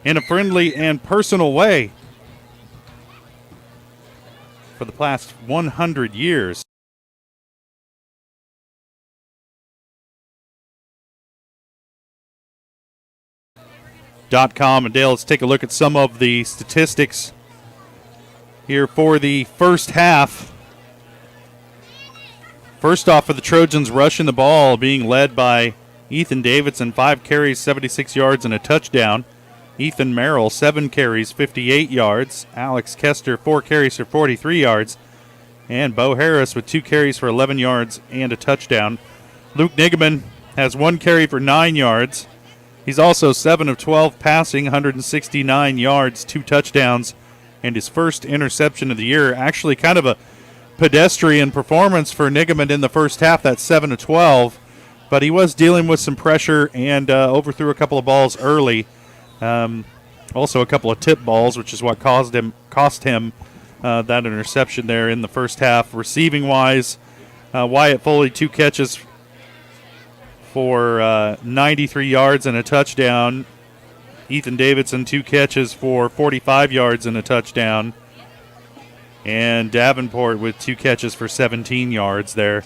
in a friendly and personal way for the past 100 years. .com. And Dale, let's take a look at some of the statistics here for the first half. First off, for the Trojans, rushing the ball, being led by Ethan Davidson, 5 carries, 76 yards, and a touchdown. Ethan Merrill, 7 carries, 58 yards. Alex Kester, 4 carries for 43 yards. And Bo Harris with 2 carries for 11 yards and a touchdown. Luke Nigaman has 1 carry for 9 yards. He's also 7 of 12 passing, 169 yards, 2 touchdowns, and his first interception of the year. Actually kind of a pedestrian performance for Nigaman in the first half, that's 7 of 12, but he was dealing with some pressure and overthrew a couple of balls early. Also a couple of tip balls, which is what cost him that interception there in the first half. Receiving-wise, Wyatt Foley, 2 catches for 93 yards and a touchdown. Ethan Davidson, 2 catches for 45 yards and a touchdown. And Davenport with 2 catches for 17 yards there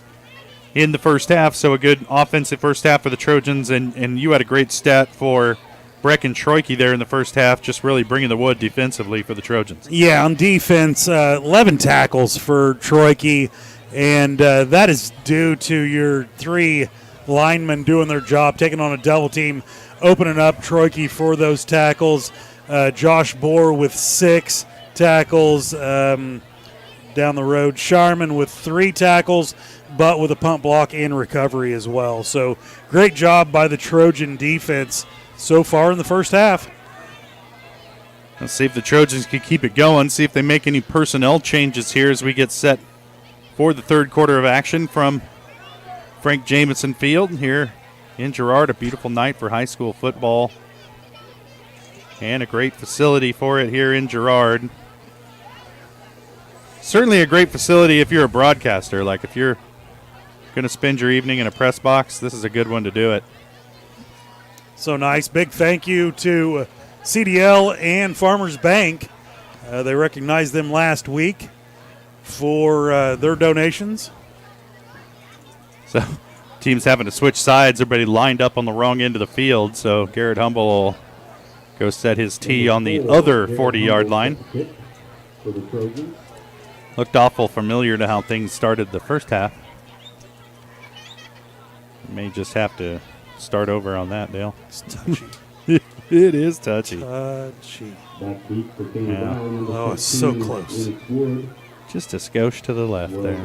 in the first half. So a good offensive first half for the Trojans. And you had a great stat for Brecken Troike there in the first half, just really bringing the wood defensively for the Trojans. Yeah, on defense, 11 tackles for Troike. And that is due to your 3 linemen doing their job, taking on a double team, opening up Troike for those tackles. Josh Bohr with 6 tackles down the road. Sharman with 3 tackles, but with a punt block and recovery as well. So great job by the Trojan defense so far in the first half. Let's see if the Trojans can keep it going, see if they make any personnel changes here as we get set for the third quarter of action from Frank Jameson Field here in Girard. A beautiful night for high school football and a great facility for it here in Girard. Certainly a great facility if you're a broadcaster. Like if you're going to spend your evening in a press box, this is a good one to do it. So nice. Big thank you to CDL and Farmers Bank. They recognized them last week for their donations. So teams having to switch sides. Everybody lined up on the wrong end of the field. So Garrett Humble will go set his tee on the other 40-yard line. Looked awful familiar to how things started the first half. May just have to start over on that, Dale. It is touchy. Touchy. Yeah. Oh, it's so close. Just a skosh to the left there.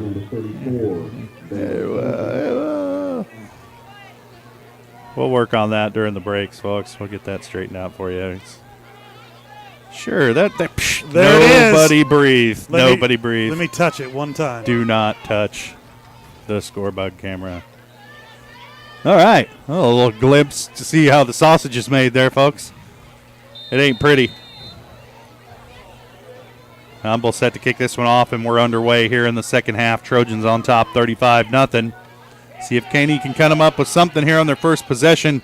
We'll work on that during the breaks, folks. We'll get that straightened out for you. Sure, there nobody breathe. Nobody breathe. Let me touch it one time. Do not touch the scorebug camera. All right. Oh, a little glimpse to see how the sausage is made there, folks. It ain't pretty. Humble set to kick this one off, and we're underway here in the second half. Trojans on top 35-0. See if Caney can cut them up with something here on their first possession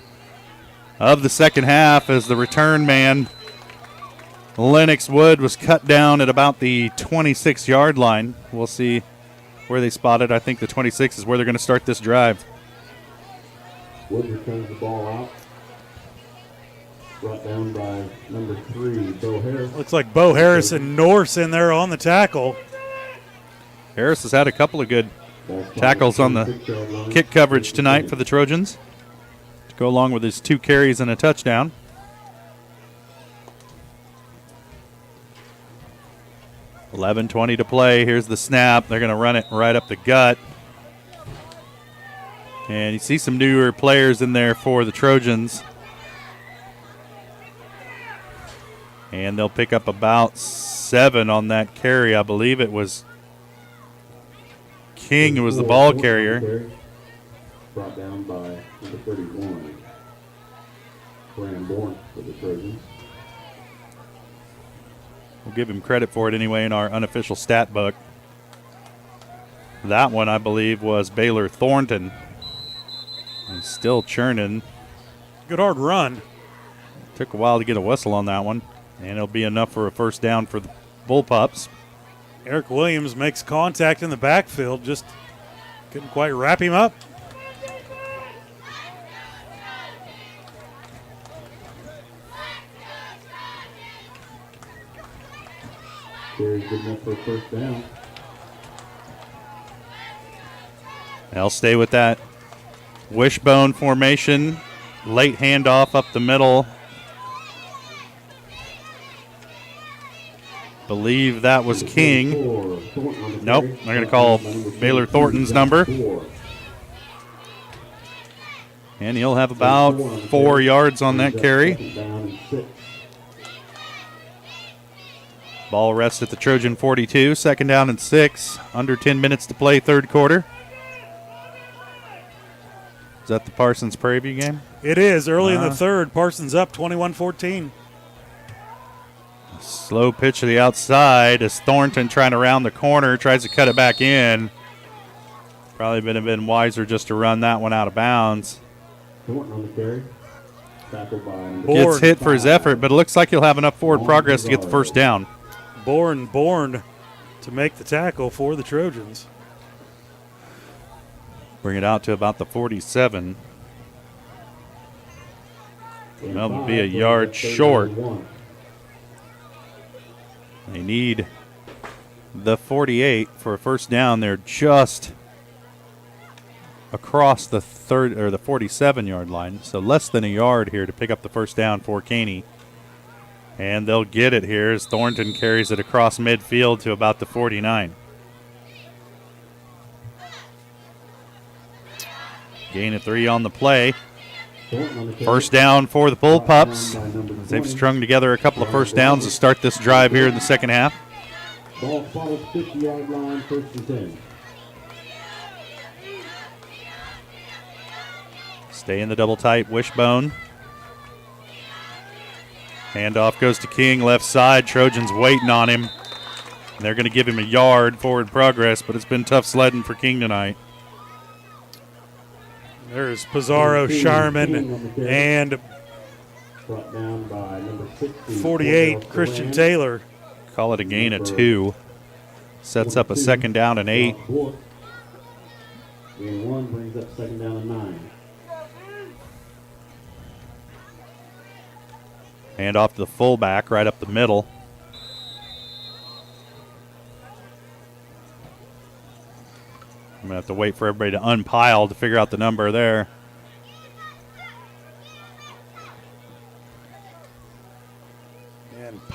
of the second half as the return man, Lennox Wood, was cut down at about the 26-yard line. We'll see where they spot it. I think the 26 is where they're going to start this drive. Wood returns the ball out. Brought down by number 3, Bo Harris. Looks like Bo Harris and Norse in there on the tackle. Harris has had a couple of good tackles on the kick coverage tonight for the Trojans to go along with his 2 carries and a touchdown. $11:20 to play. Here's the snap. They're going to run it right up the gut. And you see some newer players in there for the Trojans. And they'll pick up about 7 on that carry. I believe it was King who was the ball carrier. Brought down by number 31, Graham Bourne for the Trojans. We'll give him credit for it anyway in our unofficial stat book. That one, I believe, was Baylor Thornton. He's still churning. Good hard run. Took a while to get a whistle on that one. And it'll be enough for a first down for the Bullpups. Eric Williams makes contact in the backfield. Just couldn't quite wrap him up. Carry's good enough for a first down. They'll stay with that wishbone formation. Late handoff up the middle. Believe that was King. Nope, they're going to call Baylor Thornton's number. And he'll have about 4 yards on that carry. Ball rests at the Trojan 42. Second down and 6. Under 10 minutes to play, third quarter. Is that the Parsons Prairie View game? It is. Early in the third. Parsons up 21-14. Slow pitch to the outside as Thornton trying to round the corner, tries to cut it back in. Probably would have been wiser just to run that one out of bounds. Thornton on the carry. Tackled by Gets hit for his effort, but it looks like he'll have enough forward progress to get the first down. Bourne to make the tackle for the Trojans. Bring it out to about the 47. That'll be a yard short. They need the 48 for a first down. They're just across the 47-yard line, so less than a yard here to pick up the first down for Caney. And they'll get it here as Thornton carries it across midfield to about the 49. Gain of 3 on the play. First down for the Bullpups. They've strung together a couple of first downs to start this drive here in the second half. Ball follows 50-yard line, first and 10. Stay in the double tight wishbone. Handoff goes to King, left side. Trojans waiting on him. They're going to give him a yard forward progress, but it's been tough sledding for King tonight. There's Pizarro, Sharman, and 48, Christian Taylor. Call it a gain of 2. Sets up a second down and 8. Gain 1 brings up second down and 9. Hand off to the fullback right up the middle. I'm going to have to wait for everybody to unpile to figure out the number there.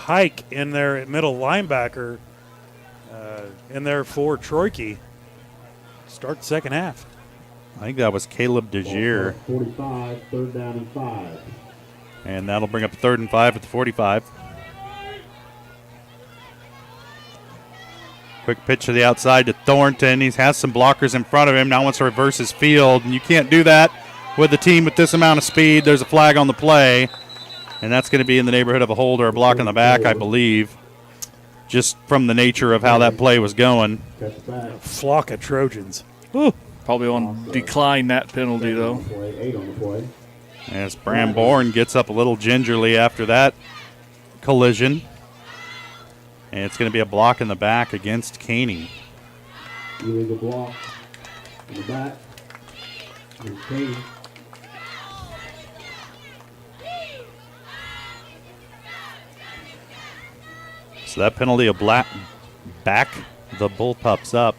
Hike in there at middle linebacker in there for Troike. Start the second half. I think that was Caleb DeGier. 45, third down and 5. And that'll bring up 3rd and 5 at the 45. Quick pitch to the outside to Thornton. He has some blockers in front of him. Now wants to reverse his field. And you can't do that with a team with this amount of speed. There's a flag on the play. And that's going to be in the neighborhood of a hold or a block in the back, I believe. Just from the nature of how that play was going. Flock of Trojans. Ooh. Probably want to decline that penalty, though. As Bramborn gets up a little gingerly after that collision. And it's going to be a block in the back against Caney. Illegal block in the back. And Caney. So that penalty will back the Bullpups up.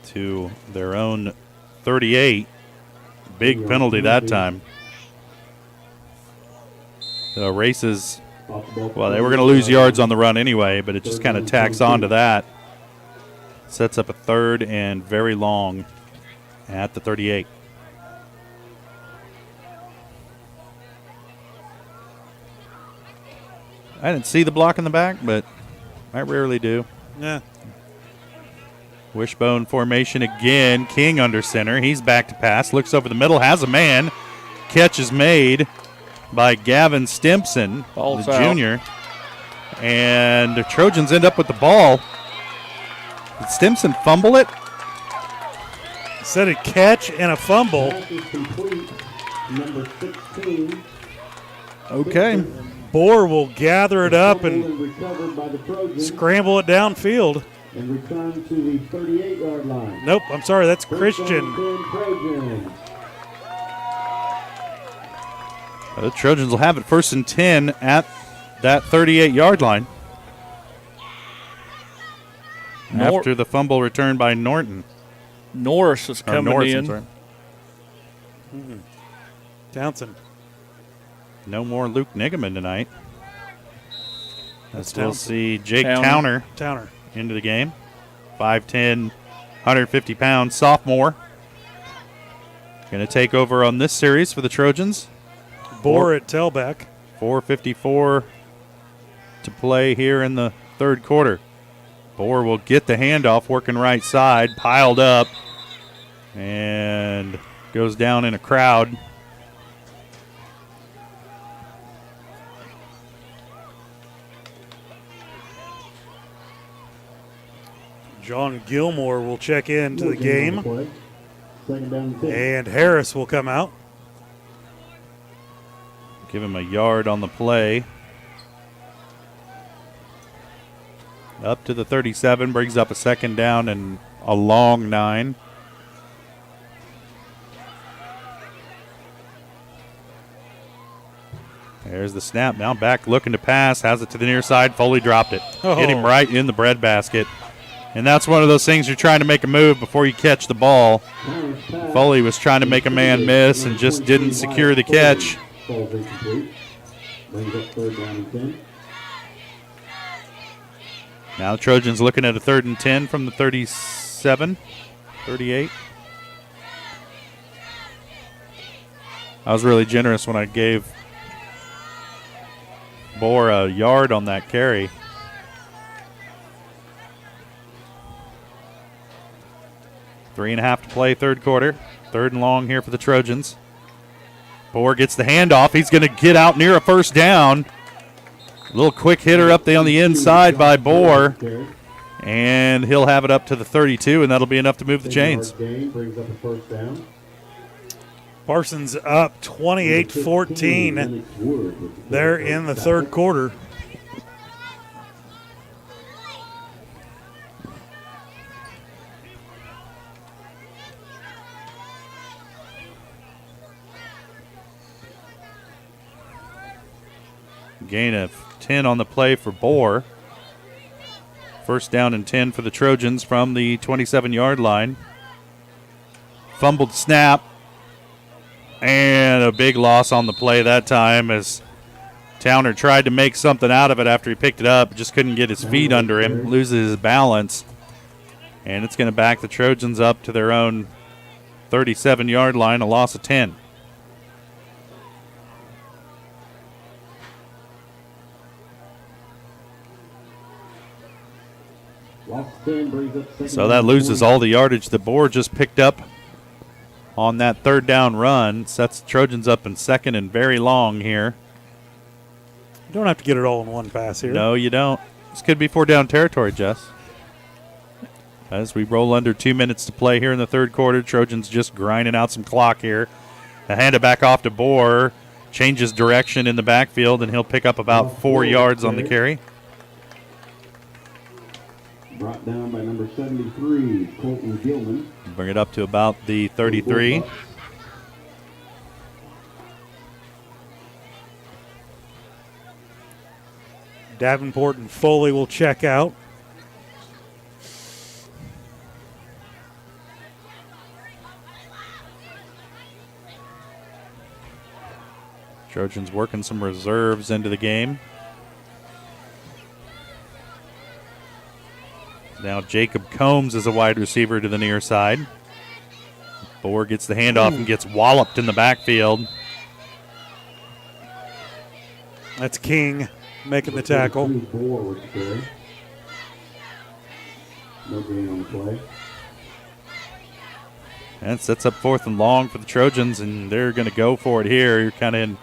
To their own 38. Big penalty that time. The races, well, they were going to lose yards on the run anyway, but it just kind of tacks on to that. Sets up a 3rd and very long at the 38. I didn't see the block in the back, but I rarely do. Yeah. Wishbone formation again. King under center. He's back to pass. Looks over the middle. Has a man. Catch is made by Gavin Stimpson, Ball's the out. junior. And the Trojans end up with the ball. Did Stimpson fumble it? Said a catch and a fumble. Pass is complete. Number 16. Okay. Bohr will gather it up Fumble and recovered by the Trojans. scramble it downfield. And return to the 38-yard line. Nope, I'm sorry, that's First Christian. and 10 Trojans. The Trojans will have it 1st and 10 at that 38-yard line. After the fumble returned by Norton. Norris is coming in. Mm-hmm. Townsend. No more Luke Nigaman tonight. That's We'll Townsend. see Jake Towner into the game. 5'10", 150 pounds, sophomore. Going to take over on this series for the Trojans. Bohr at tailback. 4:54 to play here in the 3rd quarter. Bohr will get the handoff, working right side, piled up, and goes down in a crowd. John Gilmore will check into the game. Second down and 10. And Harris will come out. Give him a yard on the play. Up to the 37, brings up a 2nd down and a long 9. There's the snap. Now back looking to pass. Has it to the near side. Foley dropped it. Hit him right in the breadbasket. And that's one of those things you're trying to make a move before you catch the ball. Foley was trying to make a man miss and just didn't secure the catch. Falls incomplete. Brings up 3rd down and 10. Now the Trojans looking at a 3rd and 10 from the 37, 38. I was really generous when I gave Bohr a yard on that carry. Three and a half to play, 3rd quarter. 3rd and long here for the Trojans. Bohr gets the handoff. He's going to get out near a 1st down. A little quick hitter up there on the inside by Bohr. And he'll have it up to the 32, and that'll be enough to move the chains. Brings up a 1st down. Parsons up 28-14 there in the 3rd quarter. Gain of 10 on the play for Bohr. 1st down and 10 for the Trojans from the 27-yard line. Fumbled snap. And a big loss on the play that time as Towner tried to make something out of it after he picked it up. Just couldn't get his feet under him, loses his balance. And it's going to back the Trojans up to their own 37-yard line, a loss of 10. So that loses all the yardage that Bohr just picked up on that third down run. Sets the Trojans up in second and very long here. You don't have to get it all in one pass here. No, you don't. This could be 4-down territory, Jess. As we roll under 2 minutes to play here in the third quarter, Trojans just grinding out some clock here. They hand it back off to Bohr. Changes direction in the backfield, and he'll pick up about 4 yards on the carry. Brought down by number 73, Colton Gilman. Bring it up to about the 33. Davenport and Foley will check out. Trojans working some reserves into the game. Now Jacob Combs is a wide receiver to the near side. Bohr gets the handoff and gets walloped in the backfield. That's King making the tackle. No gain on the play. And sets up 4th and long for the Trojans, and they're going to go for it here. You're kind of in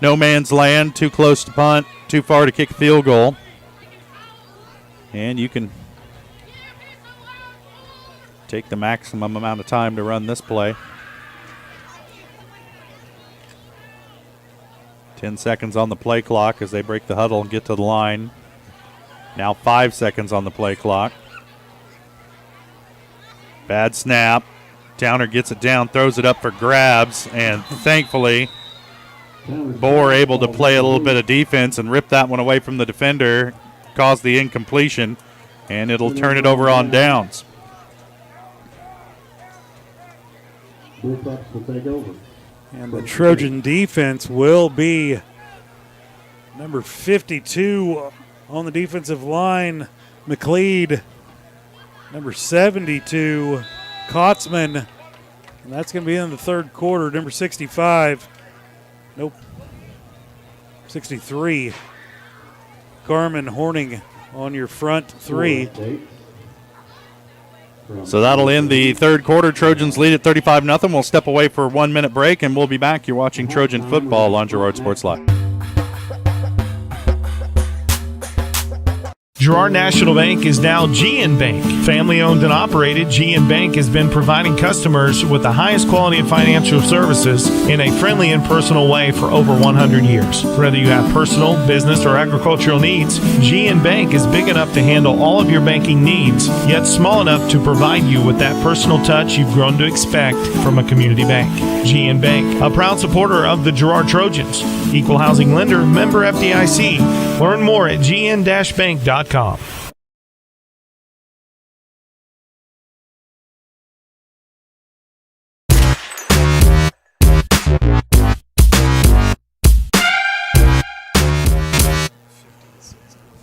no man's land, too close to punt, too far to kick a field goal. And you can take the maximum amount of time to run this play. 10 seconds on the play clock as they break the huddle and get to the line. Now 5 seconds on the play clock. Bad snap. Towner gets it down, throws it up for grabs, and thankfully Bohr able to play a little bit of defense and rip that one away from the defender, caused the incompletion, and it'll turn it over on downs. Bullpups will take over. And the Trojan defense will be number 52 on the defensive line, McLeod. Number 72, Kotzman. And that's going to be in the third quarter. Number 65. Nope. 63. Carmen Horning on your front three. So that'll end the third quarter. Trojans lead at 35-0. We'll step away for a 1-minute break, and we'll be back. You're watching Trojan football on Girard Sports Live. Girard National Bank is now GN Bank. Family owned and operated, GN Bank has been providing customers with the highest quality of financial services in a friendly and personal way for over 100 years. Whether you have personal, business, or agricultural needs, GN Bank is big enough to handle all of your banking needs, yet small enough to provide you with that personal touch you've grown to expect from a community bank. GN Bank, a proud supporter of the Girard Trojans. Equal housing lender, member FDIC. Learn more at gn-bank.com.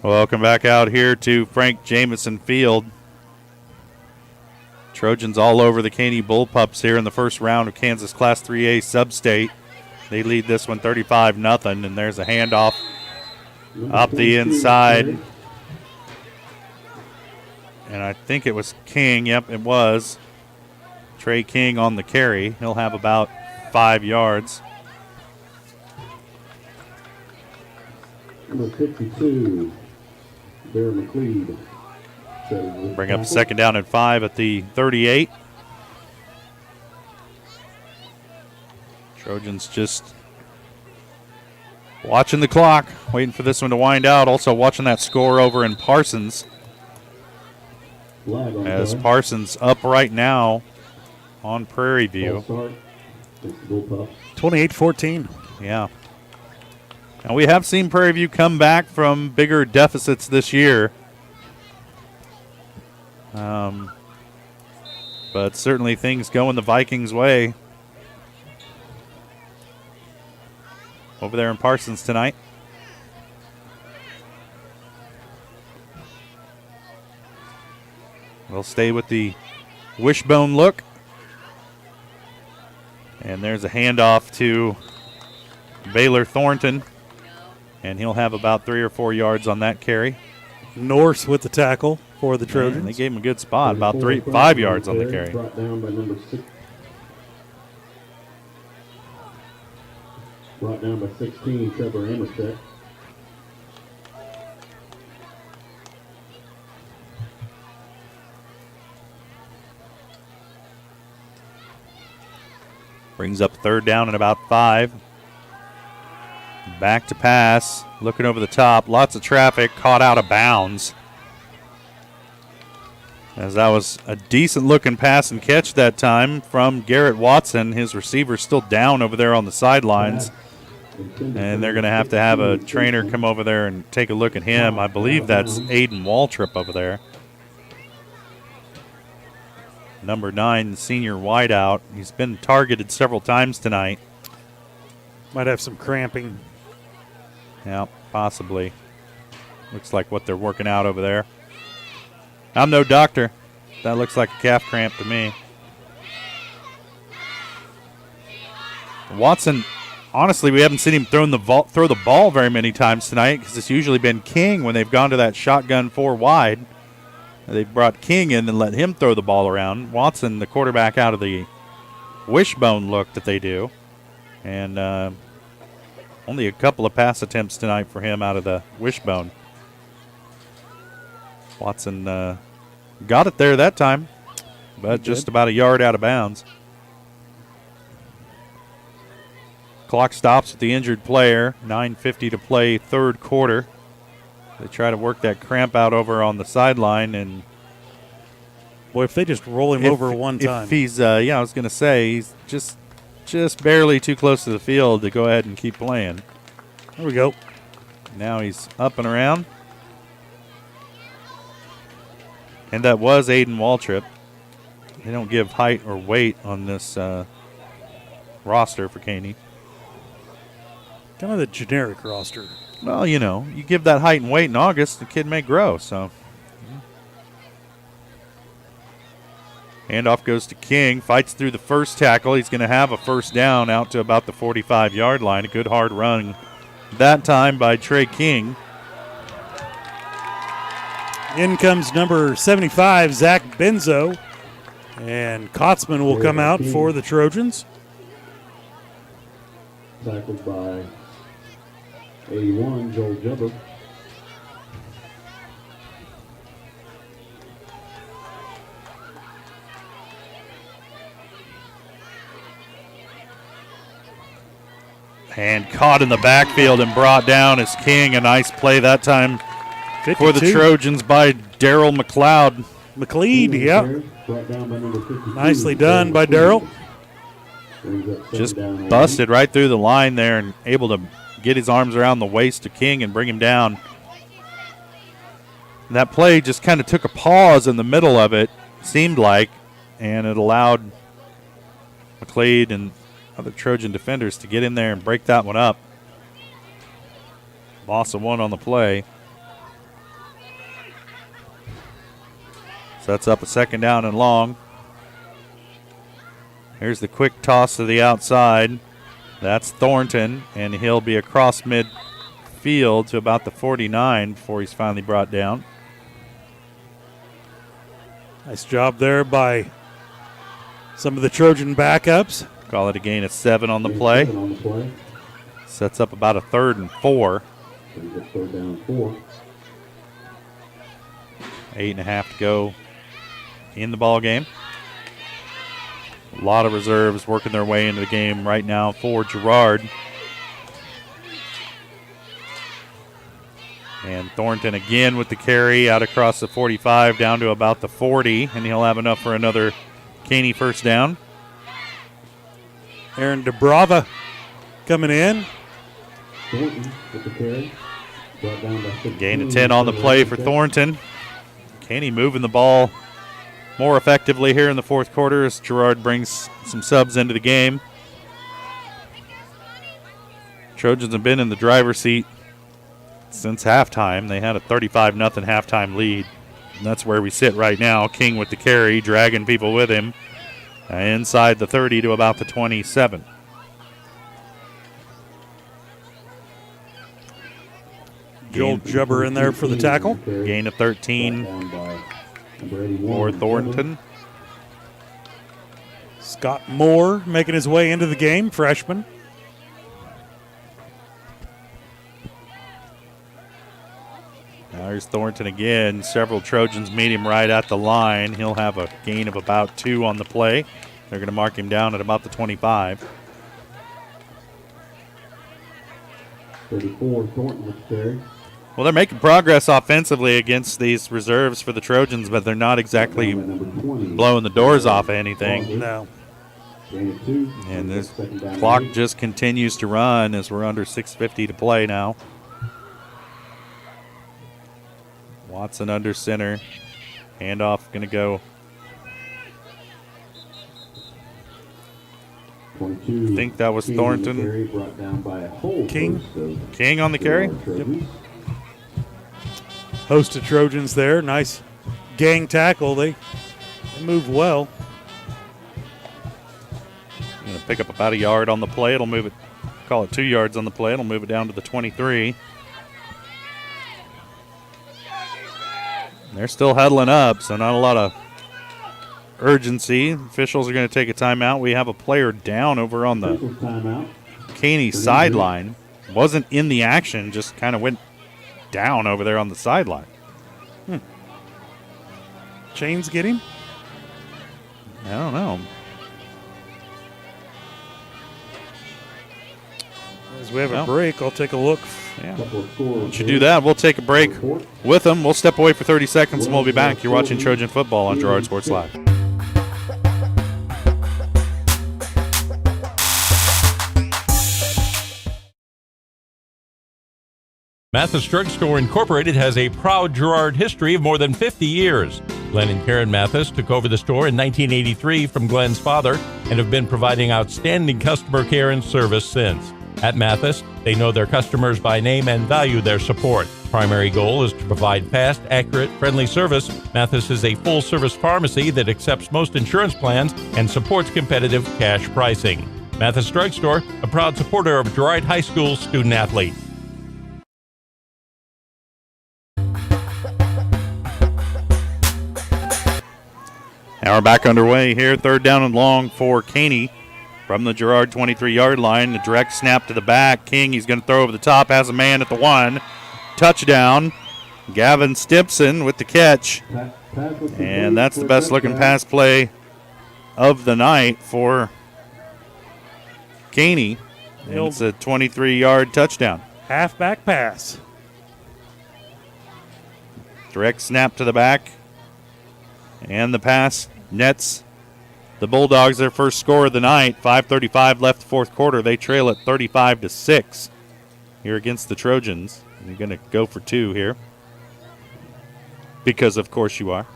Welcome back out here to Frank Jameson Field. Trojans all over the Caney Bullpups here in the first round of Kansas Class 3A Sub-State. They lead this one 35-0, and there's a handoff up the inside. And I think it was King. Yep, it was. Trey King on the carry. He'll have about 5 yards. Number 52, Bear McLeod. Bring up second down and 5 at the 38. Trojans just watching the clock, waiting for this one to wind out. Also watching that score over in Parsons. As Parsons up right now on Prairie View. 28-14. Yeah. And we have seen Prairie View come back from bigger deficits this year. But certainly things going the Vikings' way. over there in Parsons tonight. We'll stay with the wishbone look. And there's a handoff to Baylor Thornton. And he'll have about 3 or 4 yards on that carry. Norse with the tackle for the Trojans. And they gave him a good spot, about 5 yards on the carry. Brought down by number 6. Brought down by 16, Trevor Amerset. Brings up 3rd down and about 5. Back to pass, looking over the top. Lots of traffic, caught out of bounds. As that was a decent looking pass and catch that time from Garrett Watson. His receiver's still down over there on the sidelines. And they're going to have a trainer come over there and take a look at him. I believe that's Aiden Waltrip over there. Number 9, senior wideout. He's been targeted several times tonight. Might have some cramping. Yeah, possibly. Looks like what they're working out over there. I'm no doctor. That looks like a calf cramp to me. Watson, honestly, we haven't seen him throw the ball very many times tonight because it's usually been King when they've gone to that shotgun 4 wide. They've brought King in and let him throw the ball around. Watson, the quarterback, out of the wishbone look that they do. And only a couple of pass attempts tonight for him out of the wishbone. Watson got it there that time, but just about a yard out of bounds. Clock stops with the injured player. 9:50 to play, 3rd quarter. They try to work that cramp out over on the sideline, and boy, if they just roll him over one time. If he's, I was going to say, he's just barely too close to the field to go ahead and keep playing. There we go. Now he's up and around. And that was Aiden Waltrip. They don't give height or weight on this roster for Caney. Kind of the generic roster. Well, you give that height and weight in August, the kid may grow. So, handoff goes to King. Fights through the first tackle. He's going to have a 1st down out to about the 45-yard line. A good hard run that time by Trey King. In comes number 75, Zach Benzo. And Kotzman will come out for the Trojans. Tackled by 81, Joel Jubber. And caught in the backfield and brought down as King. A nice play that time 52. For the Trojans by Daryl McLeod. McLeod, yeah. Nicely done by Daryl. Just busted right through the line there and able to get his arms around the waist of King and bring him down. And that play just kind of took a pause in the middle of it, seemed like, and it allowed McLeod and other Trojan defenders to get in there and break that one up. Loss of 1 on the play. Sets up a 2nd down and long. Here's the quick toss to the outside. That's Thornton, and he'll be across midfield to about the 49 before he's finally brought down. Nice job there by some of the Trojan backups. Call it a gain of 7 on the play. Sets up about a 3rd and 4. 3rd down 4. 8.5 to go in the ball game. A lot of reserves working their way into the game right now for Girard. And Thornton again with the carry out across the 45 down to about the 40, and he'll have enough for another Caney 1st down. Aaron DeBrava coming in. Thornton with the carry. Brought down by 16. Gain of 10 on the play for Thornton. Caney moving the ball more effectively here in the 4th quarter as Girard brings some subs into the game. Trojans have been in the driver's seat since halftime. They had a 35-0 halftime lead. And that's where we sit right now. King with the carry, dragging people with him inside the 30 to about the 27. Joel Jubber in there for the tackle. Gain of 13 for Thornton. Scott Moore making his way into the game, freshman. Now here's Thornton again. Several Trojans meet him right at the line. He'll have a gain of about 2 on the play. They're going to mark him down at about the 25. 34, Thornton with the carry. Well, they're making progress offensively against these reserves for the Trojans, but they're not exactly blowing the doors off of anything. No. And this clock just continues to run as we're under 6:50 to play now. Watson under center. Handoff going to go. I think that was Thornton. King on the carry. Yep. Host of Trojans there. Nice gang tackle. They move well. Going to pick up about a yard on the play. It'll move it, call it 2 yards on the play. It'll move it down to the 23. They're still huddling up, so not a lot of urgency. Officials are going to take a timeout. We have a player down over on the Caney sideline. Wasn't in the action, just kind of went down over there on the sideline. Chains get him? I don't know. As we have a break, I'll take a look. Yeah. Once you do that, we'll take a break with them. We'll step away for 30 seconds and we'll be back. You're watching Trojan Football on Girard Sports Live. Mathis Drug Store Incorporated has a proud Girard history of more than 50 years. Glenn and Karen Mathis took over the store in 1983 from Glenn's father and have been providing outstanding customer care and service since. At Mathis, they know their customers by name and value their support. Primary goal is to provide fast, accurate, friendly service. Mathis is a full-service pharmacy that accepts most insurance plans and supports competitive cash pricing. Mathis Drug Store, a proud supporter of Girard High School student-athletes. Now we're back underway here. 3rd down and long for Caney from the Girard 23-yard line. The direct snap to the back. King, he's going to throw over the top, has a man at the 1. Touchdown. Gavin Stimpson with the catch. And that's the best-looking pass play of the night for Caney. And it's a 23-yard touchdown. Halfback pass. Direct snap to the back. And the pass nets the Bulldogs their first score of the night. 5:35 left the fourth quarter. They trail at 35-6 here against the Trojans. And you're going to go for 2 here. Because, of course, you are.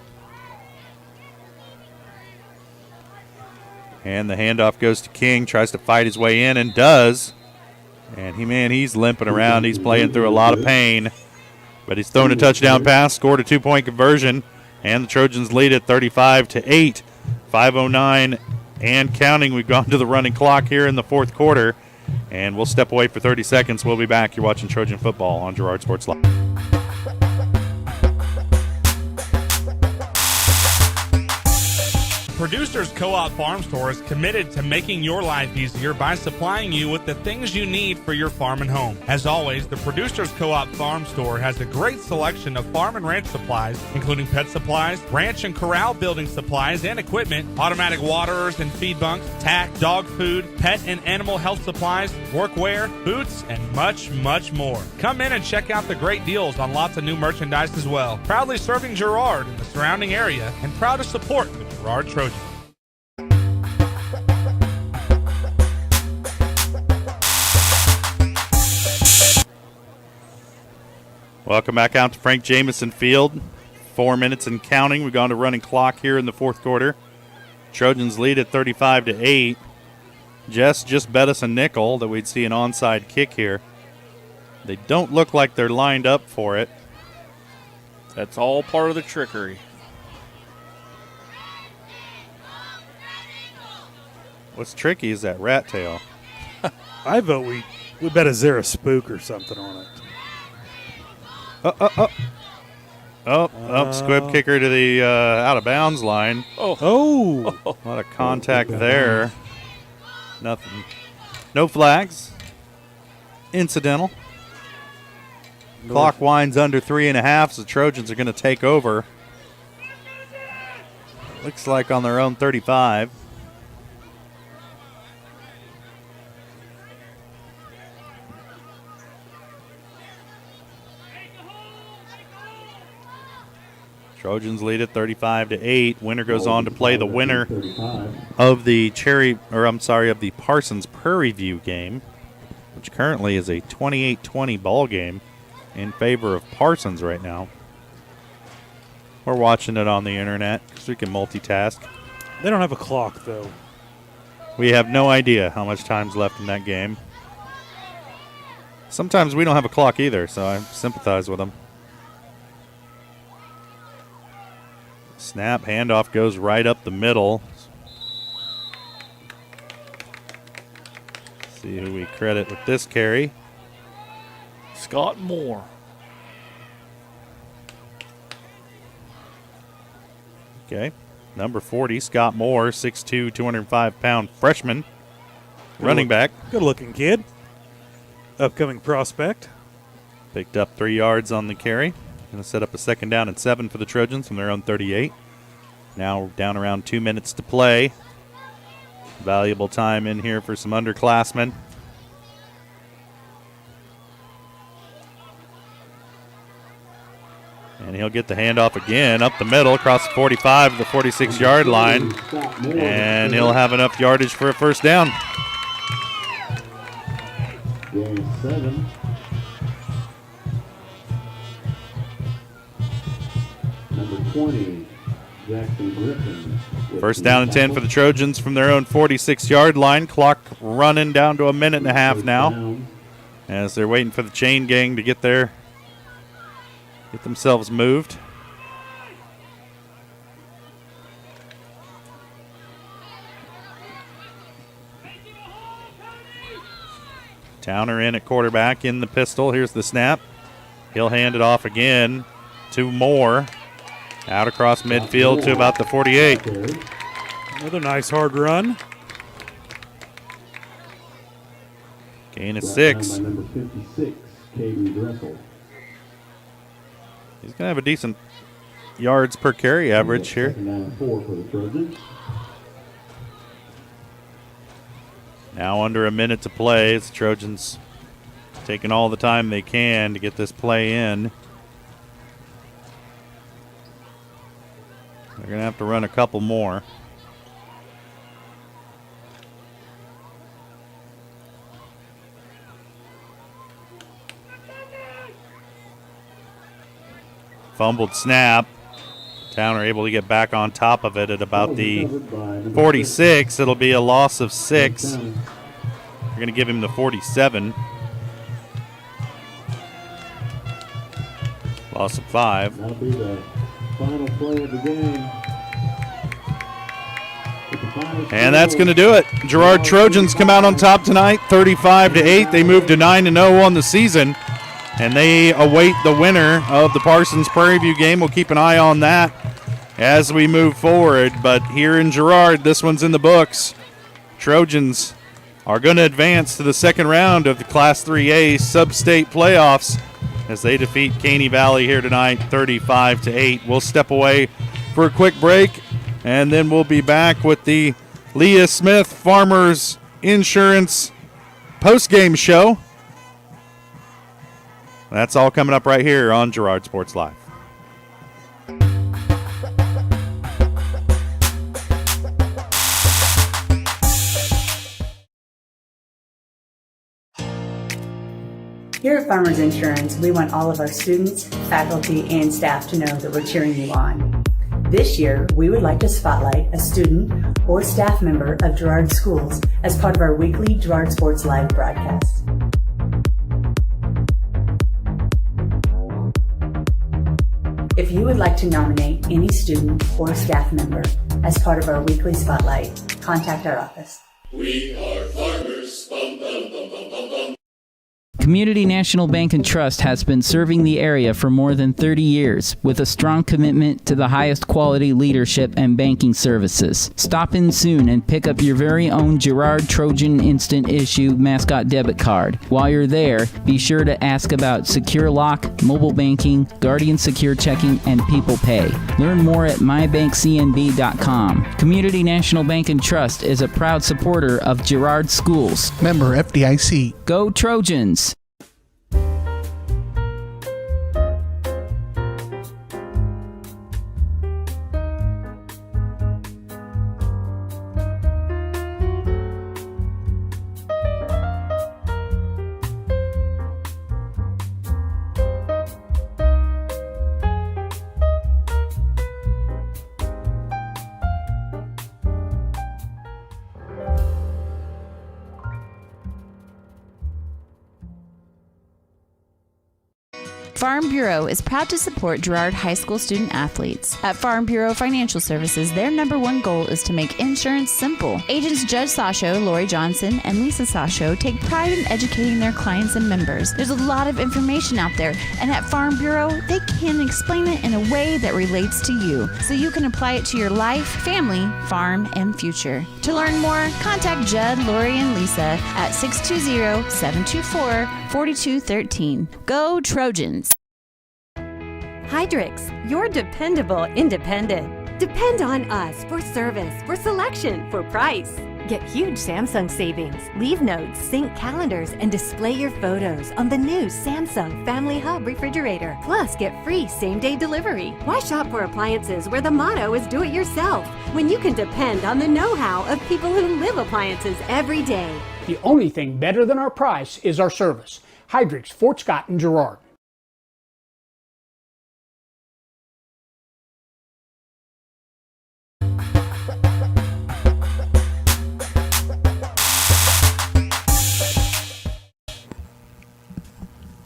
And the handoff goes to King. Tries to fight his way in and does. And he's limping around. He's playing through a lot of pain. But he's thrown a touchdown pass, scored a 2-point conversion. And the Trojans lead at 35-8. 5:09 and counting. We've gone to the running clock here in the fourth quarter. And we'll step away for 30 seconds. We'll be back. You're watching Trojan Football on Girard Sports Live. Producers Co-op Farm Store is committed to making your life easier by supplying you with the things you need for your farm and home. As always, the Producers Co-op Farm Store has a great selection of farm and ranch supplies, including pet supplies, ranch and corral building supplies and equipment, automatic waterers and feed bunks, tack, dog food, pet and animal health supplies, workwear, boots, and much, much more. Come in and check out the great deals on lots of new merchandise as well. Proudly serving Girard and the surrounding area, and proud to support the Girard Trojans. Welcome back out to Frank Jameson Field. 4 minutes and counting. We've gone to running clock here in the fourth quarter. Trojans lead at 35-8. Jess just bet us a nickel that we'd see an onside kick here. They don't look like they're lined up for it. That's all part of the trickery. What's tricky is that rat tail. I vote we bet a zero spook or something on it. Squib kicker to the out of bounds line. Oh. A lot of contact there. Nothing. No flags. Incidental. Clock winds under 3.5, so the Trojans are going to take over. Looks like on their own 35. Trojans lead at 35-8. Winner goes on to play the winner of the of the Parsons Prairie View game, which currently is a 28-20 ball game in favor of Parsons right now. We're watching it on the internet because we can multitask. They don't have a clock, though. We have no idea how much time's left in that game. Sometimes we don't have a clock either, so I sympathize with them. Snap, handoff goes right up the middle. See who we credit with this carry. Scott Moore. Okay. Number 40, Scott Moore, 6'2", 205-pound freshman. Running back. Good-looking kid. Upcoming prospect. Picked up 3 yards on the carry. Going to set up a 2nd down and 7 for the Trojans from their own 38. Now down around 2 minutes to play. Valuable time in here for some underclassmen. And he'll get the handoff again up the middle, across the 45 to the 46-yard line. And he'll have enough yardage for a 1st down. Gain 7. Number 20, Jackson Griffin. 1st down and 10 for the Trojans from their own 46-yard line. Clock running down to 1.5 minutes now as they're waiting for the chain gang to get there, get themselves moved. Towner in at quarterback in the pistol. Here's the snap. He'll hand it off again to Moore. Out across midfield to about the 48. Another nice hard run. Gain of 6. Number 56, Katie Dressel. He's going to have a decent yards per carry average here. 2nd down and 4 for the Trojans. Now under a minute to play. It's the Trojans taking all the time they can to get this play in. They're going to have to run a couple more. Fumbled snap. Towner able to get back on top of it at about the 46. It'll be a loss of 6. They're going to give him the 47. Loss of 5. That'll be the final play of the game. And that's going to do it. Girard Trojans come out on top tonight, 35-8. They move to 9-0 on the season, and they await the winner of the Parsons Prairie View game. We'll keep an eye on that as we move forward. But here in Girard, this one's in the books. Trojans are going to advance to the 2nd round of the Class 3A Sub-State Playoffs as they defeat Caney Valley here tonight, 35-8. We'll step away for a quick break, and then we'll be back with the Leah Smith Farmers Insurance post-game show. That's all coming up right here on Girard Sports Live. Here at Farmers Insurance, we want all of our students, faculty, and staff to know that we're cheering you on. This year, we would like to spotlight a student or staff member of Girard Schools as part of our weekly Girard Sports Live broadcast. If you would like to nominate any student or staff member as part of our weekly spotlight, contact our office. We are farmers. Bum, bum, bum, bum, bum, bum. Community National Bank and Trust has been serving the area for more than 30 years with a strong commitment to the highest quality leadership and banking services. Stop in soon and pick up your very own Girard Trojan Instant Issue Mascot Debit Card. While you're there, be sure to ask about Secure Lock, mobile banking, Guardian Secure Checking, and People Pay. Learn more at mybankcnb.com. Community National Bank and Trust is a proud supporter of Girard Schools. Member FDIC. Go Trojans! Farm Bureau is proud to support Girard High School student athletes. At Farm Bureau Financial Services, their number one goal is to make insurance simple. Agents Judge Sasho, Lori Johnson, and Lisa Sasho take pride in educating their clients and members. There's a lot of information out there, and at Farm Bureau, they can explain it in a way that relates to you, so you can apply it to your life, family, farm, and future. To learn more, contact Judd, Lori, and Lisa at 620-724-4213. Go Trojans! Hydrix, your dependable independent. Depend on us for service, for selection, for price. Get huge Samsung savings. Leave notes, sync calendars, and display your photos on the new Samsung Family Hub refrigerator. Plus, get free same-day delivery. Why shop for appliances where the motto is do it yourself when you can depend on the know-how of people who live appliances every day? The only thing better than our price is our service. Hydrix, Fort Scott, and Girard.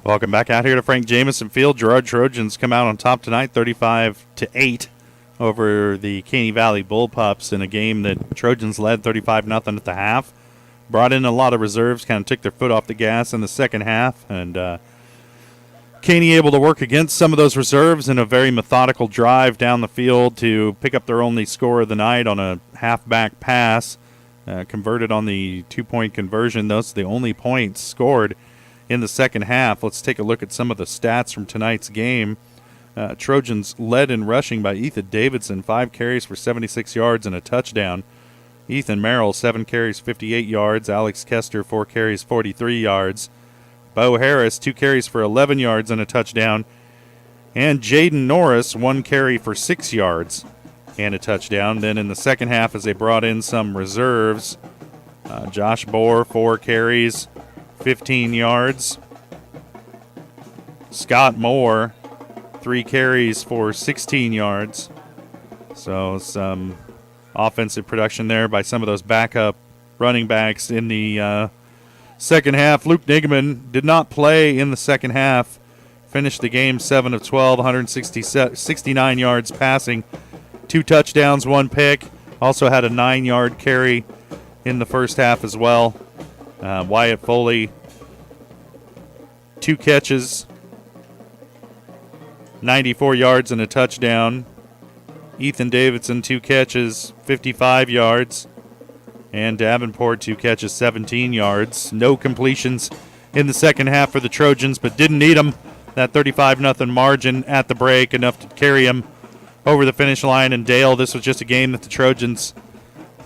Welcome back out here to Frank Jameson Field. Girard Trojans come out on top tonight, 35-8 over the Caney Valley Bullpups in a game that Trojans led 35-0 at the half. Brought in a lot of reserves, kind of took their foot off the gas in the second half, and Caney able to work against some of those reserves in a very methodical drive down the field to pick up their only score of the night on a halfback pass, converted on the two-point conversion. Those are the only points scored in the second half. Let's take a look at some of the stats from tonight's game. Trojans led in rushing by Ethan Davidson, 5 carries for 76 yards and a touchdown. Ethan Merrill, 7 carries, 58 yards. Alex Kester, 4 carries, 43 yards. Bo Harris, 2 carries for 11 yards and a touchdown. And Jaden Norris, 1 carry for 6 yards and a touchdown. Then in the second half, as they brought in some reserves, Josh Bohr, 4 carries, 15 yards. Scott Moore, 3 carries for 16 yards. So some offensive production there by some of those backup running backs in the second half. Luke Niggeman did not play in the second half. Finished the game 7 of 12, 169 yards passing. 2 touchdowns, 1 pick. Also had a 9-yard carry in the first half as well. Wyatt Foley, 2 catches, 94 yards and a touchdown. Ethan Davidson, 2 catches, 55 yards. And Davenport, 2 catches, 17 yards. No completions in the second half for the Trojans, but didn't need them. That 35-0 margin at the break, enough to carry them over the finish line. And Dale, this was just a game that the Trojans,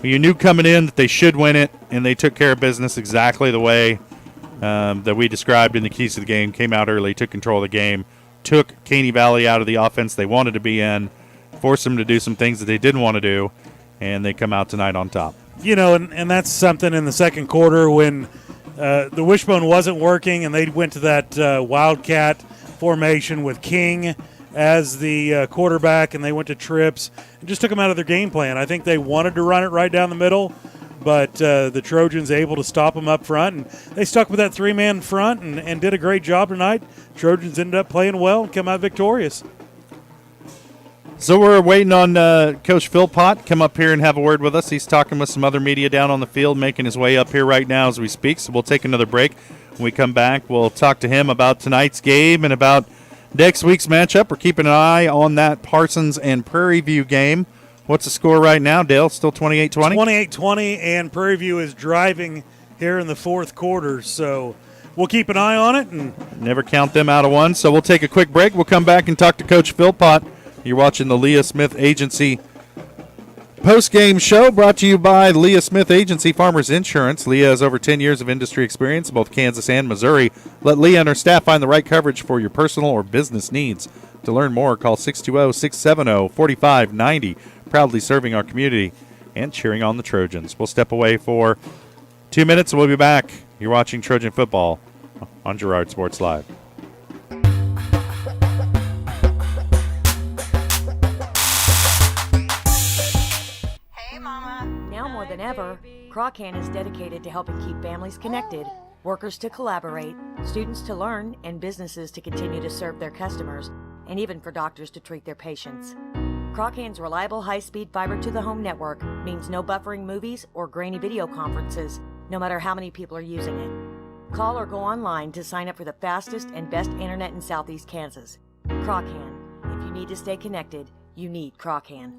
you knew coming in that they should win it, and they took care of business exactly the way that we described in the keys to the game. Came out early, took control of the game, took Caney Valley out of the offense they wanted to be in, forced them to do some things that they didn't want to do, and they come out tonight on top. You know, and that's something in the second quarter when the wishbone wasn't working and they went to that Wildcat formation with King as the quarterback, and they went to trips and just took them out of their game plan. I think they wanted to run it right down the middle, but the Trojans able to stop them up front, and they stuck with that three-man front and did a great job tonight. Trojans ended up playing well and come out victorious. So we're waiting on Coach Philpott come up here and have a word with us. He's talking with some other media down on the field, making his way up here right now as we speak. So we'll take another break. When we come back, we'll talk to him about tonight's game and about next week's matchup. We're keeping an eye on that Parsons and Prairie View game. What's the score right now, Dale? Still 28-20? 28-20, and Prairie View is driving here in the fourth quarter. So we'll keep an eye on it. And never count them out of one. So we'll take a quick break. We'll come back and talk to Coach Philpott. You're watching the Leah Smith Agency post-game show brought to you by Leah Smith Agency Farmers Insurance. Leah has over 10 years of industry experience in both Kansas and Missouri. Let Leah and her staff find the right coverage for your personal or business needs. To learn more, call 620-670-4590. Proudly serving our community and cheering on the Trojans. We'll step away for 2 minutes and we'll be back. You're watching Trojan football on Girard Sports Live. Now more than ever, Crocan is dedicated to helping keep families connected, workers to collaborate, students to learn, and businesses to continue to serve their customers, and even for doctors to treat their patients. Crocan's reliable high-speed fiber-to-the-home network means no buffering movies or grainy video conferences, no matter how many people are using it. Call or go online to sign up for the fastest and best internet in Southeast Kansas. Crocan. If you need to stay connected, you need Crocan.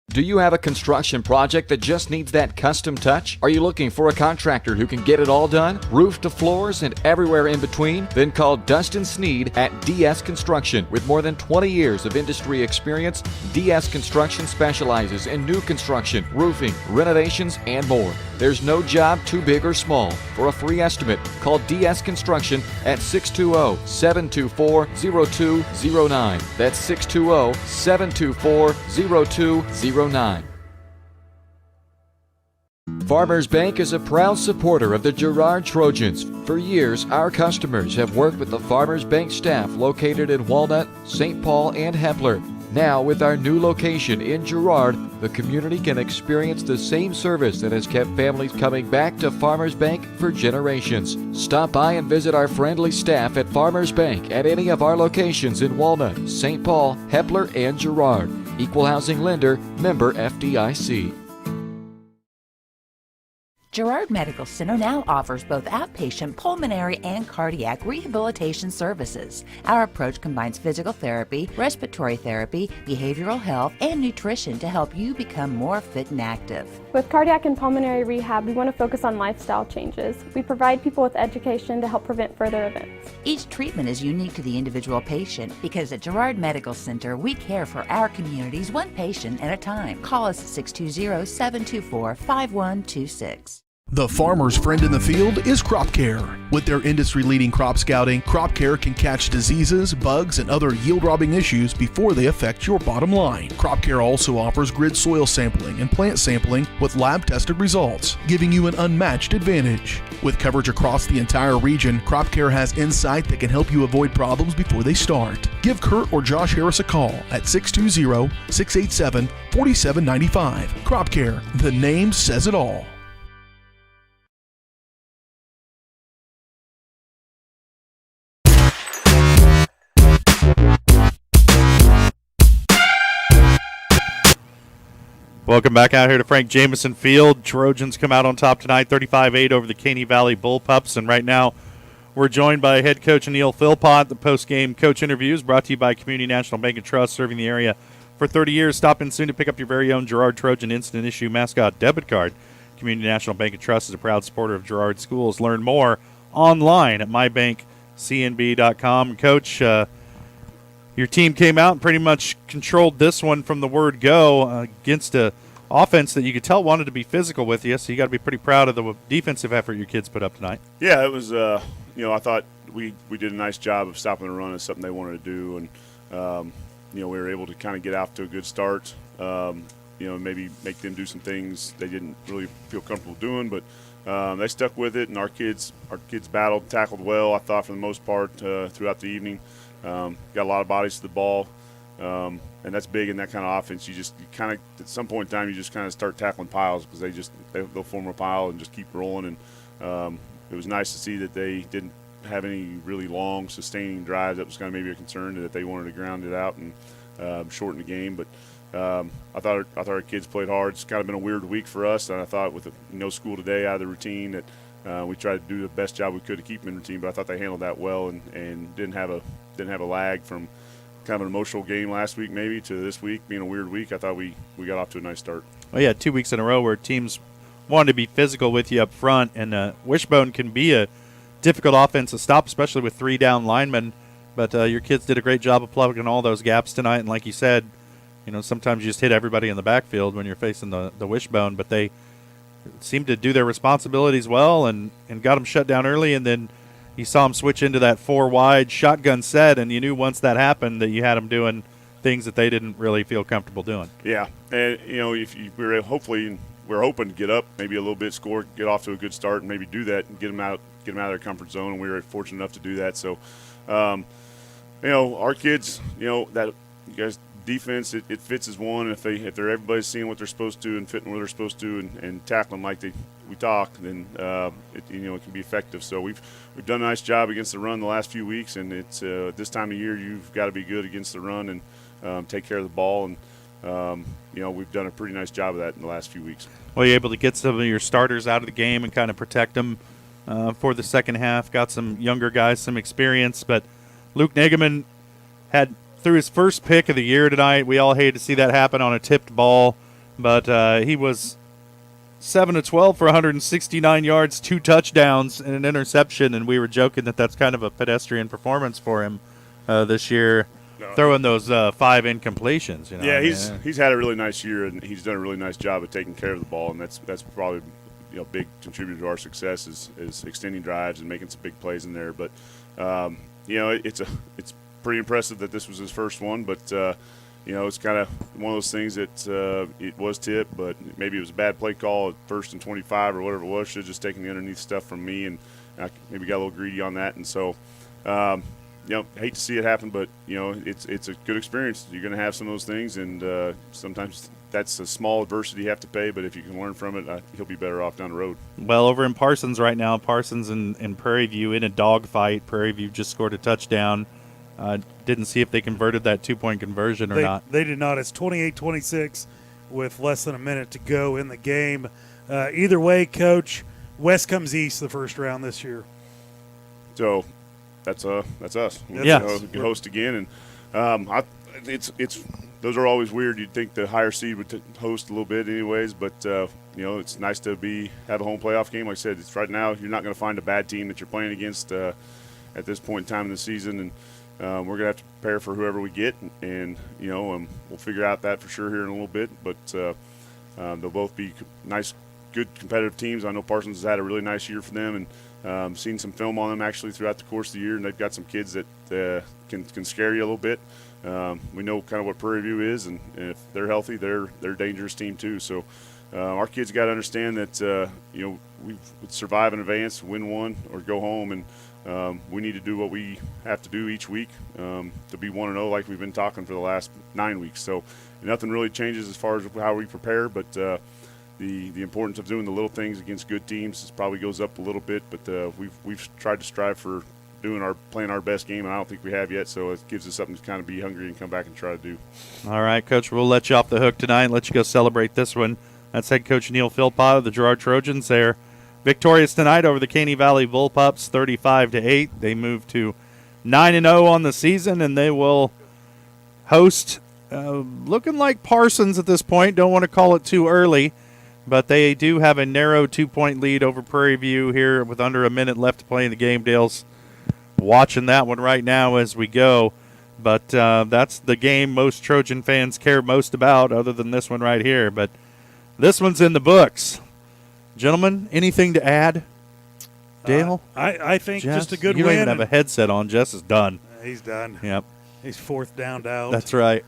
Do you have a construction project that just needs that custom touch? Are you looking for a contractor who can get it all done? Roof to floors and everywhere in between? Then call Dustin Sneed at DS Construction. With more than 20 years of industry experience, DS Construction specializes in new construction, roofing, renovations, and more. There's no job too big or small. For a free estimate, call DS Construction at 620-724-0209. That's 620-724-0209. Farmers Bank is a proud supporter of the Girard Trojans. For years, our customers have worked with the Farmers Bank staff located in Walnut, St. Paul, and Hepler. Now, with our new location in Girard, the community can experience the same service that has kept families coming back to Farmers Bank for generations. Stop by and visit our friendly staff at Farmers Bank at any of our locations in Walnut, St. Paul, Hepler, and Girard. Equal housing lender, member FDIC. Girard Medical Center now offers both outpatient pulmonary and cardiac rehabilitation services. Our approach combines physical therapy, respiratory therapy, behavioral health, and nutrition to help you become more fit and active. With cardiac and pulmonary rehab, we want to focus on lifestyle changes. We provide people with education to help prevent further events. Each treatment is unique to the individual patient because at Girard Medical Center, we care for our communities one patient at a time. Call us at 620-724-5126. The farmer's friend in the field is Crop Care. With their industry-leading crop scouting, Crop Care can catch diseases, bugs, and other yield-robbing issues before they affect your bottom line. Crop Care also offers grid soil sampling and plant sampling with lab-tested results, giving you an unmatched advantage. With coverage across the entire region, Crop Care has insight that can help you avoid problems before they start. Give Kurt or Josh Harris a call at 620-687-4795. Crop Care, the name says it all. Welcome back out here to Frank Jameson Field. Trojans come out on top tonight, 35-8 over the Caney Valley Bullpups. And right now, we're joined by head coach Neil Philpott. The post-game coach interviews brought to you by Community National Bank and Trust, serving the area for 30 years. Stop in soon to pick up your very own Girard Trojan Instant Issue Mascot Debit Card. Community National Bank and Trust is a proud supporter of Girard Schools. Learn more online at mybankcnb.com. Coach, your team came out and pretty much controlled this one from the word go against a offense that you could tell wanted to be physical with you, so you got to be pretty proud of the defensive effort your kids put up tonight. Yeah, it was, I thought we did a nice job of stopping the run. It's something they wanted to do, and, we were able to kind of get off to a good start, maybe make them do some things they didn't really feel comfortable doing, but they stuck with it, and our kids battled, tackled well, I thought, for the most part throughout the evening. got a lot of bodies to the ball, and that's big in that kind of offense. You kind of at some point in time you just kind of start tackling piles because they'll form a pile and just keep rolling. And it was nice to see that they didn't have any really long sustaining drives. That was kind of maybe a concern that they wanted to ground it out and shorten the game. But I thought our kids played hard. It's kind of been a weird week for us, and I thought with no school today out of the routine that we tried to do the best job we could to keep them in routine. But I thought they handled that well and didn't have a lag from kind of an emotional game last week maybe to this week being a weird week. I thought we got off to a nice start. Well, yeah, 2 weeks in a row where teams wanted to be physical with you up front, and Wishbone can be a difficult offense to stop, especially with 3 down linemen. But your kids did a great job of plugging all those gaps tonight. And like you said, sometimes you just hit everybody in the backfield when you're facing the Wishbone. But they seemed to do their responsibilities well and got them shut down early. And then you saw them switch into that 4 wide shotgun set, and you knew once that happened that you had them doing things that they didn't really feel comfortable doing. Yeah, and if we're hoping to get up maybe a little bit, score, get off to a good start, and maybe do that and get them out of their comfort zone. And we were fortunate enough to do that. So, our kids, that you guys defense, it fits as one. If they're everybody's seeing what they're supposed to and fitting what they're supposed to and tackling like we talk, then it can be effective. So we've done a nice job against the run the last few weeks, and it's this time of year you've got to be good against the run and take care of the ball. And we've done a pretty nice job of that in the last few weeks. Well, you're able to get some of your starters out of the game and kind of protect them for the second half. Got some younger guys, some experience, but Luke Negaman had threw his first pick of the year tonight. We all hated to see that happen on a tipped ball, but he was 7 of 12 for 169 yards, 2 touchdowns, and an interception, and we were joking that that's kind of a pedestrian performance for him this year, throwing those 5 incompletions. Yeah, he's had a really nice year, and he's done a really nice job of taking care of the ball, and that's probably a big contributor to our success is extending drives and making some big plays in there. But it's pretty impressive that this was his first one, but it's kind of one of those things that it was tipped, but maybe it was a bad play call at 1st and 25 or whatever it was. Should have just taken the underneath stuff from me, and I maybe got a little greedy on that. And so, hate to see it happen, but it's a good experience. You're going to have some of those things, and sometimes that's a small adversity you have to pay. But if you can learn from it, he'll be better off down the road. Well, over in Parsons right now, Parsons and Prairie View in a dogfight. Prairie View just scored a touchdown. Didn't see if they converted that 2-point conversion or not. They did not. It's 28-26 with less than a minute to go in the game. Either way, Coach, West comes east the first round this year. So that's us. Yeah, we can host again, and it's those are always weird. You'd think the higher seed would host a little bit, anyways. But it's nice to have a home playoff game. Like I said, it's right now you're not going to find a bad team that you're playing against at this point in time in the season, and we're going to have to prepare for whoever we get, and we'll figure out that for sure here in a little bit. But they'll both be nice, good competitive teams. I know Parsons has had a really nice year for them, and seen some film on them actually throughout the course of the year, and they've got some kids that can scare you a little bit. We know kind of what Prairie View is, and if they're healthy, they're a dangerous team too. So our kids got to understand that we survive in advance, win one, or go home, and we need to do what we have to do each week to be 1-0 like we've been talking for the last 9 weeks. So nothing really changes as far as how we prepare, but the importance of doing the little things against good teams probably goes up a little bit. But we've tried to strive for playing our best game, and I don't think we have yet. So it gives us something to kind of be hungry and come back and try to do. All right, Coach, we'll let you off the hook tonight and let you go celebrate this one. That's head coach Neil Philpott of the Girard Trojans. They're victorious tonight over the Caney Valley Bullpups, 35-8. They move to 9-0 on the season, and they will host looking like Parsons at this point. Don't want to call it too early, but they do have a narrow 2-point lead over Prairie View here with under a minute left to play in the game. Dale's watching that one right now as we go, but that's the game most Trojan fans care most about other than this one right here. But this one's in the books. Gentlemen, anything to add? Dale? I think Jess? just a good you win. You don't even have a headset on. Jess is done. He's done. Yep. He's 4th down out. That's right.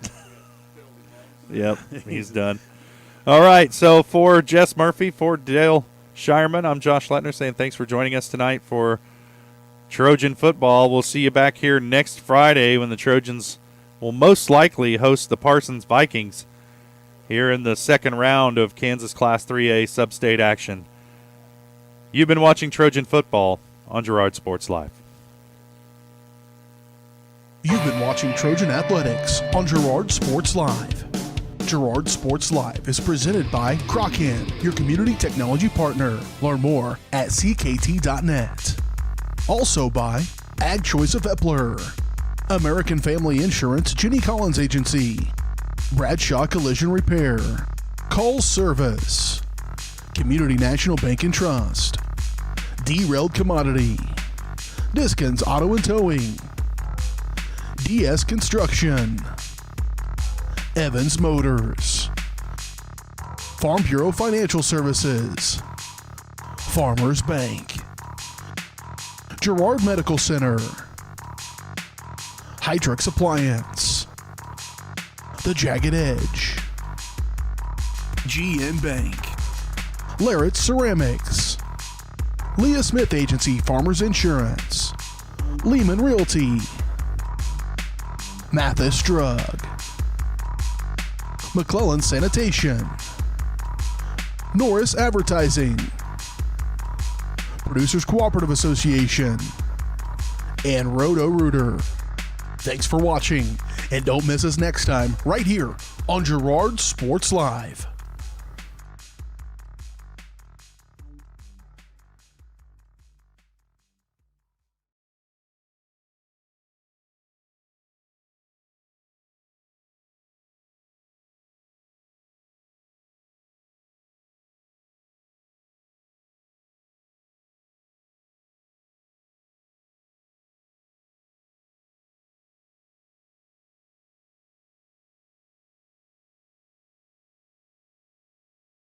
Yep, he's done. All right, so for Jess Murphy, for Dale Shireman, I'm Josh Lettner saying thanks for joining us tonight for Trojan football. We'll see you back here next Friday when the Trojans will most likely host the Parsons Vikings here in the second round of Kansas Class 3A sub-state action. You've been watching Trojan football on Girard Sports Live. You've been watching Trojan Athletics on Girard Sports Live. Girard Sports Live is presented by Crocan, your community technology partner. Learn more at ckt.net. Also by Ag Choice of Epler, American Family Insurance, Jenny Collins Agency, Bradshaw Collision Repair, Call Service, Community National Bank and Trust, Derailed Commodity, Diskins Auto and Towing, DS Construction, Evans Motors, Farm Bureau Financial Services, Farmers Bank, Girard Medical Center, Hydrix Appliance, The Jagged Edge, GN Bank, Larrett Ceramics, Leah Smith Agency Farmers Insurance, Lehman Realty, Mathis Drug, McClellan Sanitation, Norris Advertising, Producers Cooperative Association, and Roto-Rooter. Thanks for watching, and don't miss us next time right here on Girard Sports Live.